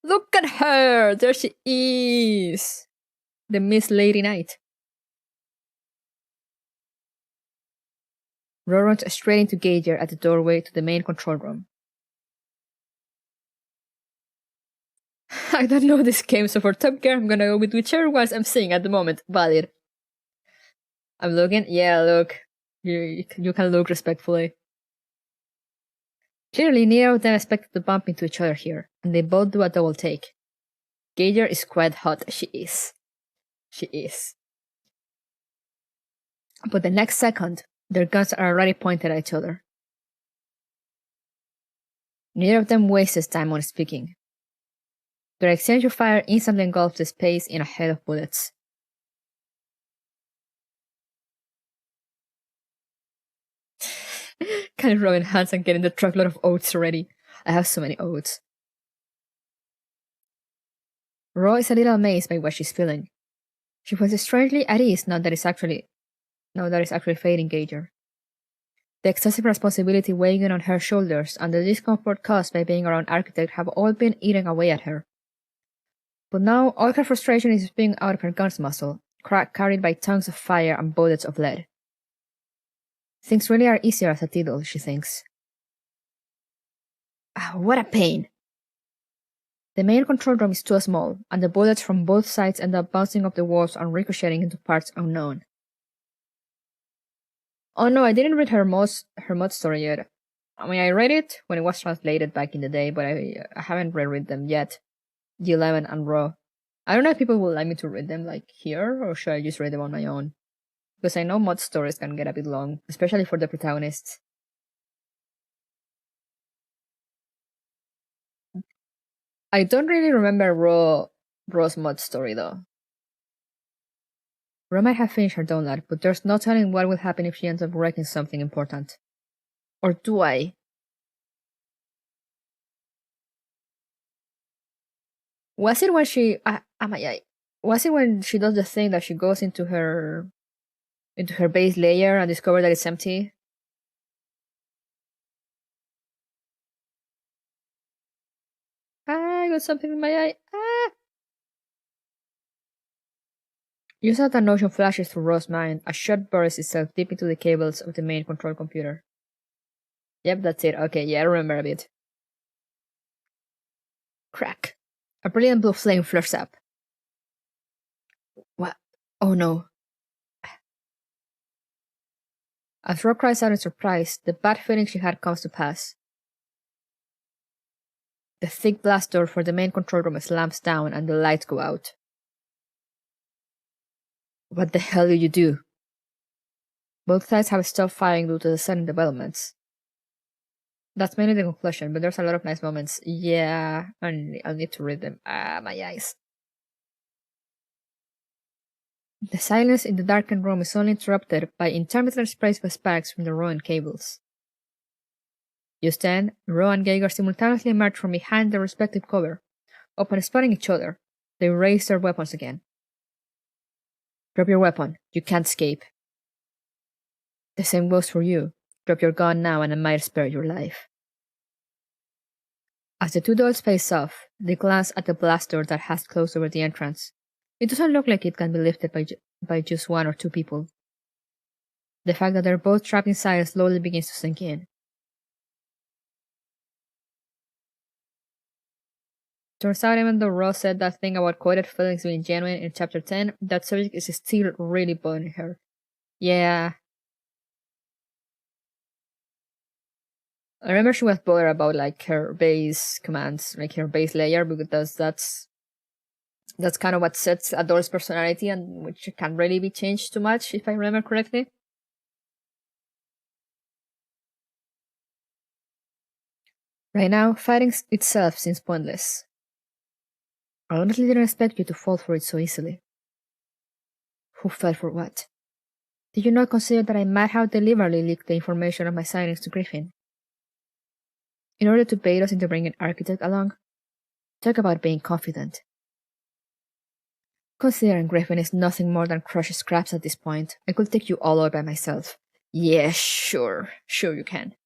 Look at her! There she is! The Miss Lady Knight. Ro runs straight into Gager at the doorway to the main control room. I don't know this game, so for Top Gear I'm gonna go with whichever ones I'm seeing at the moment. Valid. I'm looking? Yeah, look. You can look respectfully. Clearly, neither of them expected to bump into each other here, and they both do a double take. Gauger is quite hot. She is. She is. But the next second, their guns are already pointed at each other. Neither of them wastes time on speaking. Their exchange of fire instantly engulfs the space in a hail of bullets. Kind of rubbing hands and getting the truckload of oats ready. I have so many oats. Ro is a little amazed by what she's feeling. She feels strangely at ease now that it's actually fading Gauger. The excessive responsibility weighing on her shoulders and the discomfort caused by being around Architect have all been eating away at her. But now all her frustration is being out of her gun's muzzle, carried by tongues of fire and bullets of lead. Things really are easier as a Tiddle, she thinks. What a pain! The main control room is too small, and the bullets from both sides end up bouncing off the walls and ricocheting into parts unknown. Oh no, I didn't read her mod story yet. I mean, I read it when it was translated back in the day, but I haven't reread them yet. G11 and Raw. I don't know if people would like me to read them like here, or should I just read them on my own? Because I know mod stories can get a bit long, especially for the protagonists. I don't really remember Raw's mod story though. Raw might have finished her download, but there's no telling what will happen if she ends up wrecking something important. Or do I? Was it when she was it when she does the thing that she goes into her base layer and discovers that it's empty? I got something in my eye. Just as that notion flashes through Raw's mind, a shot bursts itself deep into the cables of the main control computer. Yep, that's it. Okay, yeah, I remember a bit. Crack. A brilliant blue flame flares up. What? Oh no. As Ro cries out in surprise, the bad feeling she had comes to pass. The thick blast door for the main control room slams down and the lights go out. What the hell did you do? Both sides have stopped firing due to the sudden developments. That's mainly the conclusion, but there's a lot of nice moments. Yeah, I'll need to read them. My eyes. The silence in the darkened room is only interrupted by intermittent sprays of sparks from the ruined cables. Just then, Ro and Geiger simultaneously emerge from behind their respective cover. Upon spotting each other, they raise their weapons again. Drop your weapon. You can't escape. The same goes for you. Drop your gun now and I might spare your life. As the two dolls face off, they glance at the blast door that has closed over the entrance. It doesn't look like it can be lifted by just one or two people. The fact that they're both trapped inside slowly begins to sink in. Turns out even though Ross said that thing about quoted feelings being genuine in chapter 10, that subject is still really bothering her. Yeah. I remember she was bothered about like her base commands, like her base layer, because that's kind of what sets a doll's personality and which can't really be changed too much, if I remember correctly. Right now, fighting itself seems pointless. I honestly didn't expect you to fall for it so easily. Who fell for what? Did you not consider that I might have deliberately leaked the information of my sightings to Griffin? In order to bait us into bringing Architect along? Talk about being confident. Considering Griffin is nothing more than crushed scraps at this point, I could take you all out by myself. Yeah, sure. Sure you can.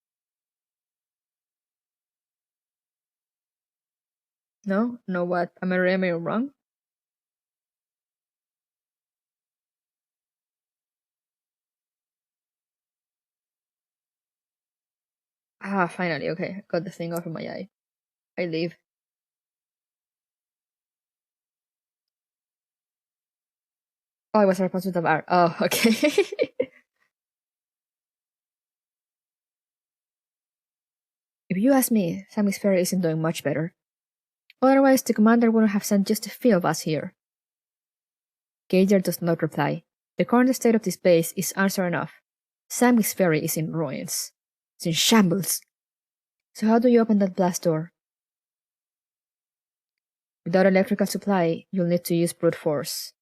No? No what? Am I really wrong? Finally, okay. Got the thing off of my eye. I leave. Oh, I was responsible with the bar. Oh, okay. If you ask me, Sammy's Ferry isn't doing much better. Otherwise, the commander wouldn't have sent just a few of us here. Gager does not reply. The current state of this base is answer enough. Sammy's ferry is in ruins. It's in shambles. So how do you open that blast door? Without electrical supply, you'll need to use brute force.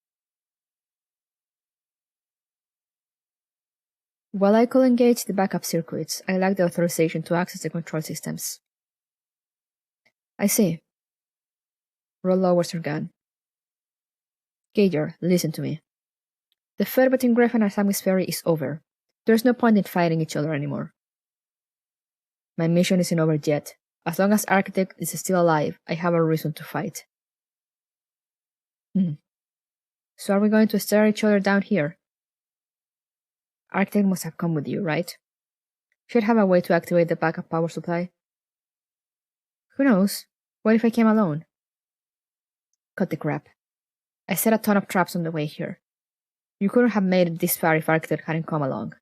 While I could engage the backup circuits, I lack the authorization to access the control systems. I see. Ro lowers her gun. Gager, listen to me. The fight between Griffin and Sammy's ferry is over. There's no point in fighting each other anymore. My mission isn't over yet. As long as Architect is still alive, I have a reason to fight. So are we going to stare each other down here? Architect must have come with you, right? Should have a way to activate the backup power supply. Who knows? What if I came alone? Cut the crap. I set a ton of traps on the way here. You couldn't have made it this far if Architect hadn't come along.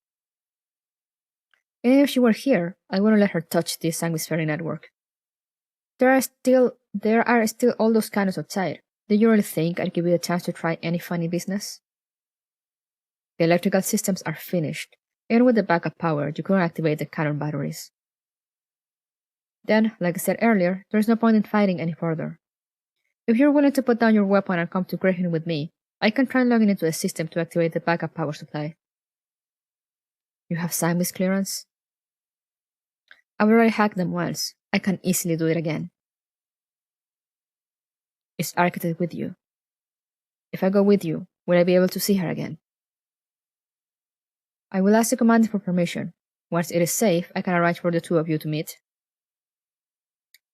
Even if she were here, I wouldn't let her touch this Sammy's ferry network. There are still all those cannons outside. Do you really think I'd give you the chance to try any funny business? The electrical systems are finished. Even with the backup power, you couldn't activate the cannon batteries. Then, like I said earlier, there's no point in fighting any further. If you're willing to put down your weapon and come to Griffin with me, I can try logging into the system to activate the backup power supply. You have Sammy's clearance? I've already hacked them once. I can easily do it again. Is Architect with you? If I go with you, will I be able to see her again? I will ask the commander for permission. Once it is safe, I can arrange for the two of you to meet.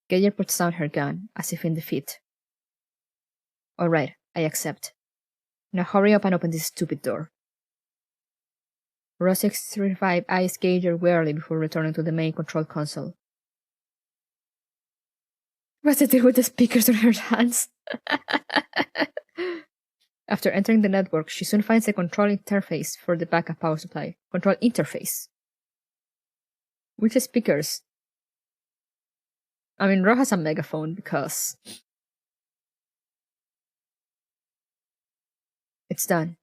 Gager puts down her gun, as if in defeat. Alright, I accept. Now hurry up and open this stupid door. Row 635 eyes Gager warily before returning to the main control console. What's the deal with the speakers on her hands? After entering the network, she soon finds the control interface for the backup power supply. Control interface. Which speakers? I mean, Ro has a megaphone because... It's done.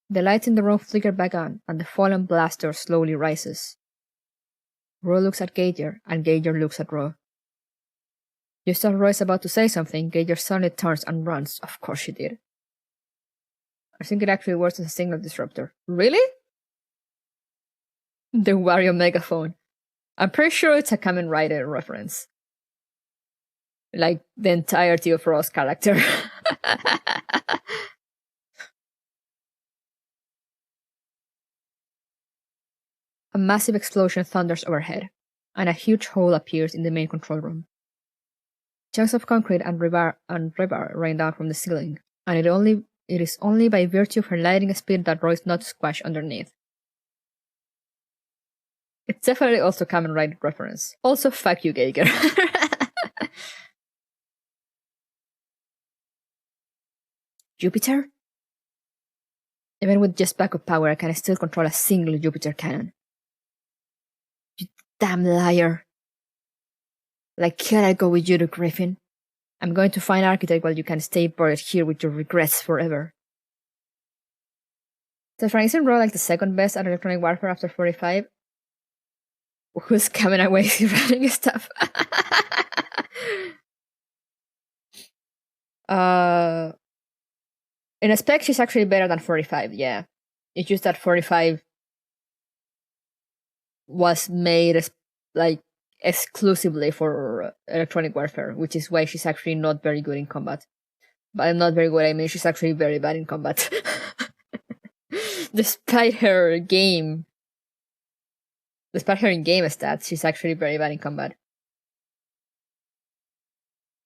The lights in the room flicker back on, and the fallen blaster slowly rises. Ro looks at Gager, and Gager looks at Ro. Just as Ro is about to say something, Gager suddenly turns and runs. Of course she did. I think it actually works as a signal disruptor. Really? The Wario megaphone. I'm pretty sure it's a Kamen Rider reference. Like the entirety of Ro's character. A massive explosion thunders overhead, and a huge hole appears in the main control room. Chunks of concrete and rebar rain down from the ceiling, and it is only by virtue of her lightning speed that Ro is not squashed underneath. It's definitely also a Kamen Rider reference. Also, fuck you, Gager. Jupiter? Even with just backup power, I can still control a single Jupiter cannon. You damn liar. Like, can I go with you to Griffin? I'm going to find Architect while you can stay buried here with your regrets forever. So, isn't Ro like the second best at electronic warfare after 45? Who's coming away running stuff? In a spec, she's actually better than 45, yeah. It's just that 45 was made like exclusively for electronic warfare, which is why she's actually not very good in combat. But I'm not very good, I mean she's actually very bad in combat. Despite her in-game stats, she's actually very bad in combat.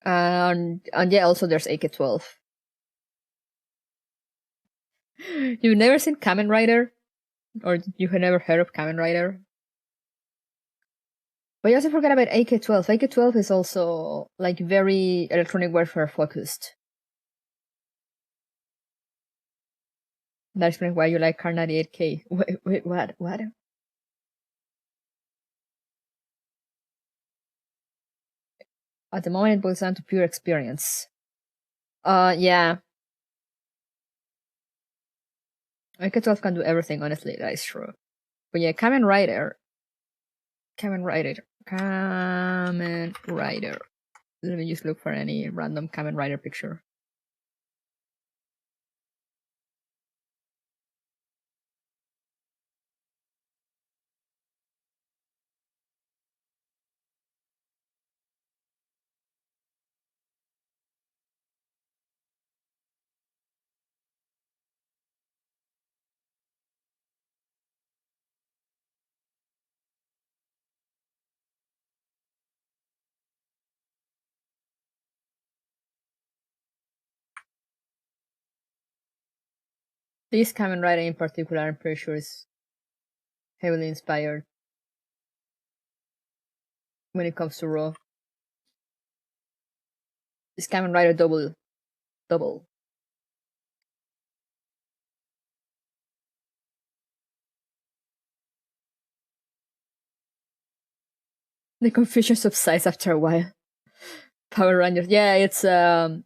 And yeah, also there's AK-12. You've never seen Kamen Rider? Or you have never heard of Kamen Rider? But you also forget about AK-12. AK-12 is also, like, very electronic warfare focused. That explains why you like Kar 98K. Wait, what? What? At the moment, it boils down to pure experience. Yeah. K-12 can do everything, honestly, that is true. But yeah, Kamen Rider. Let me just look for any random Kamen Rider picture. This Kamen Rider in particular, I'm pretty sure is heavily inspired when it comes to Raw. This Kamen Rider double. The confusion subsides after a while. Power Rangers, yeah, it's Sentai,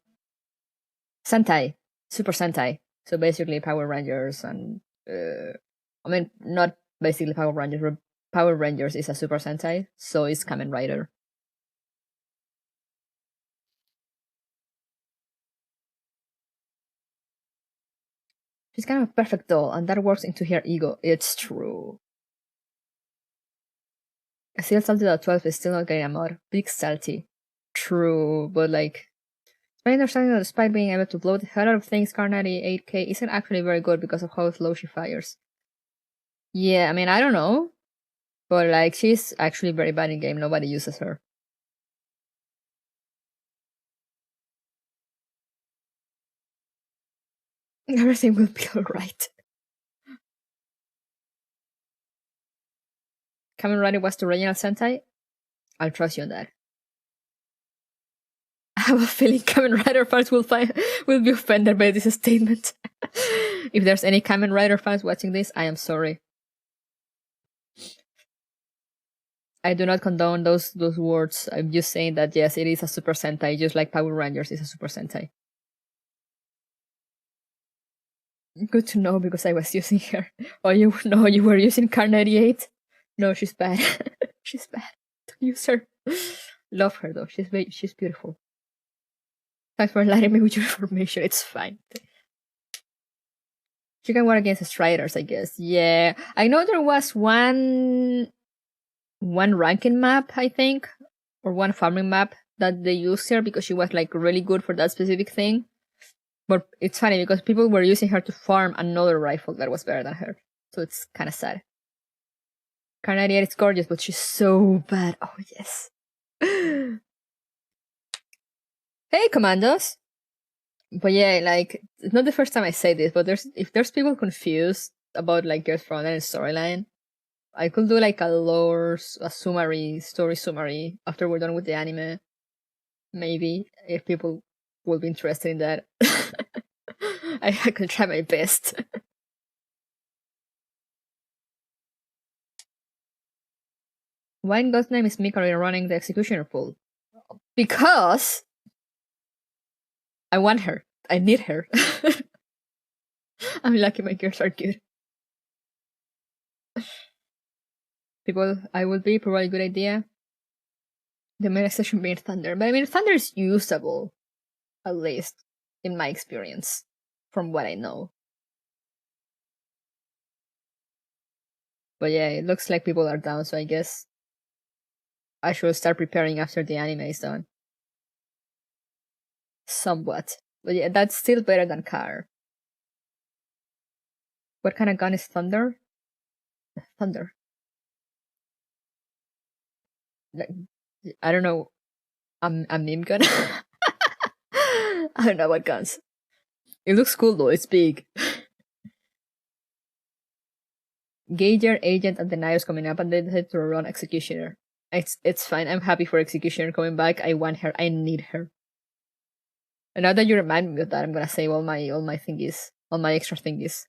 Super Sentai. So basically, Power Rangers and I mean, not basically Power Rangers, but Power Rangers is a Super Sentai, so it's Kamen Rider. She's kind of a perfect doll, and that works into her ego. It's true. Still salty at 12 is still not getting a mod. Big salty. True, but like, my understanding that despite being able to blow the hell out of things, Carnady 8K isn't actually very good because of how slow she fires. Yeah, I mean, I don't know. But like, she's actually very bad in game. Nobody uses her. Everything will be alright. Kamen Rider was the original Sentai? I'll trust you on that. I have a feeling Kamen Rider fans will be offended by this statement. If there's any Kamen Rider fans watching this, I am sorry. I do not condone those words. I'm just saying that yes, it is a Super Sentai, just like Power Rangers is a Super Sentai. Good to know because I was using her. Oh, you were using Car 98? No, she's bad. She's bad. Don't use her. Love her though. She's beautiful. Thanks for letting me with your information. It's fine. She can work against Striders, I guess. Yeah. I know there was one ranking map, I think, or one farming map that they used her because she was like really good for that specific thing. But it's funny because people were using her to farm another rifle that was better than her. So it's kind of sad. Carnadia is gorgeous, but she's so bad. Oh, yes. Hey, commandos! But yeah, like, it's not the first time I say this, but if there's people confused about like Girls Frontline storyline, I could do like a story summary after we're done with the anime. Maybe, if people will be interested in that. I can try my best. Why in God's name is Mikari running the executioner pool? Because I want her. I need her. I'm lucky my girls are good. People, I would be probably a good idea. The main exception being Thunder. But I mean, Thunder is usable. At least, in my experience. From what I know. But yeah, it looks like people are down, so I guess I should start preparing after the anime is done. Somewhat. But yeah, that's still better than Car. What kind of gun is Thunder? Thunder. Like, I don't know. A meme gun? I don't know what guns. It looks cool though, it's big. Gauger, Agent, and Deniers coming up, and they decided to run Executioner. It's fine. I'm happy for Executioner coming back. I want her. I need her. And now that you remind me of that, I'm gonna save all my thingies, all my extra thingies.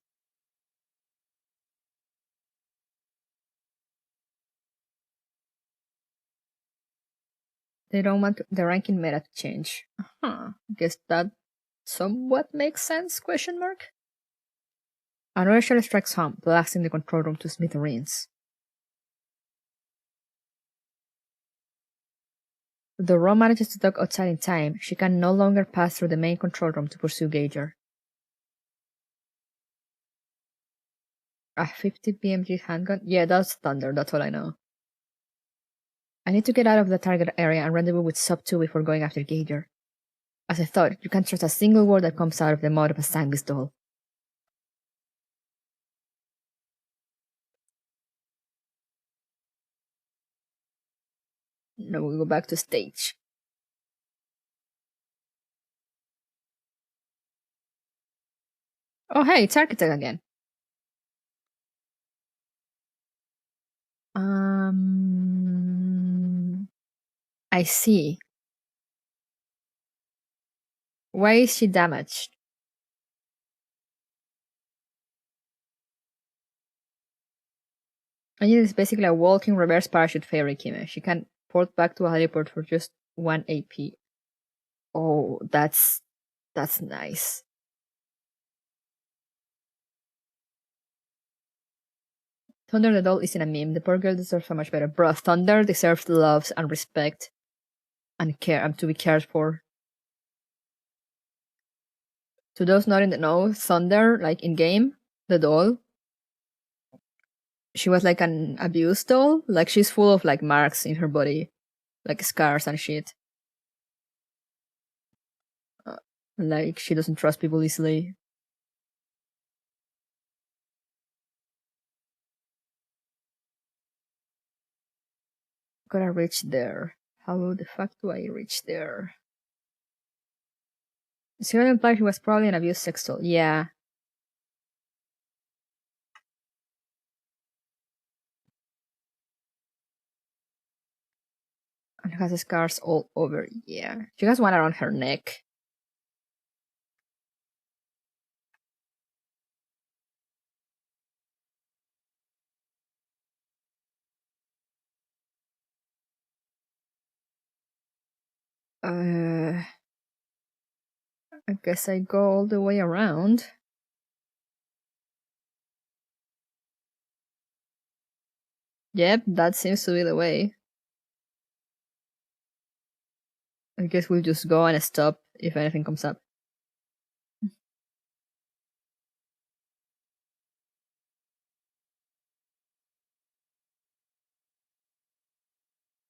They don't want the ranking meta to change. Guess that somewhat makes sense, question mark? Another shell strikes home, blasting the control room to smithereens. Though Ro manages to duck outside in time, she can no longer pass through the main control room to pursue Gauger. A 50 BMG handgun? Yeah, that's Thunder, that's all I know. I need to get out of the target area and rendezvous with Sub 2 before going after Gauger. As I thought, you can't trust a single word that comes out of the mouth of a Sanguis doll. Now we go back to stage. Oh hey, it's Architect again. I see. Why is she damaged? Anya is basically a walking reverse parachute fairy, Kime. She can port back to a heliport for just 1 AP. Oh, that's nice. Thunder the doll isn't a meme. The poor girl deserves so much better. Bruh, Thunder deserves love and respect and care and to be cared for. To those not in the know, Thunder, like in game, the doll, she was like an abused doll. Like she's full of like marks in her body, like scars and shit. Like she doesn't trust people easily. Gotta reach there. How the fuck do I reach there? Zero implied he was probably an abused sex doll. Yeah. And has scars all over. Yeah. She has one around her neck. I guess I go all the way around. Yep, that seems to be the way. I guess we'll just go and stop if anything comes up.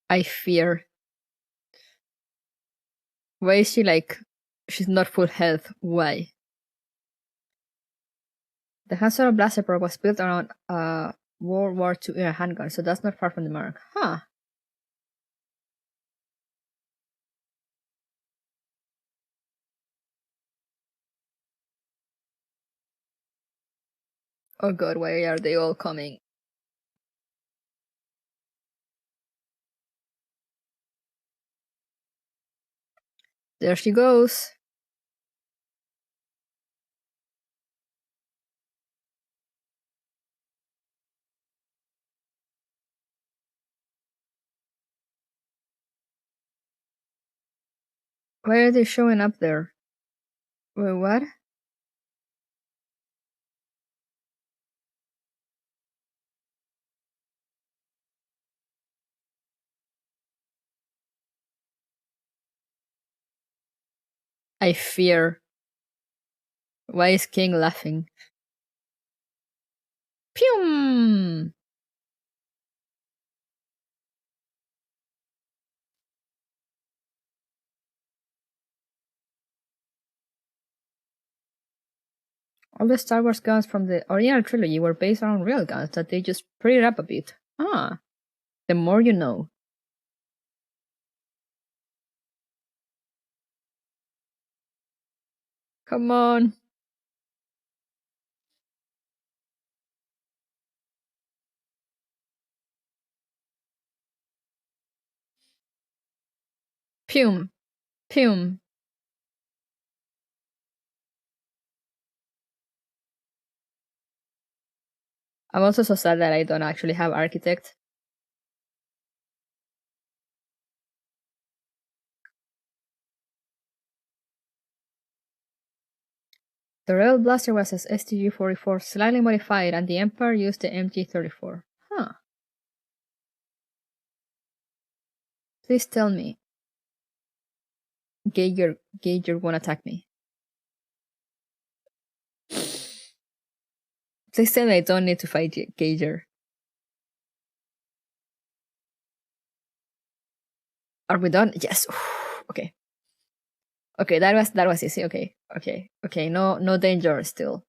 I fear. Why is she like... She's not full health. Why? The Han Solo blaster probe was built around a World War II era handgun, so that's not far from the mark. Huh. Oh god, why are they all coming? There she goes. Why are they showing up there? Wait, what? I fear. Why is King laughing? Pew! All the Star Wars guns from the original trilogy were based on real guns that they just prettied up a bit. Ah, the more you know. Come on. Pum. Pum. I'm also so sad that I don't actually have Architect. The Rebel Blaster was as STG-44, slightly modified, and the Empire used the MG-34. Huh. Please tell me. Gauger won't attack me. Please tell me I don't need to fight Gauger. Are we done? Yes. Okay. Okay, that was easy. Okay. No danger still.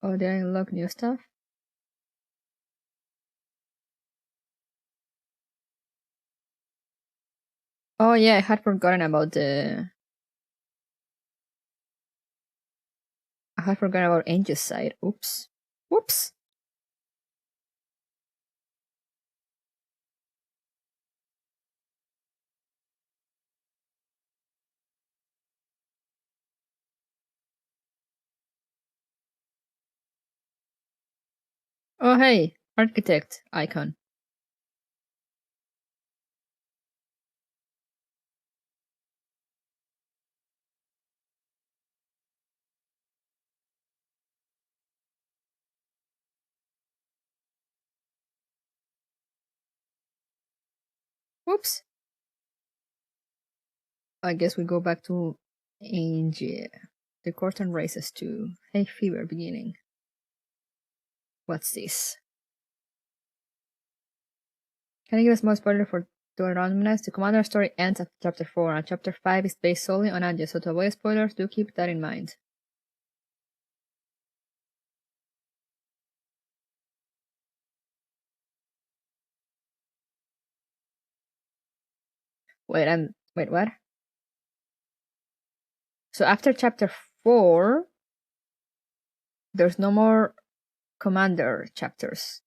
Oh, did I unlock new stuff? Oh yeah, I had forgotten about Angel's side. Oops. Whoops. Oh hey, architect icon. Whoops. I guess we go back to Angel. The curtain raises to hay fever beginning. What's this? Can you give us more spoiler for the Randomness? The Commander story ends at chapter 4, and chapter 5 is based solely on Angel, so to avoid spoilers, do keep that in mind. Wait, what? So after chapter 4, there's no more Commander chapters.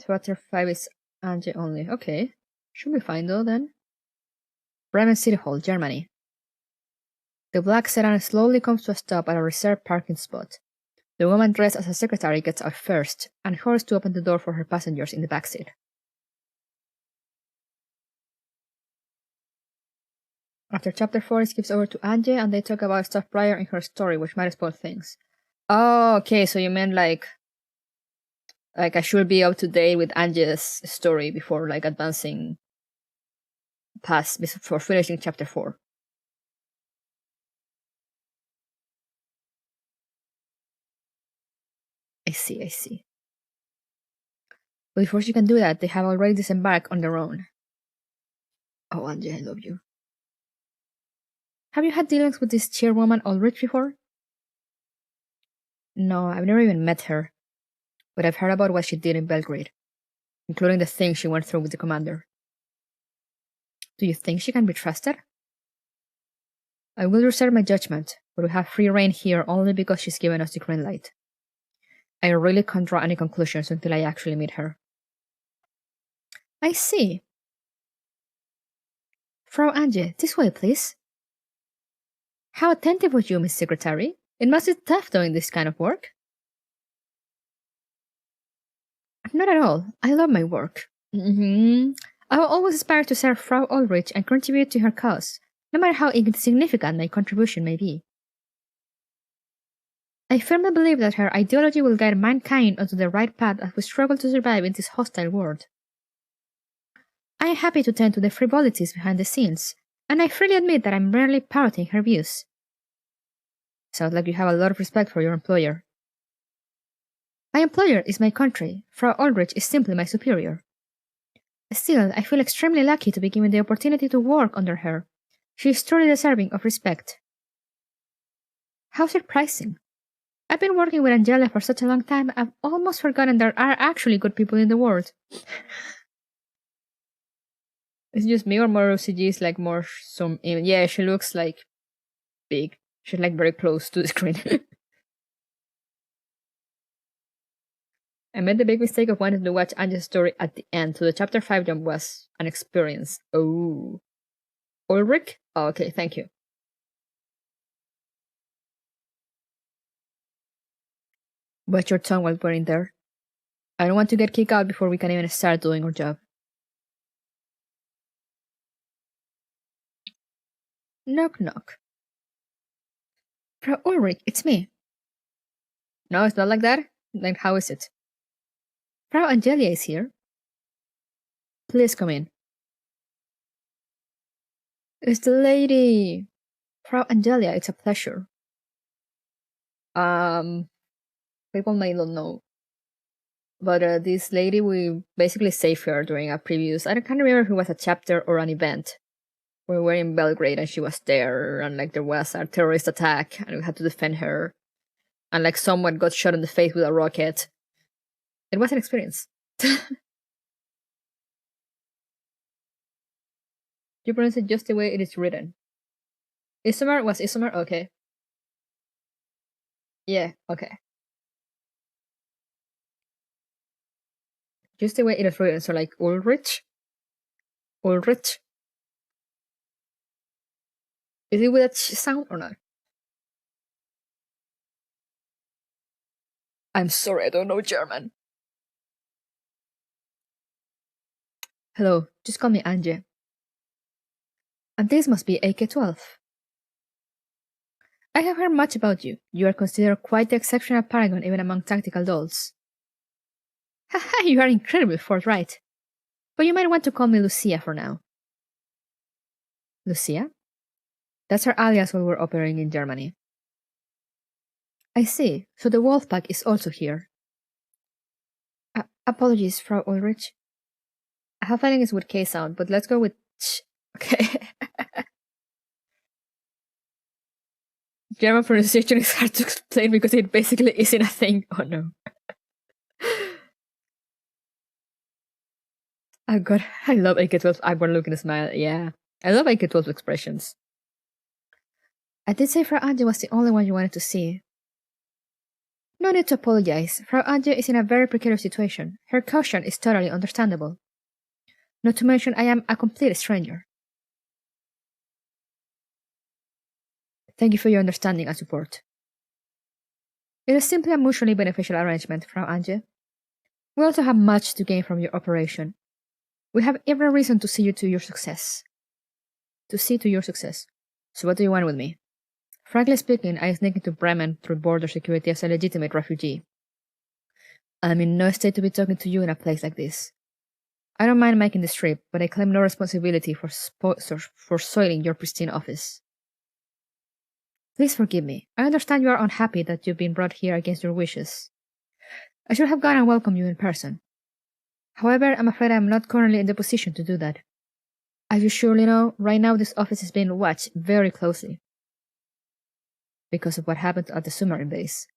Chapter 5 is Angel only. Okay. Should be fine though then. Bremen City Hall, Germany. The black sedan slowly comes to a stop at a reserved parking spot. The woman dressed as a secretary gets out first and hurries to open the door for her passengers in the backseat. After chapter 4, it skips over to Anje and they talk about stuff prior in her story, which might spoil things. Oh, okay, so you meant like I should be up to date with Anje's story before like advancing past, before finishing chapter 4. I see. But before she can do that, they have already disembarked on their own. Oh, Anje, I love you. Have you had dealings with this chairwoman Ulrich before? No, I've never even met her. But I've heard about what she did in Belgrade, including the things she went through with the commander. Do you think she can be trusted? I will reserve my judgment, but we have free rein here only because she's given us the green light. I really can't draw any conclusions until I actually meet her. I see. Frau Ange, this way, please. How attentive of you, Miss Secretary. It must be tough doing this kind of work. Not at all. I love my work. I will always aspire to serve Frau Ulrich and contribute to her cause, no matter how insignificant my contribution may be. I firmly believe that her ideology will guide mankind onto the right path as we struggle to survive in this hostile world. I am happy to tend to the frivolities behind the scenes, and I freely admit that I'm rarely parroting her views. Sounds like you have a lot of respect for your employer. My employer is my country. Frau Ulrich is simply my superior. Still, I feel extremely lucky to be given the opportunity to work under her. She is truly deserving of respect. How surprising. I've been working with Angela for such a long time, I've almost forgotten there are actually good people in the world. It's just me or more CG is like more some... Yeah, she looks like big. She's like very close to the screen. I made the big mistake of wanting to watch Angel's story at the end, so the chapter 5 jump was an experience. Oh. Ulrich? Oh, okay, thank you. Watch your tongue while we're in there. I don't want to get kicked out before we can even start doing our job. Knock knock. Frau Ulrich, it's me. No, it's not like that? Then how is it? Frau Angelia is here. Please come in. It's the lady. Frau Angelia, it's a pleasure. People may not know. But this lady, we basically saved her during a previous, I can't remember if it was a chapter or an event. We were in Belgrade and she was there, and like there was a terrorist attack and we had to defend her. And like someone got shot in the face with a rocket. It was an experience. You pronounce it just the way it is written. Isomer was Isomer? Okay. Yeah, okay. Just the way it is written, so like Ulrich? Ulrich? Is it with a ch sound or not? I'm sorry, I don't know German. Hello, just call me Angie. And this must be AK-12. I have heard much about you. You are considered quite the exceptional paragon even among tactical dolls. Haha, you are incredibly forthright. But you might want to call me Lucia for now. Lucia? That's her alias while we're operating in Germany. I see, so the Wolfpack is also here. Apologies, Frau Ulrich. I have a feeling it's with K sound, but let's go with ch. Okay. German pronunciation is hard to explain because it basically isn't a thing. Oh no. Oh god, I love AK-12's awkward look and smile. Yeah, I love AK-12's expressions. I did say Frau Ange was the only one you wanted to see. No need to apologize. Frau Ange is in a very precarious situation. Her caution is totally understandable. Not to mention I am a complete stranger. Thank you for your understanding and support. It is simply a mutually beneficial arrangement, Frau Ange. We also have much to gain from your operation. We have every reason to see to your success. So what do you want with me? Frankly speaking, I sneaked into Bremen through border security as a legitimate refugee. I'm in no state to be talking to you in a place like this. I don't mind making this trip, but I claim no responsibility for soiling your pristine office. Please forgive me. I understand you are unhappy that you've been brought here against your wishes. I should have gone and welcomed you in person. However, I'm afraid I am not currently in the position to do that. As you surely know, right now this office is being watched very closely. Because of what happened at the submarine base.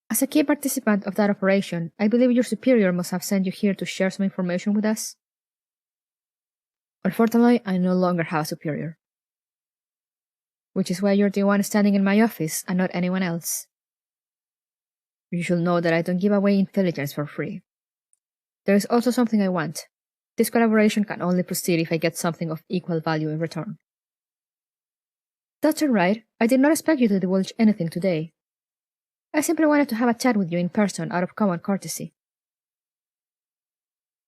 As a key participant of that operation, I believe your superior must have sent you here to share some information with us. Unfortunately, I no longer have a superior. Which is why you're the one standing in my office and not anyone else. You should know that I don't give away intelligence for free. There is also something I want. This collaboration can only proceed if I get something of equal value in return. That's alright. I did not expect you to divulge anything today. I simply wanted to have a chat with you in person out of common courtesy.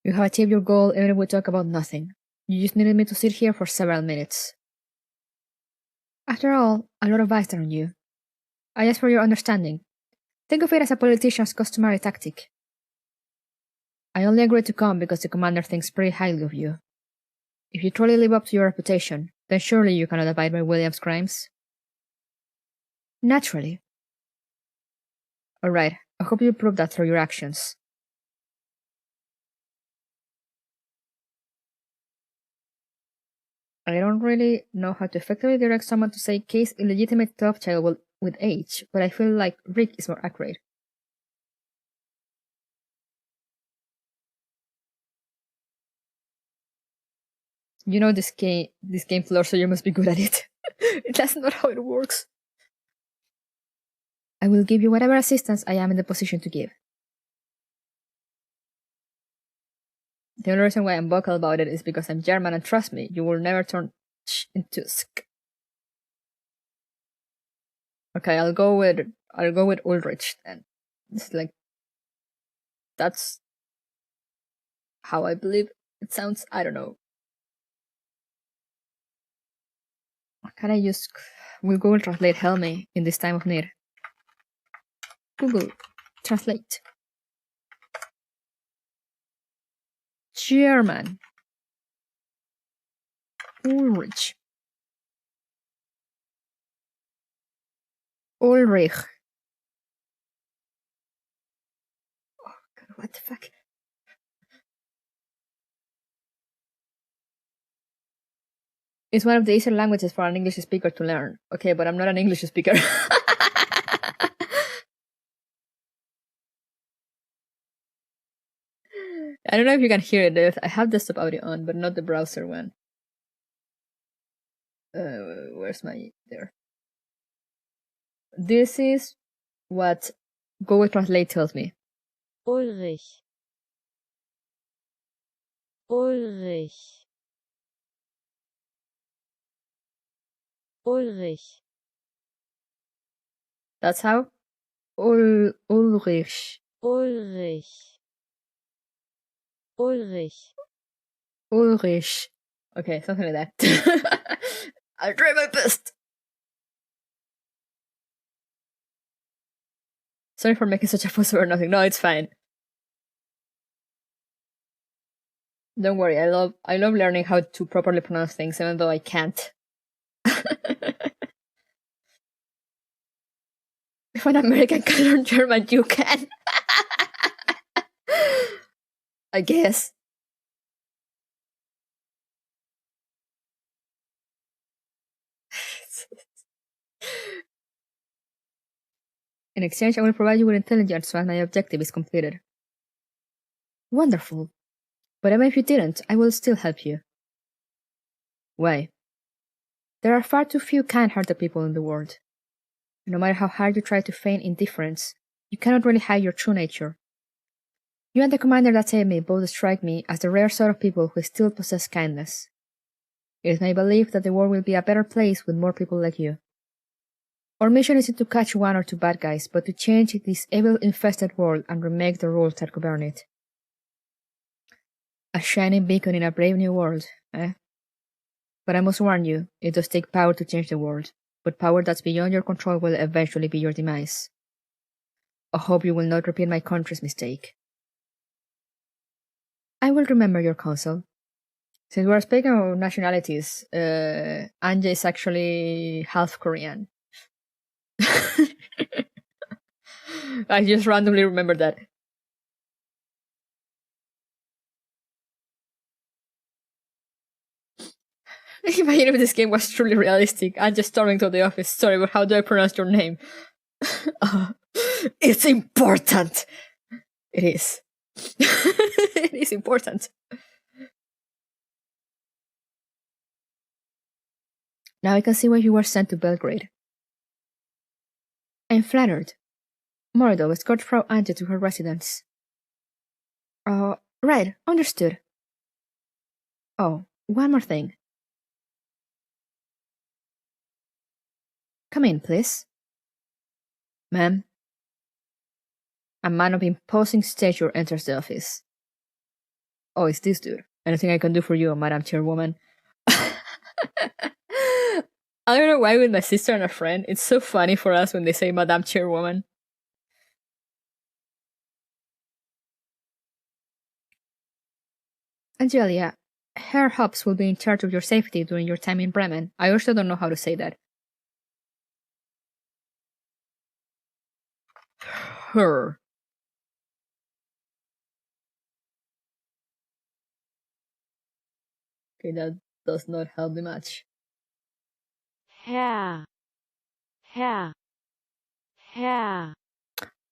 You have achieved your goal even if we talk about nothing. You just needed me to sit here for several minutes. After all, a lot of eyes are on you. I ask for your understanding. Think of it as a politician's customary tactic. I only agreed to come because the commander thinks pretty highly of you. If you truly live up to your reputation, then surely you cannot abide by William's crimes. Naturally. Alright, I hope you prove that through your actions. I don't really know how to effectively direct someone to say case illegitimate 12 child with age, but I feel like Rick is more accurate. You know this game floor, so you must be good at it. That's not how it works. I will give you whatever assistance I am in the position to give. The only reason why I'm vocal about it is because I'm German, and trust me, you will never turn sh into sk. Okay, I'll go with Ulrich then. It's like that's how I believe it sounds. I don't know. Can I use? Will Google Translate help me in this time of need? Google Translate. German. Ulrich. Ulrich. Oh, God, what the fuck? It's one of the easier languages for an English speaker to learn. Okay, but I'm not an English speaker. I don't know if you can hear it. I have desktop audio on, but not the browser one. Where's my... there. This is what Google Translate tells me. Ulrich. Ulrich. Ulrich. That's how? Ulrich. Ulrich. Ulrich. Ulrich. Okay, something like that. I'll try my best. Sorry for making such a fuss over nothing. No, it's fine. Don't worry, I love learning how to properly pronounce things, even though I can't. If an American can learn German, you can. I guess. In exchange, I will provide you with intelligence once my objective is completed. Wonderful. But even if you didn't, I will still help you. Why? There are far too few kind-hearted people in the world. No matter how hard you try to feign indifference, you cannot really hide your true nature. You and the commander that saved me both strike me as the rare sort of people who still possess kindness. It is my belief that the world will be a better place with more people like you. Our mission isn't to catch one or two bad guys, but to change this evil-infested world and remake the rules that govern it. A shining beacon in a brave new world, eh? But I must warn you, it does take power to change the world, but power that's beyond your control will eventually be your demise. I hope you will not repeat my country's mistake. I will remember your counsel. Since we're speaking of nationalities, Anja is actually half Korean. I just randomly remembered that. Imagine if this game was truly realistic. Anja storming to the office. Sorry, but how do I pronounce your name? It's important! It is. It is important. Now I can see why you were sent to Belgrade. I'm flattered. Mordov, escort Frau Anja to her residence. Right, understood. Oh, one more thing. Come in, please. Ma'am. A man of imposing stature enters the office. Oh, it's this dude. Anything I can do for you, Madam Chairwoman? I don't know why with my sister and a friend, it's so funny for us when they say Madam Chairwoman. Angelia, Herr Hobbs will be in charge of your safety during your time in Bremen. I also don't know how to say that. Her. Okay, that does not help me much. Herr. Herr. Herr.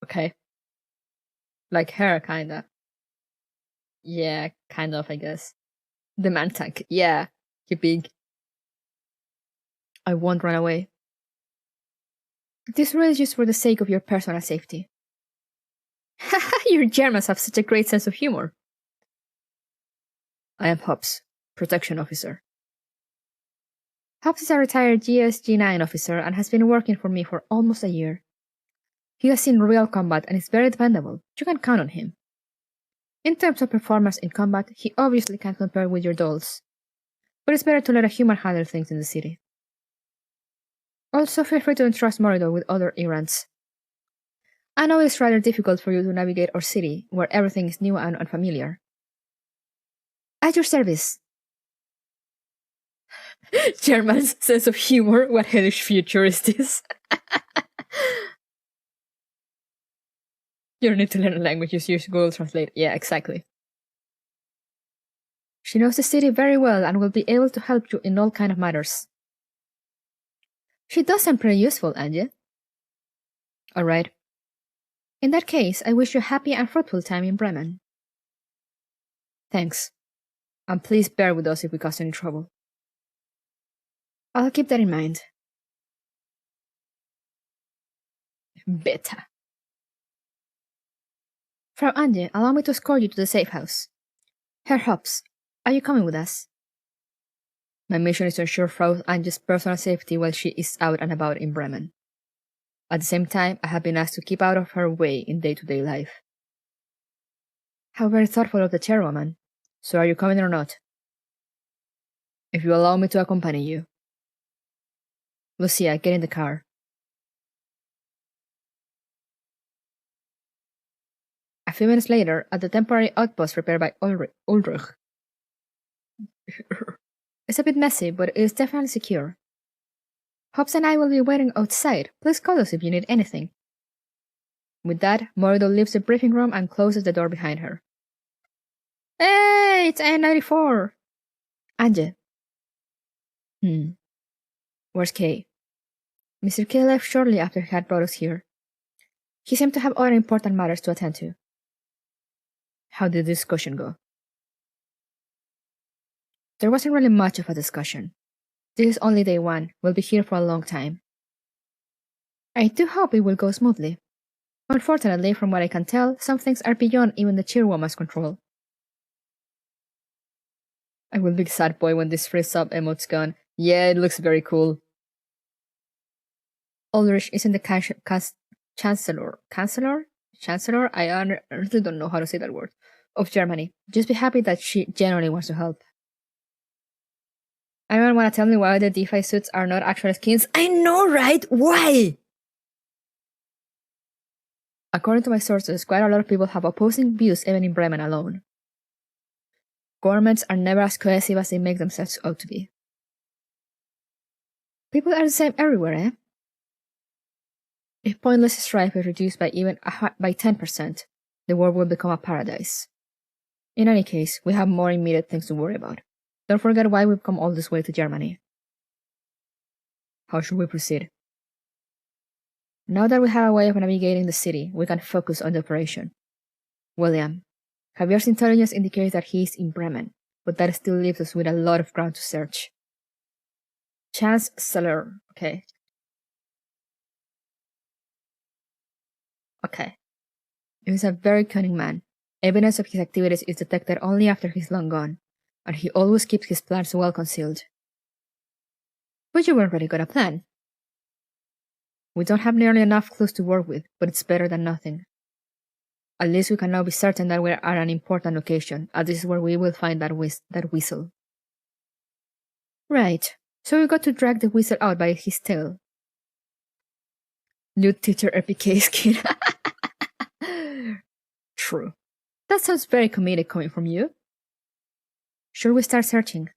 Okay. Like her, kinda. Yeah, kind of, I guess. The man tank. Yeah, you big. I won't run away. This rule is just for the sake of your personal safety. Haha, your Germans have such a great sense of humor. I am Hobbs, Protection Officer. Hobbs is a retired GSG-9 officer and has been working for me for almost a year. He has seen real combat and is very dependable. You can count on him. In terms of performance in combat, he obviously can't compare with your dolls. But it's better to let a human handle things in the city. Also, feel free to entrust Morido with other errands. I know it's rather difficult for you to navigate our city, where everything is new and unfamiliar. At your service. German's sense of humor. What hellish future is this? You don't need to learn languages, use Google Translate. Yeah, exactly. She knows the city very well and will be able to help you in all kind of matters. She does sound pretty useful, Angie. Alright. In that case, I wish you a happy and fruitful time in Bremen. Thanks. And please bear with us if we cause any trouble. I'll keep that in mind. Beta. Frau Ange, allow me to escort you to the safe house. Herr Hobbs, are you coming with us? My mission is to ensure Frau Ange's personal safety while she is out and about in Bremen. At the same time, I have been asked to keep out of her way in day-to-day life. How very thoughtful of the chairwoman. So are you coming or not? If you allow me to accompany you. Lucia, get in the car. A few minutes later, at the temporary outpost prepared by Ulrich. It's a bit messy, but it is definitely secure. Hobbs and I will be waiting outside. Please call us if you need anything. With that, Morido leaves the briefing room and closes the door behind her. Hey, it's N94. Ange. Where's Kay? Mr. K left shortly after he had brought us here. He seemed to have other important matters to attend to. How did the discussion go? There wasn't really much of a discussion. This is only day one. We'll be here for a long time. I do hope it will go smoothly. Unfortunately, from what I can tell, some things are beyond even the chairwoman's control. I will be sad boy when this freeze up emote's gone. Yeah, it looks very cool. Ulrich isn't the Chancellor? I honestly don't know how to say that word. Of Germany. Just be happy that she genuinely wants to help. Anyone want to tell me why the DeFi suits are not actual skins? I know, right? Why? According to my sources, quite a lot of people have opposing views even in Bremen alone. Governments are never as cohesive as they make themselves out to be. People are the same everywhere, eh? If pointless strife is reduced by 10%, the world will become a paradise. In any case, we have more immediate things to worry about. Don't forget why we've come all this way to Germany. How should we proceed? Now that we have a way of navigating the city, we can focus on the operation. William, Javier's intelligence indicates that he is in Bremen, but that still leaves us with a lot of ground to search. Chancellor, okay. He's a very cunning man. Evidence of his activities is detected only after he's long gone, and he always keeps his plans well concealed. But you already got a plan. We don't have nearly enough clues to work with, but it's better than nothing. At least we can now be certain that we're at an important location, and this is where we will find that whistle. Right, so we got to drag the whistle out by his tail. New teacher EPK skin. True. That sounds very comedic coming from you. Should we start searching?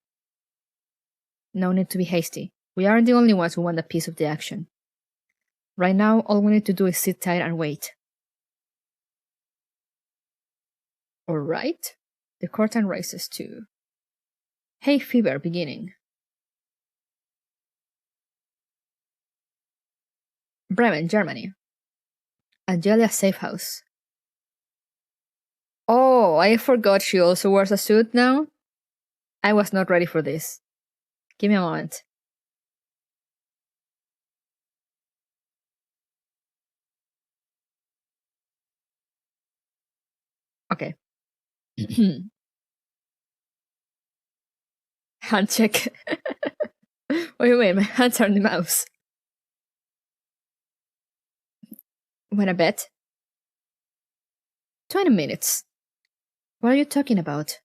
No need to be hasty. We aren't the only ones who want a piece of the action. Right now, all we need to do is sit tight and wait. Alright. The curtain rises to hay fever beginning. Bremen, Germany. Angelia safe house. Oh, I forgot she also wears a suit now. I was not ready for this. Give me a moment. Okay. Hand check. Wait, my hands are on the mouse. Wanna bet? 20 minutes. What are you talking about?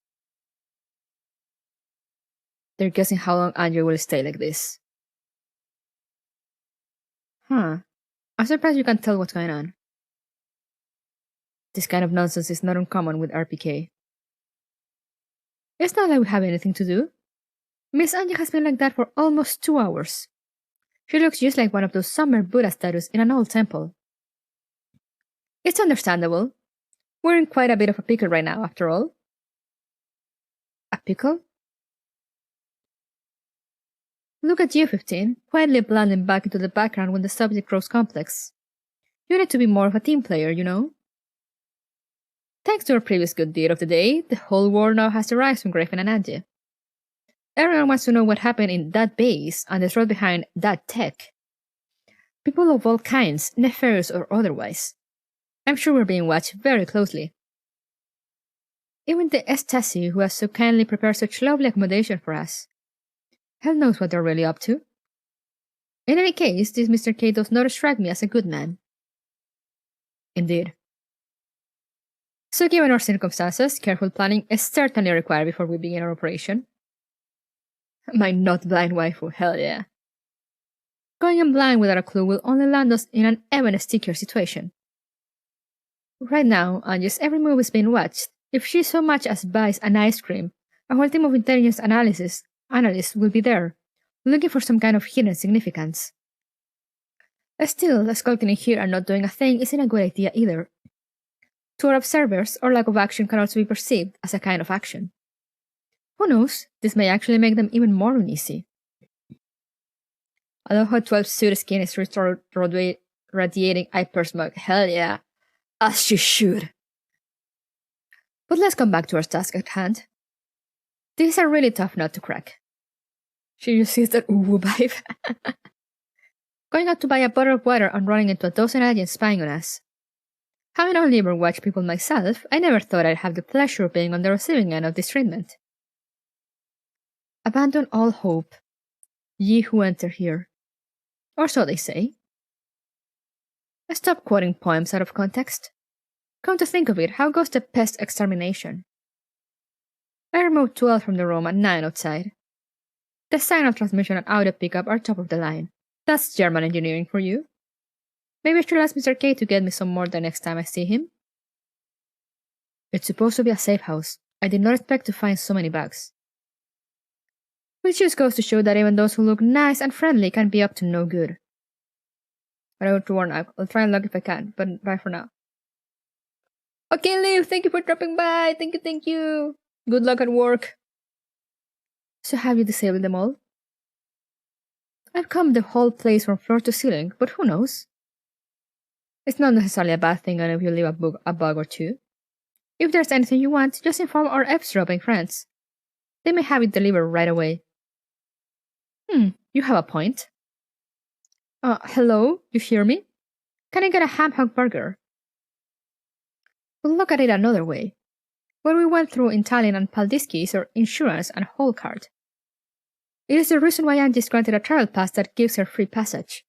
They're guessing how long Andrew will stay like this. I'm surprised you can't tell what's going on. This kind of nonsense is not uncommon with RPK. It's not like we have anything to do. Miss Angie has been like that for almost 2 hours. She looks just like one of those summer Buddha statues in an old temple. It's understandable. We're in quite a bit of a pickle right now, after all. A pickle? Look at you, 15, quietly blending back into the background when the subject grows complex. You need to be more of a team player, you know? Thanks to our previous good deed of the day, the whole world now has the rise from Griffin and Angie. Everyone wants to know what happened in that base and the threat behind that tech. People of all kinds, nefarious or otherwise. I'm sure we're being watched very closely. Even the Estasi, who has so kindly prepared such lovely accommodation for us. Hell knows what they're really up to. In any case, this Mr. K does not strike me as a good man. Indeed. So given our circumstances, careful planning is certainly required before we begin our operation. My not blind waifu, hell yeah. Going in blind without a clue will only land us in an even stickier situation. Right now, Angie's every move is being watched. If she so much as buys an ice cream, a whole team of intelligence analysts will be there, looking for some kind of hidden significance. Still, skulking in here and not doing a thing isn't a good idea either. To our observers, our lack of action can also be perceived as a kind of action. Who knows, this may actually make them even more uneasy. I love how 12's suit skin is radiating hyper smog, hell yeah, as she should. But let's come back to our task at hand. This is a really tough nut to crack. She just sees that ooh vibe. Going out to buy a bottle of water and running into a dozen agents spying on us. Having only ever watched people myself, I never thought I'd have the pleasure of being on the receiving end of this treatment. Abandon all hope, ye who enter here. Or so they say. Stop quoting poems out of context. Come to think of it, how goes the pest extermination? I removed 12 from the room and 9 outside. The signal transmission and audio pickup are top of the line. That's German engineering for you. Maybe I should ask Mr. K to get me some more the next time I see him. It's supposed to be a safe house. I did not expect to find so many bugs. Which just goes to show that even those who look nice and friendly can be up to no good. But I want to warn out. I'll try and log if I can, but bye for now. Okay, Liv, thank you for dropping by. Thank you. Good luck at work. So have you disabled them all? I've combed the whole place from floor to ceiling, but who knows? It's not necessarily a bad thing if you leave a bug or two. If there's anything you want, just inform our eavesdropping friends. They may have it delivered right away. You have a point. Hello? You hear me? Can I get a ham hock burger? We'll look at it another way. What we went through in Tallinn and Paldiski is our insurance and whole card. It is the reason why Angie's granted a travel pass that gives her free passage.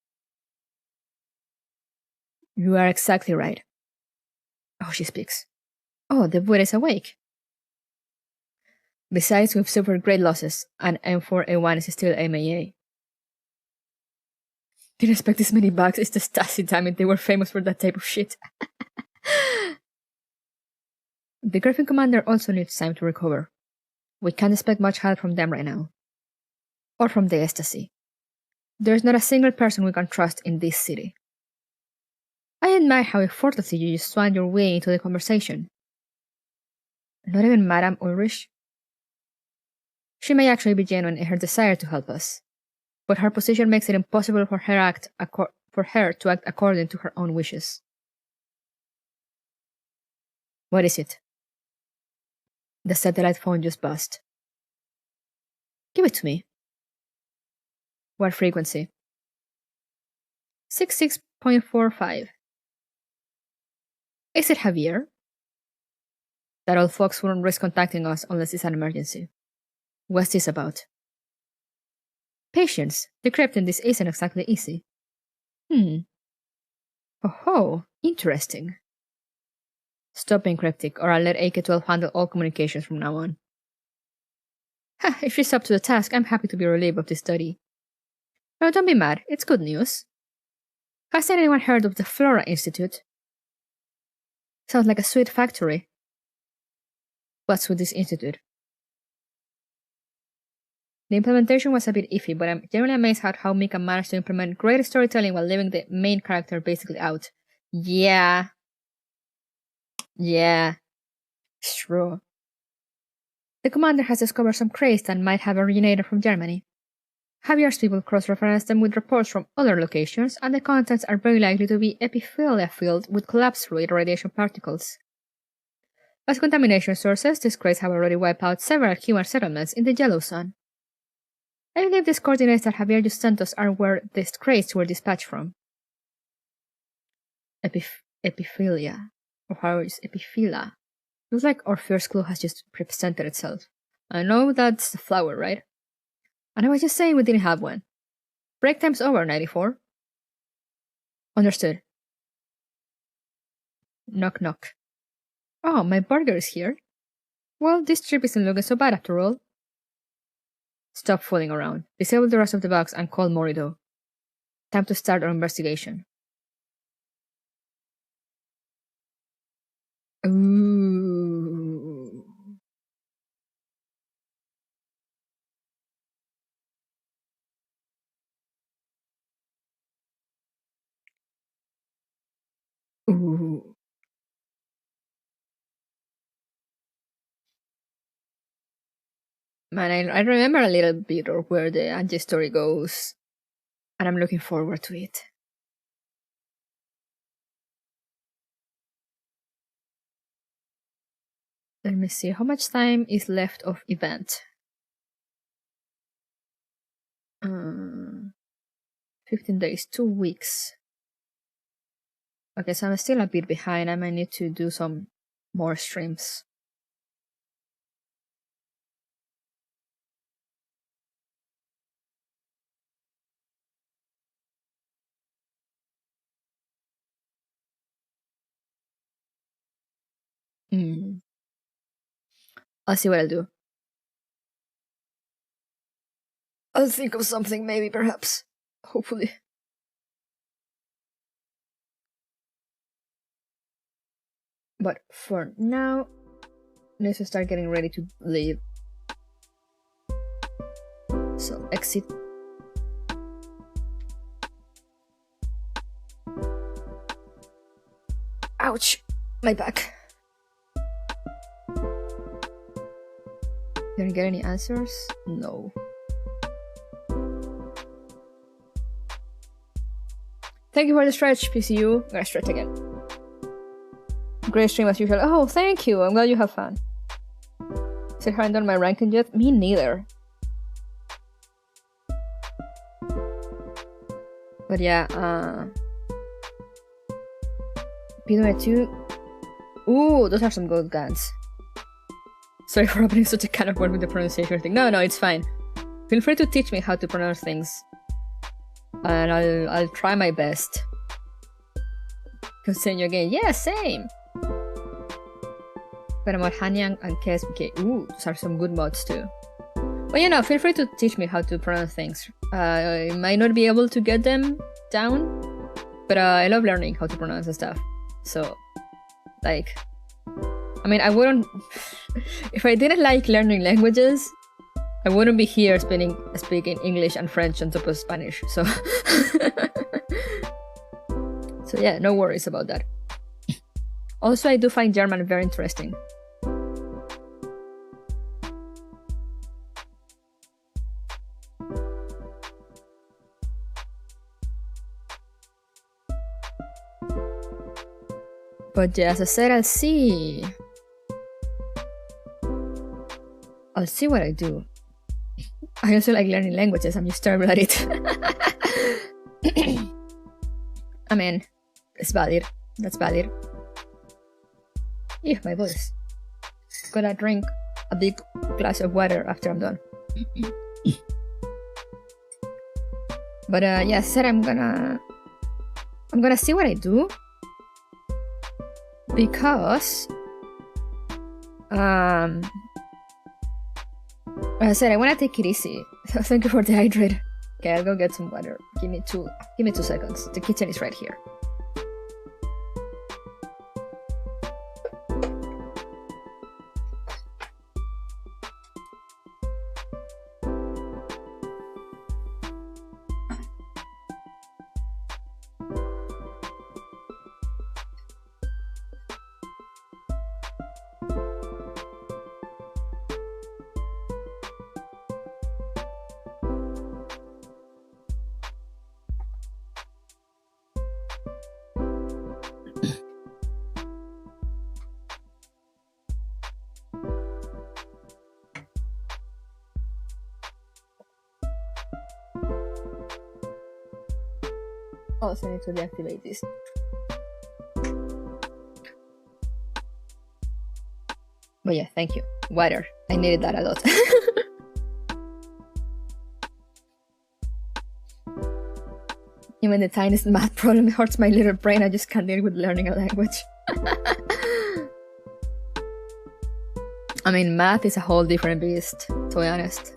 You are exactly right. Oh, she speaks. Oh, the Buddha is awake. Besides, we've suffered great losses, and M4A1 is still MAA. Didn't expect this many bugs, it's the Stasi, damn it, they were famous for that type of shit. The Griffin commander also needs time to recover. We can't expect much help from them right now. Or from the Estasi. There's not a single person we can trust in this city. I admire how effortlessly you just swam your way into the conversation. Not even Madame Ulrich? She may actually be genuine in her desire to help us, but her position makes it impossible for her to act according to her own wishes. What is it? The satellite phone just buzzed. Give it to me. What frequency? 66.45. Is it Javier? That old fox wouldn't risk contacting us unless it's an emergency. What's this about? Patience. Decrypting this isn't exactly easy. Oh, interesting. Stop being cryptic, or I'll let AK-12 handle all communications from now on. Ha, if she's up to the task, I'm happy to be relieved of this study. No, don't be mad, it's good news. Has anyone heard of the Flora Institute? Sounds like a sweet factory. What's with this institute? The implementation was a bit iffy, but I'm generally amazed at how Mika managed to implement great storytelling while leaving the main character basically out. Yeah. It's true. The commander has discovered some craze that might have originated from Germany. Javier's people cross-reference them with reports from other locations, and the contents are very likely to be epiphylia-filled with collapse-fluid radiation particles. As contamination sources, these crates have already wiped out several human settlements in the Yellow Zone. I believe these coordinates that Javier just sent us are where these crates were dispatched from. Epiphylia. Or how is epiphyla? Looks like our first clue has just presented itself. I know that's the flower, right? And I was just saying we didn't have one. Break time's over, 94. Understood. Knock knock. Oh, my burger is here. Well, this trip isn't looking so bad after all. Stop fooling around. Disable the rest of the box and call Morido. Time to start our investigation. Ooh. Ooh. Man, I remember a little bit of where the Angie story goes, and I'm looking forward to it. Let me see, how much time is left of event? 15 days, 2 weeks. Okay, so I'm still a bit behind. I might need to do some more streams. I'll see what I'll do. I'll think of something, maybe, perhaps. Hopefully. But for now, let's start getting ready to leave. So, exit. Ouch! My back. Did I get any answers? No. Thank you for the stretch, PCU. I'm gonna stretch again. Great stream as usual. Oh, thank you. I'm glad you have fun. So, haven't done my ranking yet? Me neither. But yeah, P22. Ooh, those are some good guns. Sorry for opening such a can of worms with the pronunciation thing. No, it's fine. Feel free to teach me how to pronounce things. And I'll try my best. Continue again. Yeah, same! But about Hanyang and KSBK. Ooh, those are some good mods too. But you know, feel free to teach me how to pronounce things. I might not be able to get them down, but I love learning how to pronounce the stuff. So, like, I mean, I wouldn't... If I didn't like learning languages, I wouldn't be here speaking English and French on top of Spanish, so... So yeah, no worries about that. Also, I do find German very interesting. But yeah, as I said, I'll see what I do. I also like learning languages, I'm just terrible at it. I mean, it's valid. That's valid. Yeah, my voice. Gonna drink a big glass of water after I'm done. But yeah, I said I'm gonna see what I do, because I said I wanna take it easy. So thank you for the hydrate. Okay, I'll go get some water. Give me 2 seconds. The kitchen is right here. Also need to deactivate this. But yeah, thank you. Water. I needed that a lot. Even the tiniest math problem hurts my little brain. I just can't deal with learning a language. I mean, math is a whole different beast, to be honest.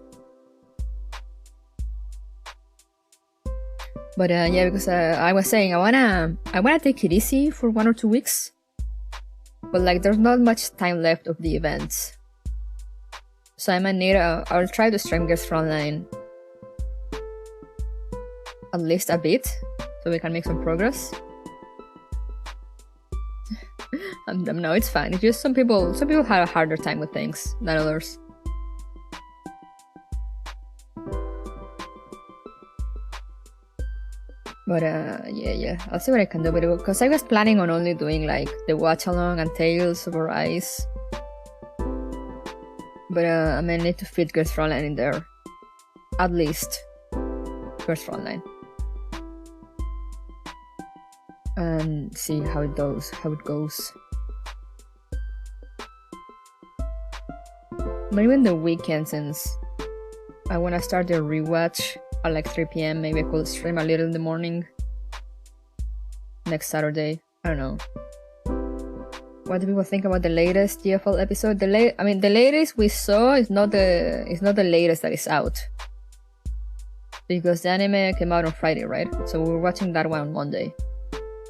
But yeah, because I was saying I wanna take it easy for 1 or 2 weeks, but like there's not much time left of the events, so I might need I'll try to stream Girls Frontline at least a bit, so we can make some progress. No, it's fine. It's just some people have a harder time with things than others. But yeah, I'll see what I can do with it, because I was planning on only doing like the watch along and Tales of Arise. But I may need to fit Girls Frontline in there, at least Girls Frontline, and see how it goes. But even the weekend, since I want to start the rewatch at like 3 p.m. Maybe I could stream a little in the morning next Saturday. I don't know. What do people think about the latest GFL episode? The latest we saw is not the latest that is out, because the anime came out on Friday, right? So we were watching that one on Monday.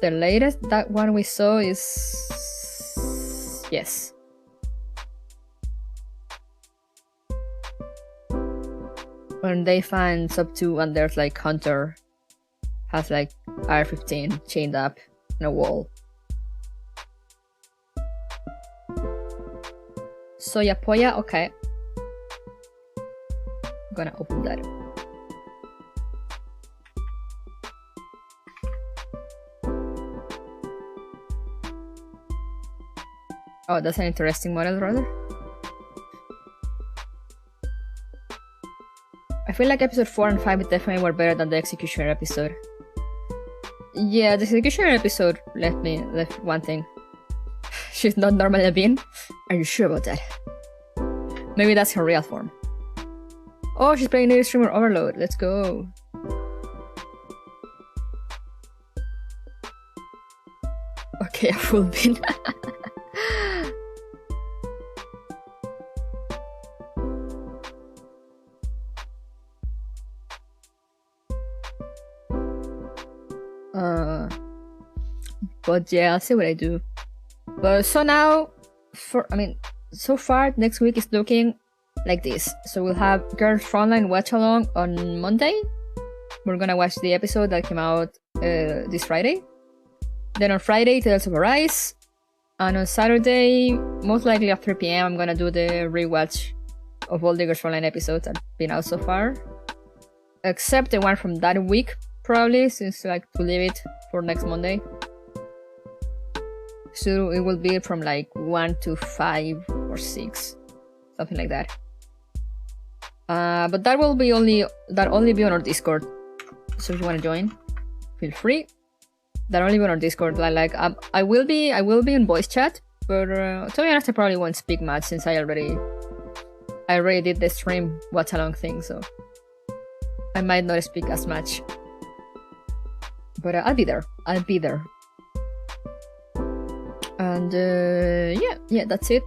The latest that one we saw is yes. When they find Sub 2 and there's like Hunter has like R15 chained up in a wall. Soya Poya, okay. I'm gonna open that. Oh, that's an interesting model, rather. I feel like episode 4 and 5 definitely were better than the Executioner episode. Yeah, the Executioner episode left one thing. She's not normally a bean. Are you sure about that? Maybe that's her real form. Oh, she's playing Native Streamer Overload. Let's go. Okay, a full bean. But yeah, I'll see what I do. But so now, so far next week is looking like this. So we'll have Girls Frontline watch along on Monday. We're gonna watch the episode that came out this Friday. Then on Friday, Tales of Arise. And on Saturday, most likely at 3 p.m, I'm gonna do the rewatch of all the Girls Frontline episodes that have been out so far. Except the one from that week, probably, since like to leave it for next Monday. So it will be from like 1 to 5 or 6, something like that. But that will be only be on our Discord. So if you want to join, feel free. That only be on our Discord. I will be in voice chat, but to be honest, I probably won't speak much since I already did the stream watch along thing. So I might not speak as much But I'll be there. I'll be there. And yeah, that's it.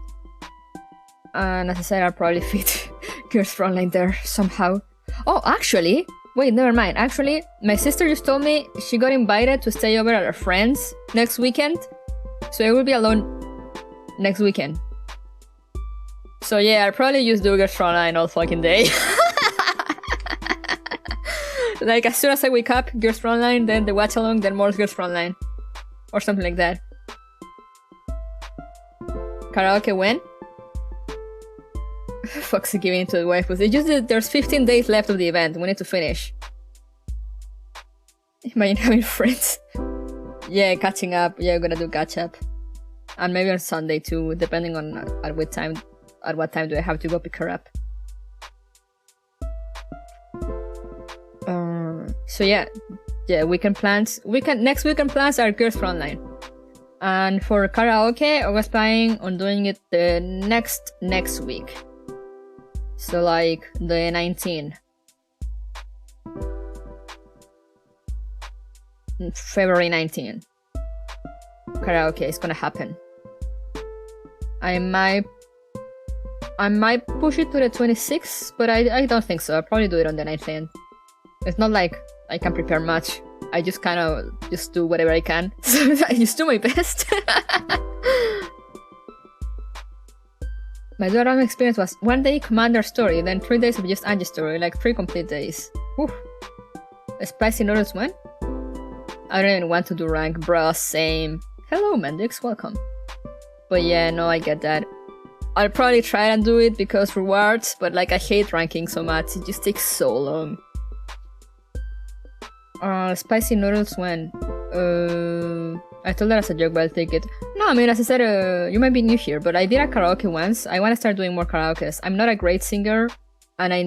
And as I said, I'll probably fit Girls Frontline there somehow. Oh, actually, wait, never mind. Actually, my sister just told me she got invited to stay over at her friend's next weekend. So I will be alone next weekend. So yeah, I'll probably just do Girls Frontline all fucking day. Like, as soon as I wake up, Girls Frontline, then the watch along, then more Girls Frontline. Or something like that. Karaoke when? Fuck's giving it to the waifus. It's just that there's 15 days left of the event. We need to finish. Imagine having friends. Yeah, catching up. Yeah, I'm gonna do catch up. And maybe on Sunday too, depending on at what time do I have to go pick her up. So yeah, weekend plans. Next weekend plans are Girls Frontline. And for karaoke, I was planning on doing it the next week. So like the 19th. February 19th. Karaoke is gonna happen. I might push it to the 26th, but I don't think so. I'll probably do it on the 19th. It's not like I can prepare much. I just kind of just do whatever I can. So I just do my best. My Doran experience was 1 day Commander story, then 3 days of just Angie story, like 3 complete days. Whew. A spicy noodles one? I don't even want to do rank, bruh, same. Hello Mendix, welcome. But yeah, no, I get that. I'll probably try and do it because rewards, but like I hate ranking so much, it just takes so long. Spicy noodles when? I told that as a joke, but I'll take it. No, I mean, as I said, you might be new here, but I did a karaoke once. I want to start doing more karaokes. I'm not a great singer, and I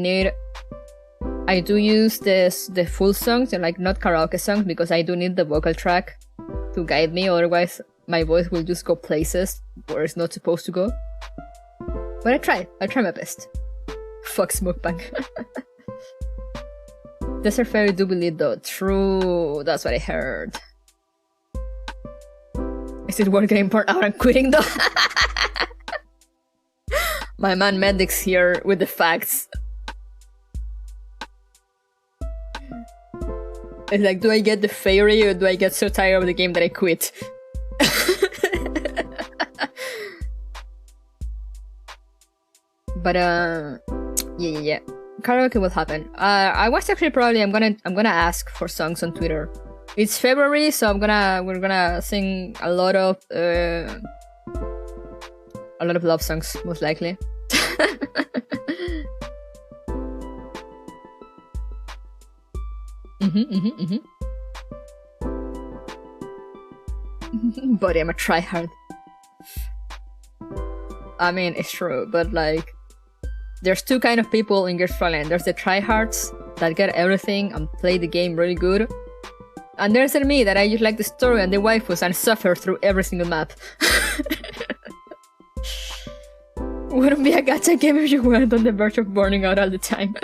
do use the full songs and like not karaoke songs because I do need the vocal track to guide me. Otherwise, my voice will just go places where it's not supposed to go. But I'll try my best. Fuck Smokebang. Desert Fairy do believe though. True, that's what I heard. Is it worth getting burnt out and quitting though? My man Mendix here with the facts. It's like, do I get the fairy or do I get so tired of the game that I quit? But yeah. Karaoke will happen. I was actually probably I'm gonna ask for songs on Twitter. It's February, so we're gonna sing a lot of love songs, most likely. But I'm a tryhard. I mean, it's true, but like, there's two kind of people in Girls Frontline. There's the tryhards that get everything and play the game really good. And there's me that I just like the story and the waifus and suffer through every single map. Wouldn't be a gacha game if you weren't on the verge of burning out all the time.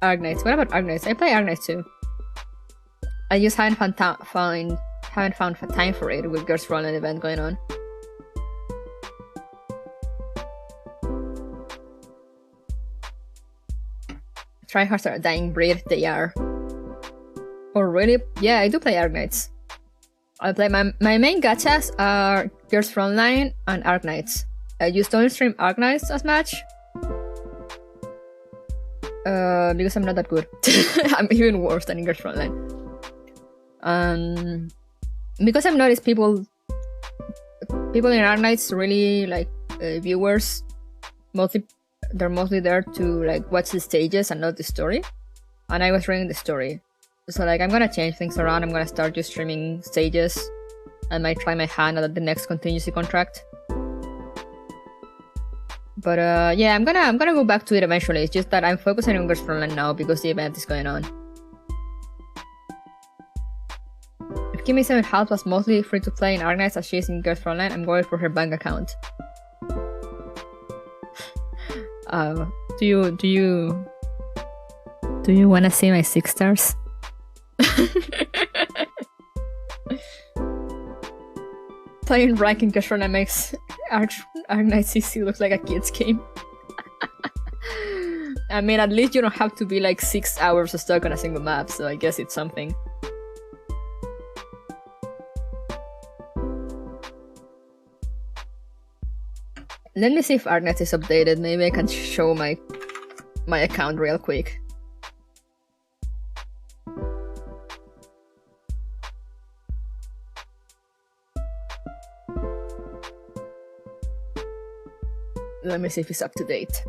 Arknights. What about Arknights? I play Arknights too. I just haven't found time for it with Girls Frontline event going on. Tryhards are a dying breed, they are. Oh really? Yeah, I do play Arknights. I play my main gachas are Girls Frontline and Arknights. I just don't stream Arknights as much. Because I'm not that good. I'm even worse than in Girls Frontline. Because I've noticed people in Arknights really like viewers they're mostly there to like watch the stages and not the story. And I was reading the story. So like I'm gonna change things around. I'm gonna start just streaming stages. I might try my hand at the next contingency contract. But yeah, I'm gonna go back to it eventually. It's just that I'm focusing on Girls Frontline now because the event is going on. If Kimmy 7 House was mostly free to play in Arknights as she is in Girls Frontline, I'm going for her bank account. Do you wanna see my 6 stars? playing ranking Cashron makes Arknight CC look like a kid's game. I mean, at least you don't have to be like 6 hours stuck on a single map, so I guess it's something. Let me see if Arknight is updated. Maybe I can show my account real quick. Let me see if it's up to date.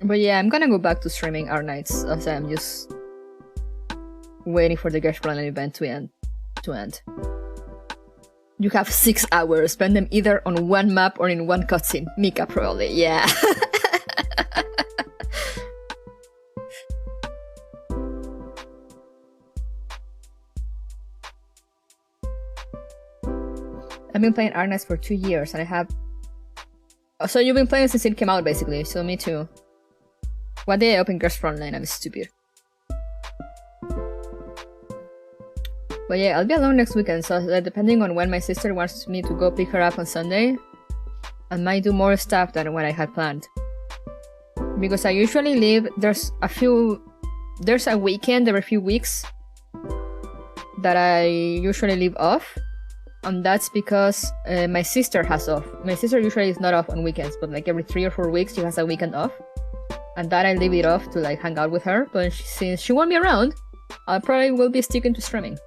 But yeah, I'm gonna go back to streaming our nights as I'm just waiting for the Frontline event to end. You have 6 hours. Spend them either on one map or in one cutscene. Mika probably, yeah. I've been playing Arknight for 2 years and I have... Oh, so you've been playing since it came out basically, so me too. One day I opened Frontline, I'm stupid. But yeah, I'll be alone next weekend, so depending on when my sister wants me to go pick her up on Sunday, I might do more stuff than what I had planned. Because I usually leave, there's a weekend every few weeks that I usually leave off. And that's because my sister has off. My sister usually is not off on weekends, but like every 3 or 4 weeks she has a weekend off. And that I leave it off to like hang out with her, but since she won't be around, I probably will be sticking to streaming.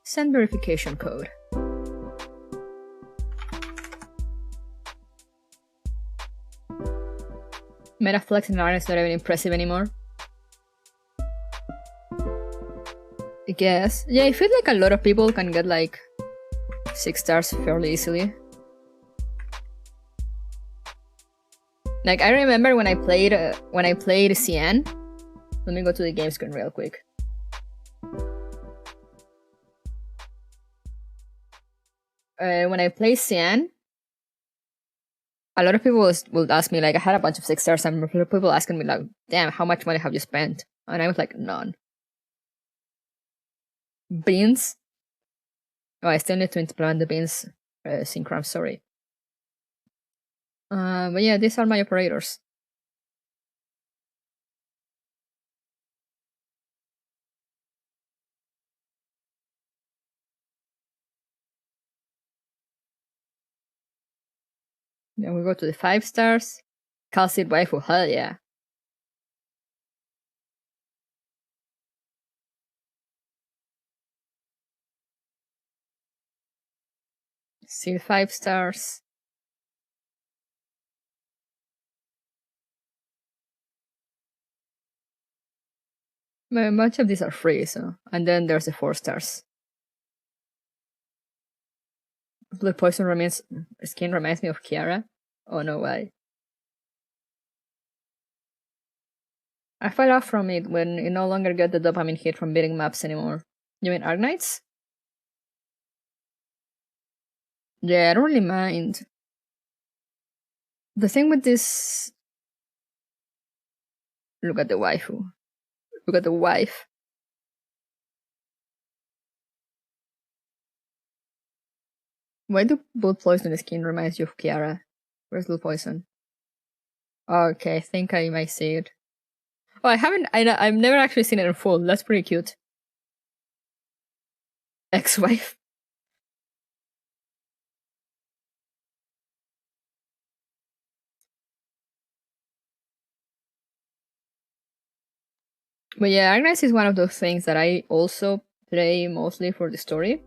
Send verification code. Metaflex and Arknight is not even impressive anymore. I guess. Yeah, I feel like a lot of people can get like 6 stars fairly easily. Like I remember when I played CN. Let me go to the game screen real quick. When I played CN, a lot of people would ask me, like, I had a bunch of 6 stars, and people asking me, like, damn, how much money have you spent? And I was like, none. Beans? Oh, I still need to implement the beans synchron, sorry. But yeah, these are my operators. Then we go to the 5 stars. Calcid waifu, hell yeah. Still 5 stars. But much of these are free, so. And then there's the 4 stars. Blue Poison skin reminds me of Kiara. Oh no, why? I fell off from it when you no longer get the dopamine hit from beating maps anymore. You mean Arknights? Yeah, I don't really mind. The thing with this... Look at the waifu. Look at the wife. Why do Blue Poison skin reminds you of Kiara? Where's Blue Poison? Okay, I think I might see it. Oh, I've never actually seen it in full. That's pretty cute. Ex-wife. But yeah, Arknight is one of those things that I also play mostly for the story.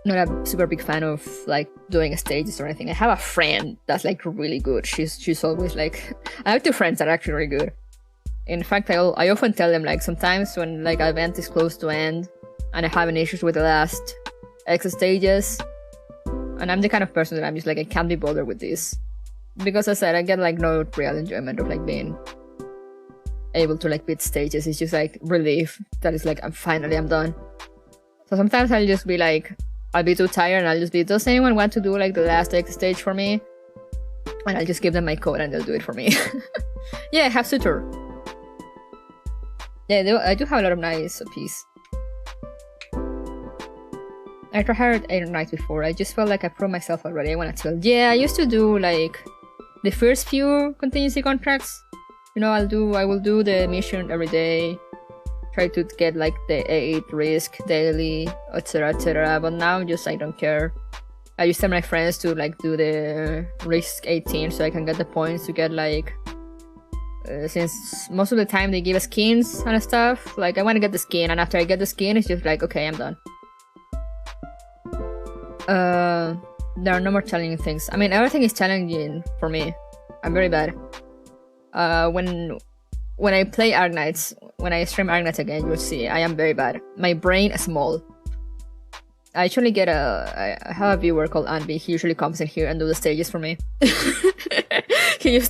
Not a super big fan of like doing stages or anything. I have a friend that's like really good. She's always like, I have 2 friends that are actually really good. In fact, I often tell them like sometimes when like an event is close to end and I'm having issues with the last X stages, and I'm the kind of person that I'm just like I can't be bothered with this. because as I said, I get like no real enjoyment of like being able to like beat stages. It's just like relief that is like I'm done. So sometimes I'll just be like, I'll be too tired and I'll just be, does anyone want to do like the last like stage for me? And I'll just give them my code and they'll do it for me. Yeah, I have Suture. Yeah, I do have a lot of nice OPs. I tried Iron Knight before. I just felt like I proved myself already. I want to chill. Yeah, I used to do like the first few contingency contracts. You know, I will do the mission every day. Try to get like the 8 risk daily, etc, etc. But now just I don't care. I used to tell my friends to like do the risk 18 so I can get the points to get like since most of the time they give us skins and stuff. Like I want to get the skin, and after I get the skin, it's just like, okay, I'm done. There are no more challenging things. I mean, everything is challenging for me. I'm very bad. When I play Arknights, when I stream Arknights again, you'll see I am very bad. My brain is small. I actually get I have a viewer called Anvi. He usually comes in here and do the stages for me. He's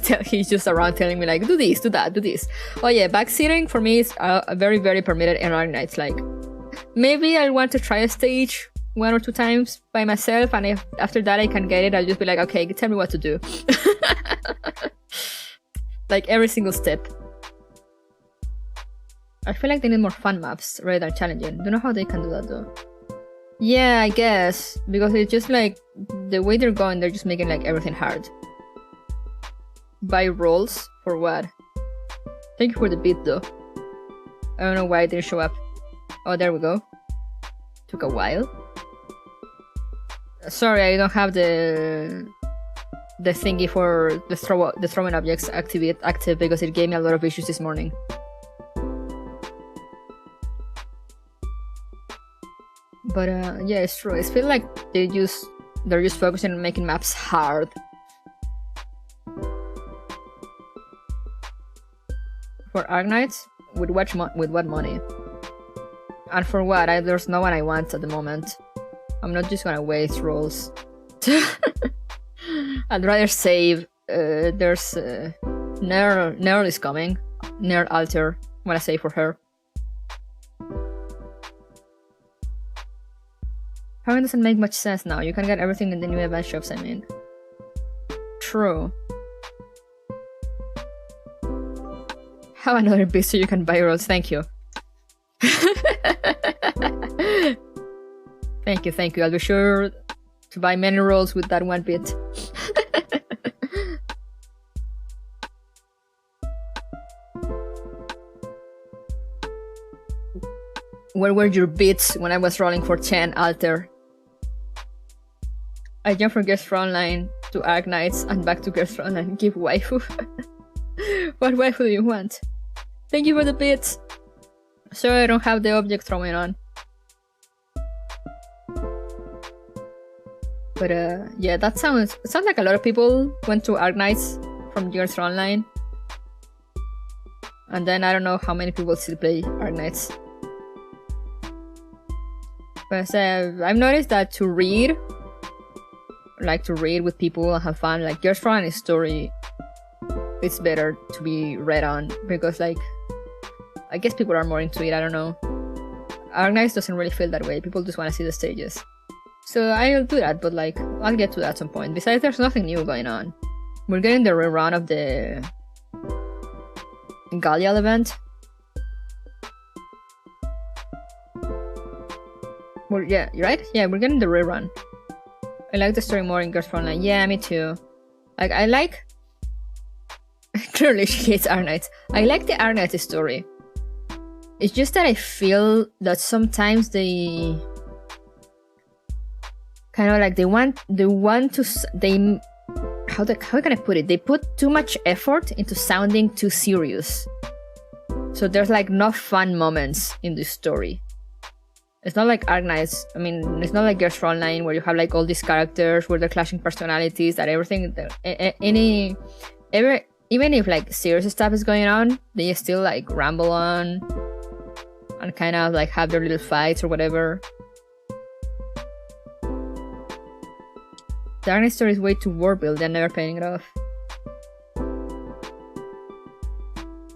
just around telling me like, do this, do that, do this. Oh yeah, backseating for me is very, very permitted in Arknights. Like, maybe I want to try a stage 1 or 2 times by myself, and if after that I can get it, I'll just be like, okay, tell me what to do. Like every single step. I feel like they need more fun maps rather than challenging. Don't know how they can do that though. Yeah, I guess, because it's just like the way they're going, they're just making like everything hard. Buy rolls for what? Thank you for the beat though. I don't know why it didn't show up. Oh, there we go. Took a while. Sorry, I don't have the thingy for the throwing objects active because it gave me a lot of issues this morning. But yeah, it's true. I feel like they're just focusing on making maps hard. For Arknights, with what money? And for what? There's no one I want at the moment. I'm not just gonna waste rolls. I'd rather save. There's Nerl is coming. Nerl Alter. I'm gonna save for her. How doesn't make much sense now. You can get everything in the new event shops, I mean. True. Have another bit so you can buy rolls. Thank you. Thank you. I'll be sure to buy many rolls with that one bit. Where were your bits when I was rolling for 10 Alter? I jumped from Guest Frontline to Arknights and back to Guest Frontline. Give waifu. What waifu do you want? Thank you for the bits. Sorry I don't have the object throwing on. But yeah, it sounds like a lot of people went to Arknights from Guest Frontline. And then I don't know how many people still play Arknights. But I've noticed that to read with people and have fun, like Guest Frontline story, it's better to be read on because like I guess people are more into it. I don't know. Arknights doesn't really feel that way. People just want to see the stages. So I'll do that, but like I'll get to that at some point. Besides, there's nothing new going on. We're getting the rerun of the Gallial event. Well, yeah, right? Yeah, we're getting the rerun. I like the story more in Girls Frontline. Yeah, me too. Like, I like... Clearly she hates Arknights. I like the Arknights story. It's just that I feel that sometimes they... kind of like they want to... How can I put it? They put too much effort into sounding too serious. So there's like no fun moments in the story. It's not like Arknights. I mean, it's not like Girls Frontline where you have like all these characters where they're clashing personalities, that everything, even if like serious stuff is going on, they still like ramble on and kind of like have their little fights or whatever. The Arknights story is way too war built and never paying it off.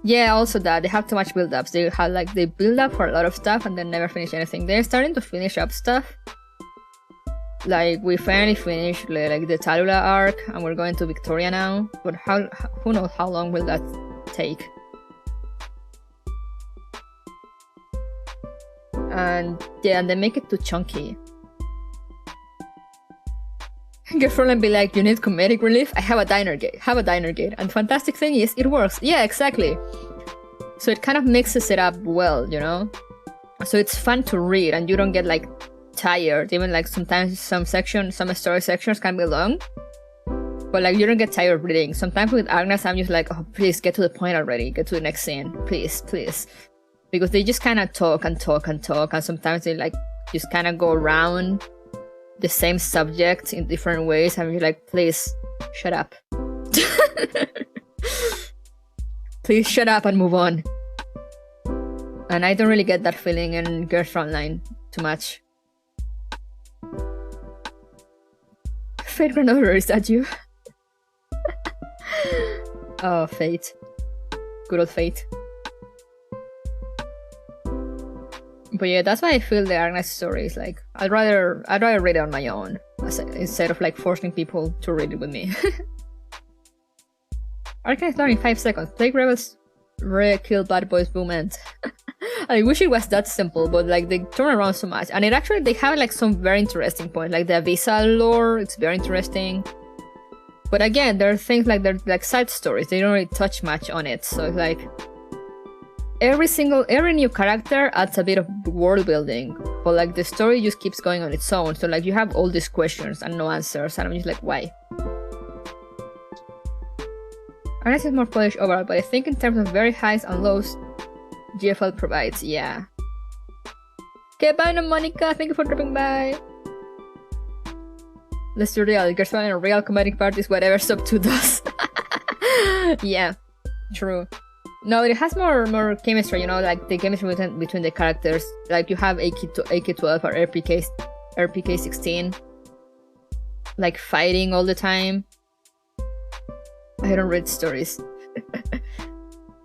Yeah, also that they have too much build-ups. They build up for a lot of stuff and then never finish anything. They're starting to finish up stuff. Like we finally finished like the Talula arc, and we're going to Victoria now. But who knows how long will that take? And yeah, and they make it too chunky. Girlfriend and be like, you need comedic relief? I have a diner gate. And fantastic thing is, it works. Yeah, exactly. So it kind of mixes it up well, you know? So it's fun to read, and you don't get like tired. Even like sometimes some story sections can be long, but like you don't get tired reading. Sometimes with Agnes, I'm just like, oh, please get to the point already. Get to the next scene, please. Because they just kind of talk, and sometimes they like just kind of go around the same subject in different ways, and you're like, please, shut up. Please shut up and move on. And I don't really get that feeling in Girls Frontline too much. Fate Granover, is that you? Oh, Fate. Good old Fate. But yeah, that's why I feel the Agnes story is like, I'd rather read it on my own instead of like forcing people to read it with me. Arcane is learning 5 seconds. Plague Rebels kill bad boys boom end. I wish it was that simple, but like they turn around so much, and they have like some very interesting points, like the Abyssal lore. It's very interesting. But again, there are things like they're like side stories. They don't really touch much on it, so it's like every new character adds a bit of world building, but like the story just keeps going on its own. So like you have all these questions and no answers, and I'm just like, why? Agnes is more polished overall, but I think in terms of very highs and lows, GFL provides, yeah. Okay, bye now, Monica. Thank you for dropping by. Let's do real. Girls Frontline and real comedic parties, whatever sub 2 does. Yeah, true. No, it has more chemistry, you know, like the chemistry between the characters. Like you have AK-12 or RPK-16, like fighting all the time. I don't read stories.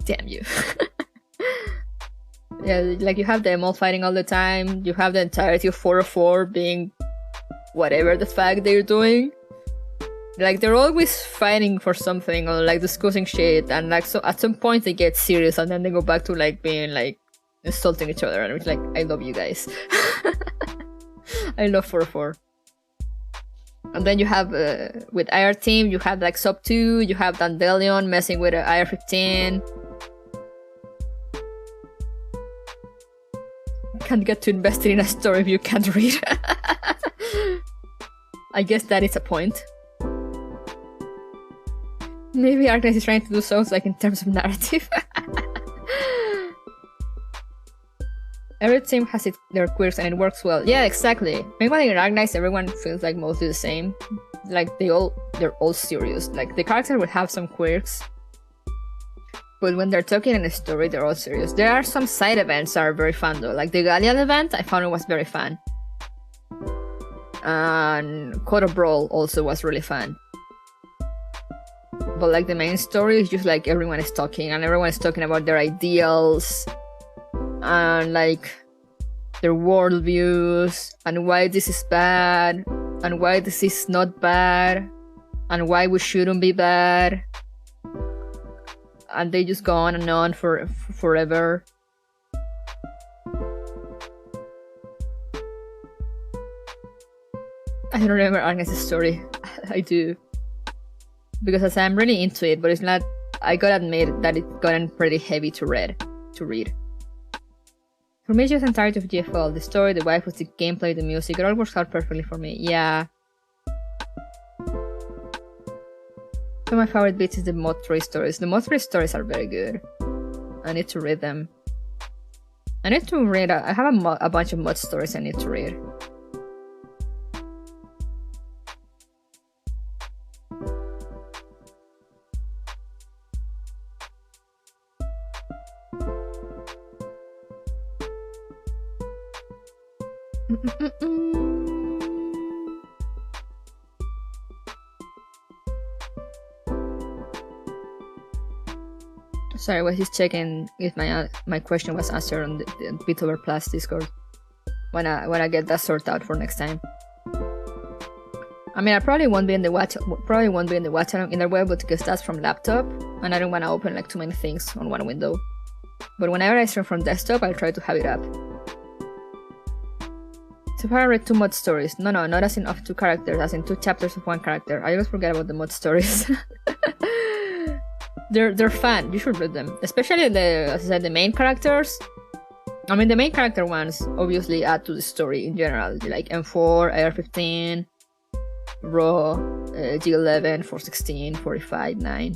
Damn you. Yeah, like you have them all fighting all the time. You have the entirety of 404 being whatever the fuck they're doing. Like they're always fighting for something or like discussing shit, and like so at some point they get serious and then they go back to like being like insulting each other, and it's like, I love you guys. I love 404. And then you have with IR team, you have like sub 2, you have Dandelion messing with IR 15. Can't get too invested in a story if you can't read. I guess that is a point. Maybe Agnes is trying to do so, like in terms of narrative. Every team has their quirks and it works well. Yeah, exactly. Meanwhile in Agnes, everyone feels like mostly the same. Like they're all serious. Like the character will have some quirks, but when they're talking in a story, they're all serious. There are some side events that are very fun though. Like the Gallian event, I found it was very fun. And Code of Brawl also was really fun. But like the main story is just like everyone is talking, and everyone is talking about their ideals and like their worldviews and why this is bad and why this is not bad and why we shouldn't be bad. And they just go on and on for forever. I don't remember Agnes' story. I do. Because I'm really into it, but it's not. I gotta admit that it's gotten pretty heavy to read. For me, it's just entirety of GFL. The story, the waifus, the gameplay, the music, it all works out perfectly for me. Yeah. One of my favorite bits is the Mod 3 stories. The Mod 3 stories are very good. I need to read them. I need to read. I have a bunch of mod stories I need to read. Sorry, I was just checking if my question was answered on the Bitover Plus Discord. When I get that sorted out for next time. I mean, I probably won't be in the watch along either way, but because that's from laptop, and I don't want to open like too many things on one window. But whenever I stream from desktop, I'll try to have it up. So far, I read 2 mod stories. No, not as in of 2 characters, as in 2 chapters of 1 character. I always forget about the mod stories. They're fun. You should read them, especially as I said, the main characters. I mean, the main character ones obviously add to the story in general, like M4, AR-15, Raw, G11, 416, 45, 9.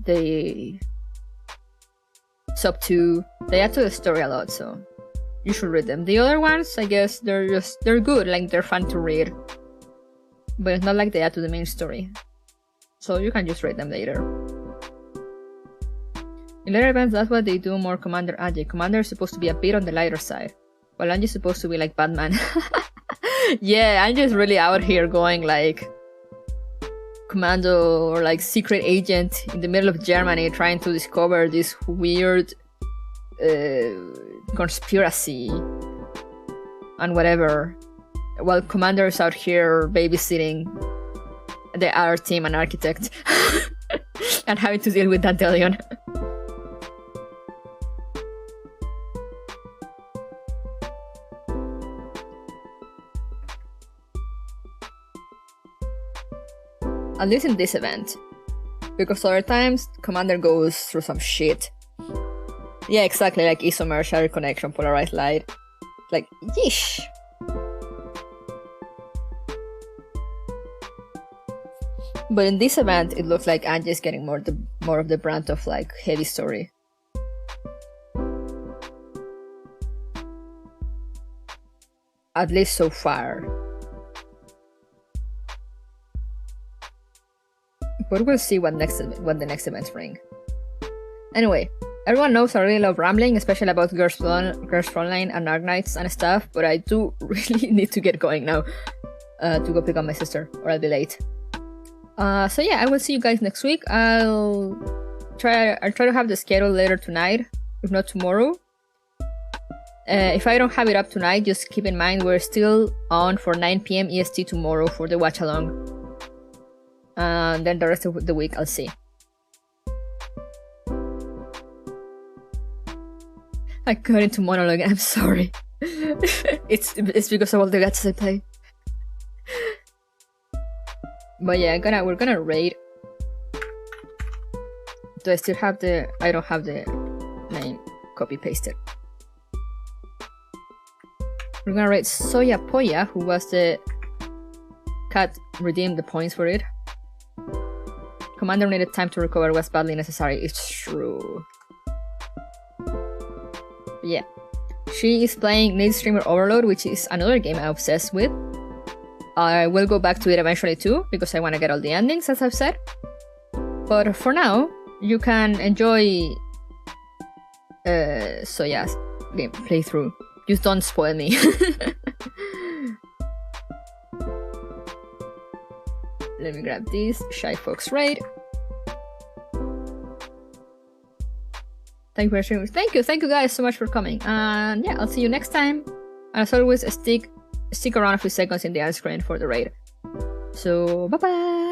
They Sub 2. They add to the story a lot, so you should read them. The other ones, I guess, they're good, like they're fun to read, but it's not like they add to the main story, so you can just read them later. In later events, that's what they do more Commander Angie. Commander is supposed to be a bit on the lighter side, while Angie's supposed to be like Batman. Yeah, Angie's really out here going like commando or like secret agent in the middle of Germany trying to discover this weird conspiracy and whatever, while Commander is out here babysitting the other team and architect and having to deal with Dandelion. At least in this event. Because other times, Commander goes through some shit. Yeah, exactly, like isomer, shared connection, polarized light. Like, yeesh! But in this event, it looks like Angie's getting more of the brunt of like heavy story. At least so far. But we'll see what the next events bring. Anyway, everyone knows I really love rambling, especially about Girls Frontline and Arknights and stuff, but I do really need to get going now to go pick up my sister, or I'll be late. So yeah, I will see you guys next week. I'll try to have the schedule later tonight, if not tomorrow. If I don't have it up tonight, just keep in mind we're still on for 9 PM EST tomorrow for the watch along. And then the rest of the week I'll see. I got into monologue, I'm sorry. it's because of all the gacha I play. But yeah, we're gonna raid. Do I still have I don't have the name copy pasted. We're gonna raid Soya Poya, who was the cat redeemed the points for it. Commander needed time to recover, was badly necessary. It's true. Yeah. She is playing Need Streamer Overload, which is another game I'm obsessed with. I will go back to it eventually too, because I want to get all the endings, as I've said. But for now, you can enjoy Soya's game playthrough. Just don't spoil me. Let me grab this Shy Fox raid. Thank you for streaming. Thank you guys so much for coming. And yeah, I'll see you next time. And as always, stick around a few seconds in the end screen for the raid. So bye bye.